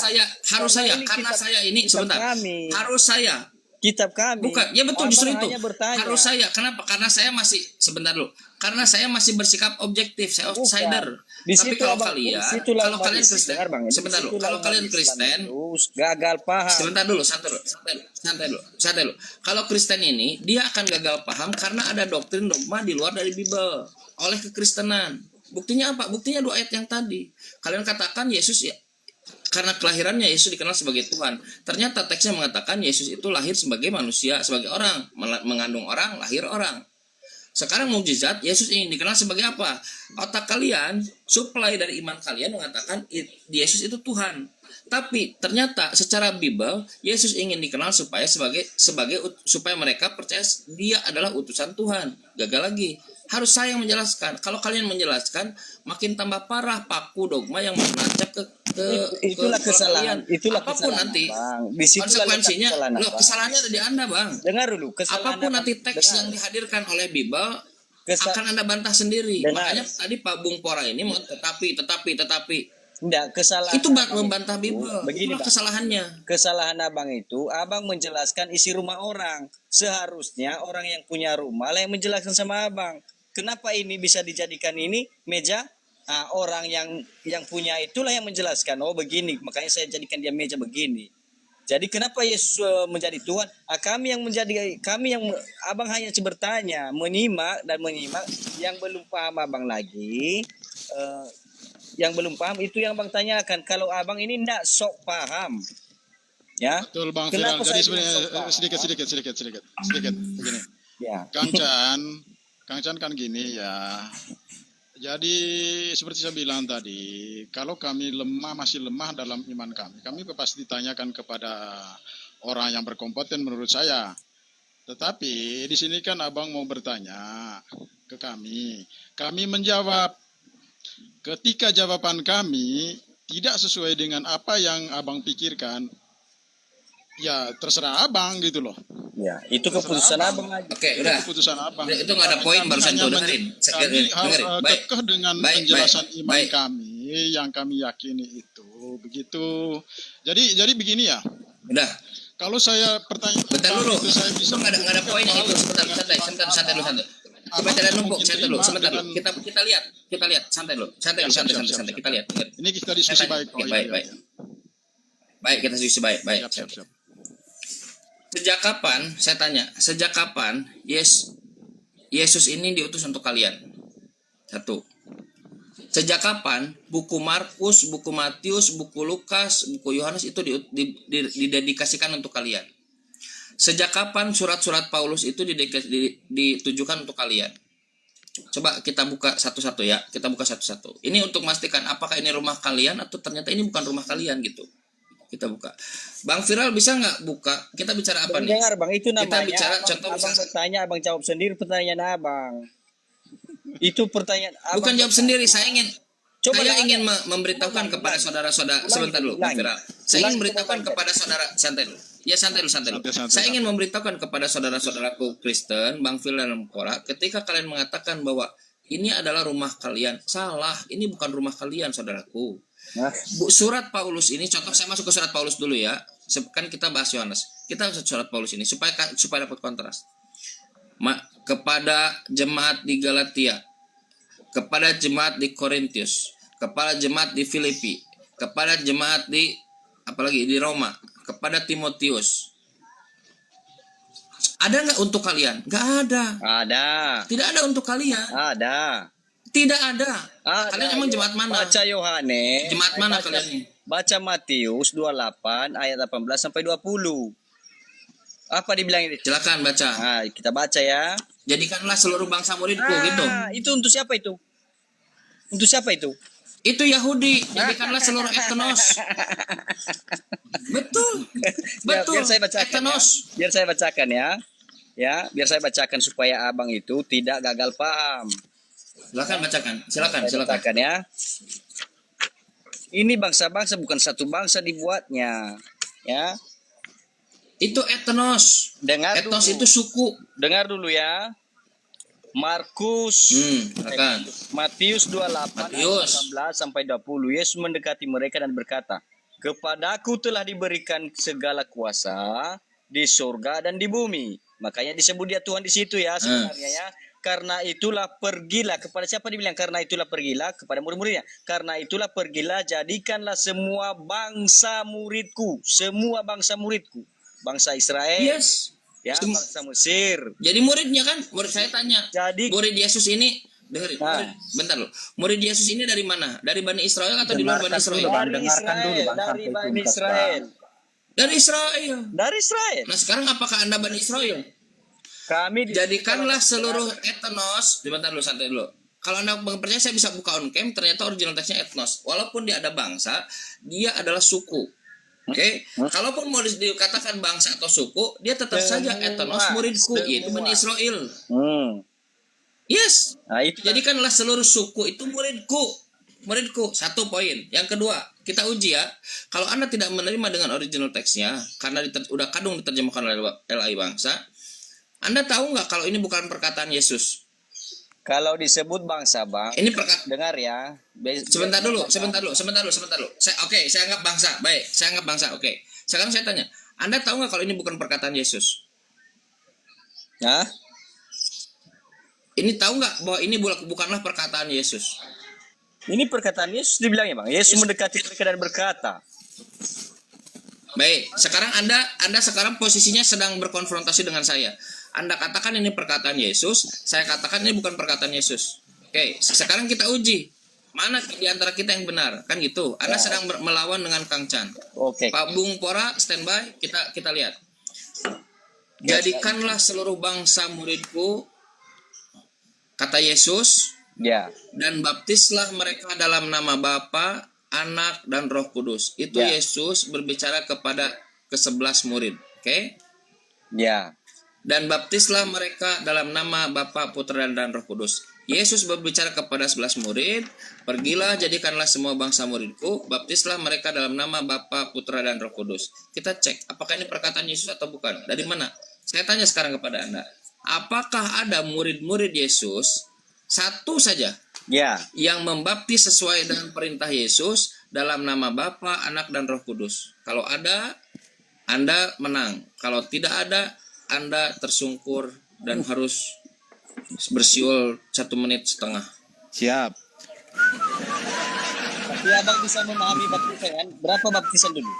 saya ini kitab sebentar. kami. Harus saya. Kitab kami. Bukan, ya betul Abang justru itu. hanya bertanya. Harus saya. Kenapa? Karena saya masih sebentar dulu. Karena saya masih bersikap objektif, saya Bukan. outsider. Di Tapi situ kalau abang- kalian, disitulah kalau umat kalian Islam, Kristen, dengar, Bang, sebentar dulu. disitulah Kalau umat kalian Islam Kristen, itu gagal paham. sebentar dulu, santai dulu. Kalau Kristen ini dia akan gagal paham karena ada doktrin dogma di luar dari Bible oleh kekristenan. Buktinya apa? Buktinya 2 ayat yang tadi. Kalian katakan Yesus ya karena kelahirannya Yesus dikenal sebagai Tuhan. Ternyata teksnya mengatakan Yesus itu lahir sebagai manusia, sebagai orang, mengandung orang, lahir orang. Sekarang mukjizat, Yesus ingin dikenal sebagai apa? Otak kalian, supply dari iman kalian mengatakan Yesus itu Tuhan. Tapi ternyata secara Bible Yesus ingin dikenal supaya supaya mereka percaya dia adalah utusan Tuhan. Gagal lagi. Harus saya yang menjelaskan. Kalau kalian menjelaskan, makin tambah parah paku dogma yang menancap Itulah kesalahan. Itulah apapun kesalahan, nanti Bang. Disitulah konsekuensinya. kesalahan, Loh, Bang. kesalahannya ada di Anda, Bang. Dengar dulu, kesalahan Apapun Abang. nanti teks Dengar. yang dihadirkan oleh Bible Kesa- akan Anda bantah sendiri. Dengar. Makanya tadi Pak Bung Pora ini mau tetapi Enggak, kesalahan itu Abang membantah itu, Bible. begini, Itulah Bang. kesalahannya. Kesalahan abang itu, abang menjelaskan isi rumah orang. Seharusnya orang yang punya rumah lah yang menjelaskan sama abang. Kenapa ini bisa dijadikan ini meja? Nah, orang yang punya itulah yang menjelaskan. Oh begini, makanya saya jadikan dia meja begini. Jadi kenapa Yesus menjadi Tuhan? Kami yang abang hanya bertanya, menyimak, yang belum paham abang lagi. Yang belum paham itu yang abang tanyakan. Kalau abang ini enggak sok paham, ya. Betul Bang Kenapa Viral. Jadi saya bilang sok sebenarnya paham? sedikit begini. Ya. Kang Chan kan gini ya. Jadi seperti saya bilang tadi, kalau kami masih lemah dalam iman kami pasti ditanyakan kepada orang yang berkompeten menurut saya. Tetapi di sini kan abang mau bertanya ke kami. Kami menjawab. Ketika jawaban kami tidak sesuai dengan apa yang abang pikirkan, ya terserah abang gitu loh. Ya, itu keputusan abang aja. Oke, Itu udah. keputusan abang. Itu nggak ada poin Kami barusan hanya tuh, dengerin. Kami Dengerin. Baik. kekeh dengan Baik, penjelasan baik, iman baik. kami yang kami yakini itu begitu. Jadi begini ya. Udah. Kalau saya pertanyaan Bentar dulu. itu saya bisa Itu nggak ada poin itu. Sebentar, santai dulu. Coba tidak numpuk, santai dulu. Sebentar dulu. Kita lihat. Santai dulu. Santai. Kita lihat. Dengerin. Ini kita diskusi Saya tanya. baik. Oke, baik. Baik, kita diskusi baik. Siap. Sejak kapan Yesus ini diutus untuk kalian? Satu. Sejak kapan buku Markus, buku Matius, buku Lukas, buku Yohanes itu didedikasikan untuk kalian? Sejak kapan surat-surat Paulus itu ditujukan untuk kalian? Coba kita buka satu-satu ya. Ini untuk memastikan apakah ini rumah kalian atau ternyata ini bukan rumah kalian gitu. Kita buka. Bang Viral bisa nggak buka? Kita bicara apa nih? Dengar bang, itu namanya. Kita bicara contoh abang bertanya, abang jawab sendiri pertanyaan abang. Itu pertanyaan. Bukan jawab sendiri. Saya ingin Coba memberitahukan kepada saudara-saudara. Sebentar dulu, Bang Viral. Saya ingin memberitahukan kepada saudara. Santai dulu. Ya santai dulu. Saya ingin memberitahukan kepada saudara-saudaraku Kristen, Bang Viral dan Kora, ketika kalian mengatakan bahwa ini adalah rumah kalian, salah. Ini bukan rumah kalian, saudaraku. Surat Paulus ini, contoh saya masuk ke surat Paulus dulu ya. Kan kita bahas Yohanes. Kita bahas surat Paulus ini supaya dapat kontras. Kepada jemaat di Galatia, kepada jemaat di Korintus, kepada jemaat di Filipi, kepada jemaat di Roma, kepada Timotius. Ada nggak untuk kalian? Nggak ada. Ada. Tidak ada untuk kalian. Ada. Tidak ada. Kalian emang jemaat mana? Baca Yohanes. Jemaat mana kalian ini? Baca Matius 28 ayat 18 sampai 20. Apa dibilang ini? Silakan baca. Nah, kita baca ya. Jadikanlah seluruh bangsa muridku gitu. Itu untuk siapa itu? Untuk siapa itu? Itu Yahudi. Jadikanlah seluruh etnos. Betul. Biar saya bacakan. Etnos. Ya. Biar saya bacakan ya. Ya, biar saya bacakan supaya abang itu tidak gagal paham. Silakan bacakan. Silakan. Bacakan ya. Ini bangsa-bangsa bukan satu bangsa dibuatnya. Ya. Itu etnos. Etnos dulu. itu suku. Dengar dulu ya. Markus, Matius 28 ayat 18 sampai 20. Yesus mendekati mereka dan berkata, "Kepadaku telah diberikan segala kuasa di surga dan di bumi." Makanya disebut dia Tuhan di situ ya sebenarnya ya. Karena itulah pergilah, kepada siapa dibilang? Karena itulah pergilah kepada murid-muridnya. Karena itulah pergilah, jadikanlah semua bangsa muridku. Semua bangsa muridku. Bangsa Israel. Yes. Ya, bangsa Mesir. Jadi muridnya kan, murid saya tanya. Jadi murid Yesus ini, dengerin. Bentar loh. Murid Yesus ini dari mana? Dari Bani Israel atau di luar Bani Israel? Dari Bani Israel. Dari Israel. Dari Israel. Nah sekarang apakah Anda Bani Israel? Kami jadikanlah seluruh etnos. Bentar dulu, santai dulu. Kalau Anda percaya saya bisa buka on cam, ternyata original teksnya etnos. Walaupun dia ada bangsa, dia adalah suku. Oke, kalaupun mau dikatakan bangsa atau suku, dia tetap saja ethnos muridku, yaitu Bani Israel. Yes. Nah, itu Jadikanlah seluruh suku itu muridku. Muridku. Satu poin. Yang kedua, kita uji ya. Kalau Anda tidak menerima dengan original teksnya, karena udah kadung diterjemahkan oleh LAI Bangsa, Anda tahu nggak kalau ini bukan perkataan Yesus? kalau disebut bangsa, Bang. Ini perkataan. Dengar ya. Sebentar dulu. Saya anggap bangsa. Baik, saya anggap bangsa. Oke. Sekarang saya tanya, Anda tahu nggak kalau ini bukan perkataan Yesus? Hah? Ini tahu nggak bahwa ini bukanlah perkataan Yesus? Ini perkataan Yesus dibilangnya, Bang. Yesus mendekati mereka dan berkata. Baik, sekarang Anda sekarang posisinya sedang berkonfrontasi dengan saya. Anda katakan ini perkataan Yesus, saya katakan ini bukan perkataan Yesus. Oke, sekarang kita uji. Mana di antara kita yang benar? Kan gitu. Anda sedang melawan dengan Kang Chan. Oke. Pak Bung Pora, standby, kita lihat. Jadikanlah seluruh bangsa muridku, kata Yesus, Ya. dan baptislah mereka dalam nama Bapa, Anak, dan Roh Kudus. Itu Ya. Yesus berbicara kepada ke-11 murid. Oke? Ya. Dan baptislah mereka dalam nama Bapa, Putra, dan Roh Kudus. Yesus berbicara kepada 11 murid, pergilah jadikanlah semua bangsa muridku, baptislah mereka dalam nama Bapa, Putra, dan Roh Kudus. Kita cek, apakah ini perkataan Yesus atau bukan? Dari mana? Saya tanya sekarang kepada Anda. Apakah ada murid-murid Yesus, satu saja, Ya. yang membaptis sesuai dengan perintah Yesus dalam nama Bapa, Anak, dan Roh Kudus? Kalau ada, Anda menang. Kalau tidak ada, Anda tersungkur dan harus bersiul 1,5 menit. Siap. Tapi Abang bisa memahami baptisan. Berapa baptisan dulu?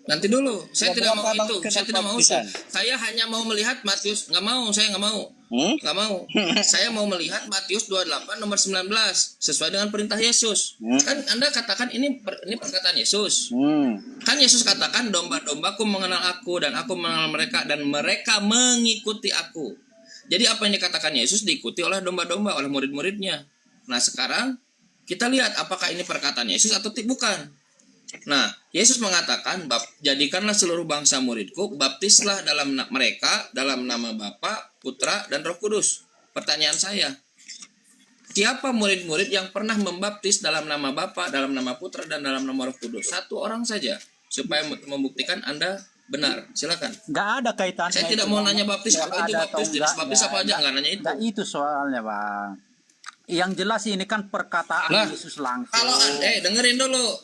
Nanti dulu, saya Ya, tidak mau berapa itu. Abang Saya tidak mau itu. baptisan? Saya hanya mau melihat Matius. Nggak mau, saya nggak mau. Nggak mau. Saya mau melihat Matius 28 nomor 19 sesuai dengan perintah Yesus. Kan Anda katakan ini perkataan Yesus. Kan Yesus katakan domba-dombaku mengenal aku dan aku mengenal mereka dan mereka mengikuti aku. Jadi apa yang dikatakan Yesus diikuti oleh domba-domba, oleh murid-muridnya. Nah sekarang kita lihat apakah ini perkataan Yesus atau bukan. Nah, Yesus mengatakan, jadikanlah seluruh bangsa muridku, baptislah dalam mereka dalam nama Bapa, Putra, dan Roh Kudus. Pertanyaan saya, siapa murid-murid yang pernah membaptis dalam nama Bapa, dalam nama Putra, dan dalam nama Roh Kudus? Satu orang saja, supaya membuktikan Anda benar. Silakan. Nggak ada kaitannya. Saya tidak itu, mau Bang. nanya baptis, Nggak apa itu ada baptis, atau jenis baptis apa aja, nggak nanya itu. Nggak itu soalnya, Bang. Yang jelas ini kan perkataan Nah, Yesus langsung. Kalau dengerin dulu.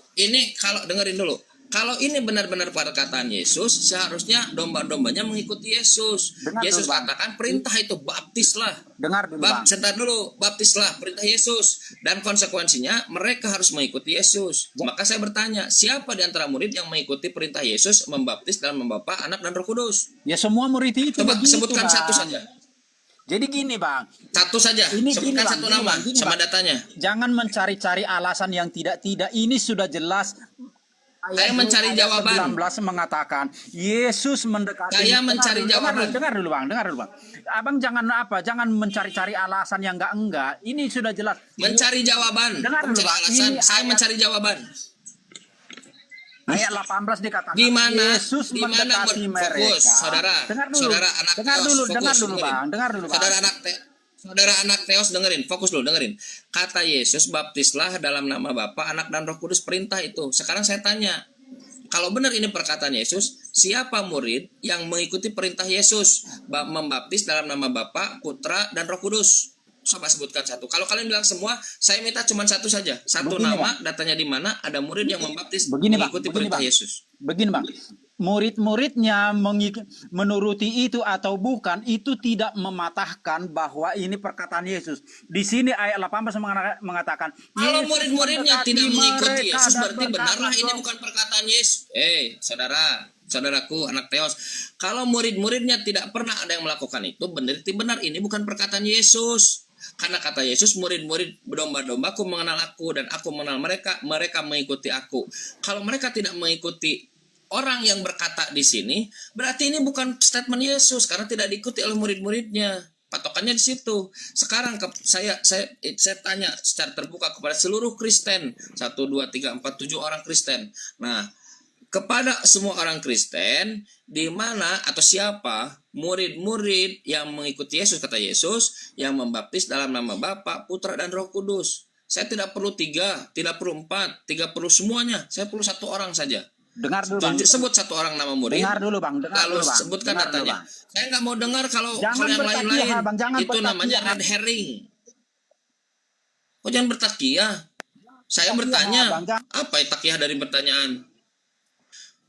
Dengerin dulu. Kalau ini benar-benar perkataan Yesus, seharusnya domba-dombanya mengikuti Yesus. Dengar Yesus dulu, Bang. katakan perintah itu baptislah. Dengar dulu, Bang. Sebentar dulu, baptislah perintah Yesus dan konsekuensinya mereka harus mengikuti Yesus. Maka saya bertanya, siapa di antara murid yang mengikuti perintah Yesus membaptis dalam nama Bapa, Anak, dan Roh Kudus? Ya semua murid itu Coba begitu, sebutkan Bang. satu saja. Jadi gini, Bang. Satu saja. Ini Sebutkan gini, satu Bang, nama gini, sama Bang. datanya. Jangan mencari-cari alasan yang tidak-tidak. Ini sudah jelas. Saya mencari jawaban. 19 mengatakan Yesus mendekati. Saya mencari jawaban. Dengar dulu, Bang. Abang jangan mencari-cari alasan yang enggak. Ini sudah jelas. Mencari jawaban. Dengar dulu, Mencari Bang. alasan. Ini Saya ayat- mencari jawaban. Ayat 18 dikatakan Di mana? Yesus Di mana mendekati mereka. fokus, saudara? Dengar dulu. Saudara anak dengar Theos, dulu, fokus, dengar dulu, dengerin. Bang. Dengar dulu, Bang. Saudara anak Theos dengerin, fokus dulu dengerin. Kata Yesus, baptislah dalam nama Bapa, Anak, dan Roh Kudus, perintah itu. Sekarang saya tanya, kalau benar ini perkataan Yesus, siapa murid yang mengikuti perintah Yesus membaptis dalam nama Bapa, Putra, dan Roh Kudus? Coba sebutkan satu. Kalau kalian bilang semua, saya minta cuma satu saja. Satu Begini, nama, datanya di mana, ada murid yang membaptis Begini, Bang. mengikuti Begini, perintah Bang. Yesus. Begini, Bang. Murid-muridnya menuruti itu atau bukan, itu tidak mematahkan bahwa ini perkataan Yesus. Di sini ayat 18 mengatakan, Kalau Yesus murid-muridnya mendekati tidak mengikuti mereka Yesus, dan berarti berkata, benarlah ini bukan perkataan Yesus. Saudaraku, anak Theos. Kalau murid-muridnya tidak pernah ada yang melakukan itu, benar ini bukan perkataan Yesus. Karena kata Yesus, murid-murid domba-dombaku mengenal aku dan aku mengenal mereka, mereka mengikuti aku. Kalau mereka tidak mengikuti orang yang berkata di sini, berarti ini bukan statement Yesus karena tidak diikuti oleh murid-muridnya. Patokannya di situ. Sekarang saya tanya secara terbuka kepada seluruh Kristen, 1 2 3 4 7 orang Kristen. Nah, kepada semua orang Kristen, di mana atau siapa murid-murid yang mengikuti Yesus, kata Yesus, yang membaptis dalam nama Bapa, Putra dan Roh Kudus. Saya tidak perlu 3, tidak perlu 4, tidak perlu semuanya. Saya perlu 1 orang saja. Dengar dulu Bang. Sebut 1 orang nama murid. Dengar dulu Bang. Lalu sebutkan datanya. Saya nggak mau dengar kalau yang lain-lain. Itu namanya red herring. Oh, jangan bertakiyah. Saya bertanya, apa takiyah dari pertanyaan?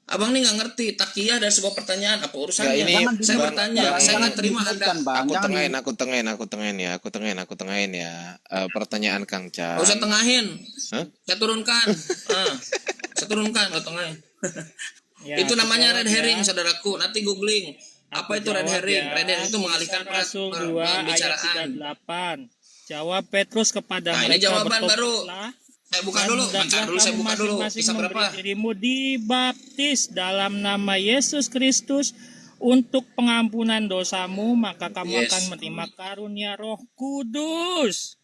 Abang ini nggak ngerti takiyah dari sebuah pertanyaan, apa urusannya? Saya bertanya, saya nggak terima Anda. Aku tengahin ya. Pertanyaan Kang Chan. Nggak usah tengahin. Saya turunkan. Saya turunkan, nggak tengahin. Itu namanya red herring, saudaraku. Nanti googling. Apa itu red herring? Red herring itu mengalihkan pembicaraan. Jawab Petrus kepada mereka. Nah, ini jawaban baru. Saya buka dulu, saya buka dulu. Kisah berapa? Dirimu dibaptis dalam nama Yesus Kristus untuk pengampunan dosamu, maka kamu akan menerima karunia Roh Kudus.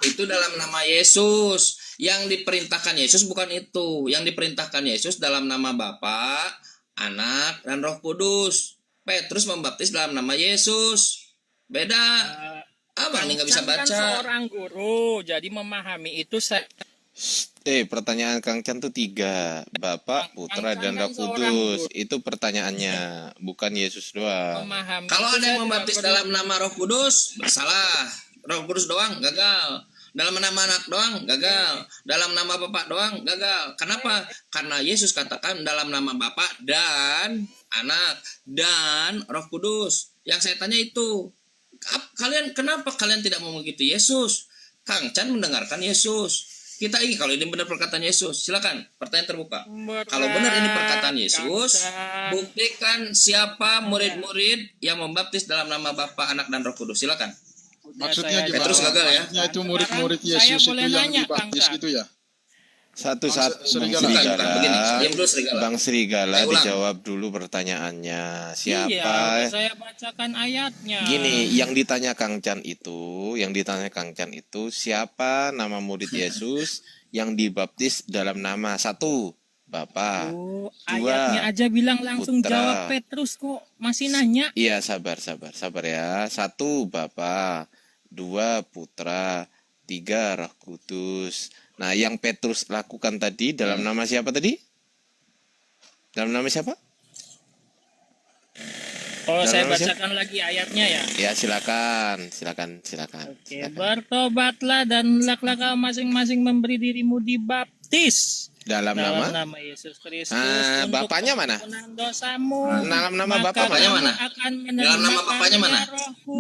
Itu dalam nama Yesus. Yang diperintahkan Yesus bukan itu. Yang diperintahkan Yesus dalam nama Bapa, Anak, dan Roh Kudus. Petrus membaptis dalam nama Yesus. Beda. Abang ini nggak bisa baca. Kan seorang guru, jadi memahami itu saya. Pertanyaan Kang Chan tuh 3. Bapak, Putra, dan Roh Kudus. Itu pertanyaannya, bukan Yesus doang. Kalau ada yang membaptis dalam nama Roh Kudus, bersalah. Roh Kudus doang, gagal. Dalam nama Anak doang, gagal. Dalam nama Bapa doang, gagal. Kenapa? Karena Yesus katakan dalam nama Bapa dan Anak dan Roh Kudus. Yang saya tanya itu, kenapa kalian tidak mau mengikuti Yesus? Kang Chan mendengarkan Yesus. Kita ingin, kalau ini benar perkataan Yesus, silakan, pertanyaan terbuka. Kalau benar ini perkataan Yesus, buktikan siapa murid-murid yang membaptis dalam nama Bapa, Anak, dan Roh Kudus. Silakan. Maksudnya gimana? Petrus gagal ya? Maksudnya itu murid-murid Yesus itu yang dibaptis gitu ya? Satu-satu Bang Serigala dijawab dulu pertanyaannya. Siapa? Iya, saya bacakan ayatnya. Gini, yang ditanya Kang Chan itu, siapa nama murid Yesus yang dibaptis dalam nama 1 Bapa, 2 ayatnya aja bilang langsung Putra. Jawab Petrus kok masih nanya. Iya, sabar ya. 1 Bapa, 2 Putra, 3 Roh Kudus. Nah, yang Petrus lakukan tadi dalam nama siapa tadi? Dalam nama siapa? Oh, saya bacakan lagi ayatnya ya. Ya, silakan. Oke, bertobatlah dan hendaklah kau masing-masing memberi dirimu dibaptis dalam nama Yesus Kristus. Bapaknya mana? Dosamu. Dalam nama bapaknya mana? Dalam nama bapaknya mana?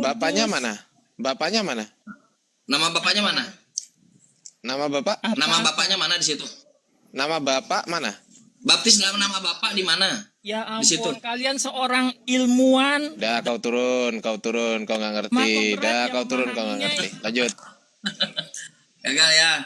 Bapaknya mana? Bapaknya mana? Nama bapaknya mana? Nama bapak? Nama bapaknya mana di situ? Nama bapak mana? Baptis dalam nama bapak di mana? Ya ampun, kalian seorang ilmuwan. Dah kau turun, kau nggak ngerti. Dah kau turun, kau nggak ngerti. Lanjut. Gagal ya.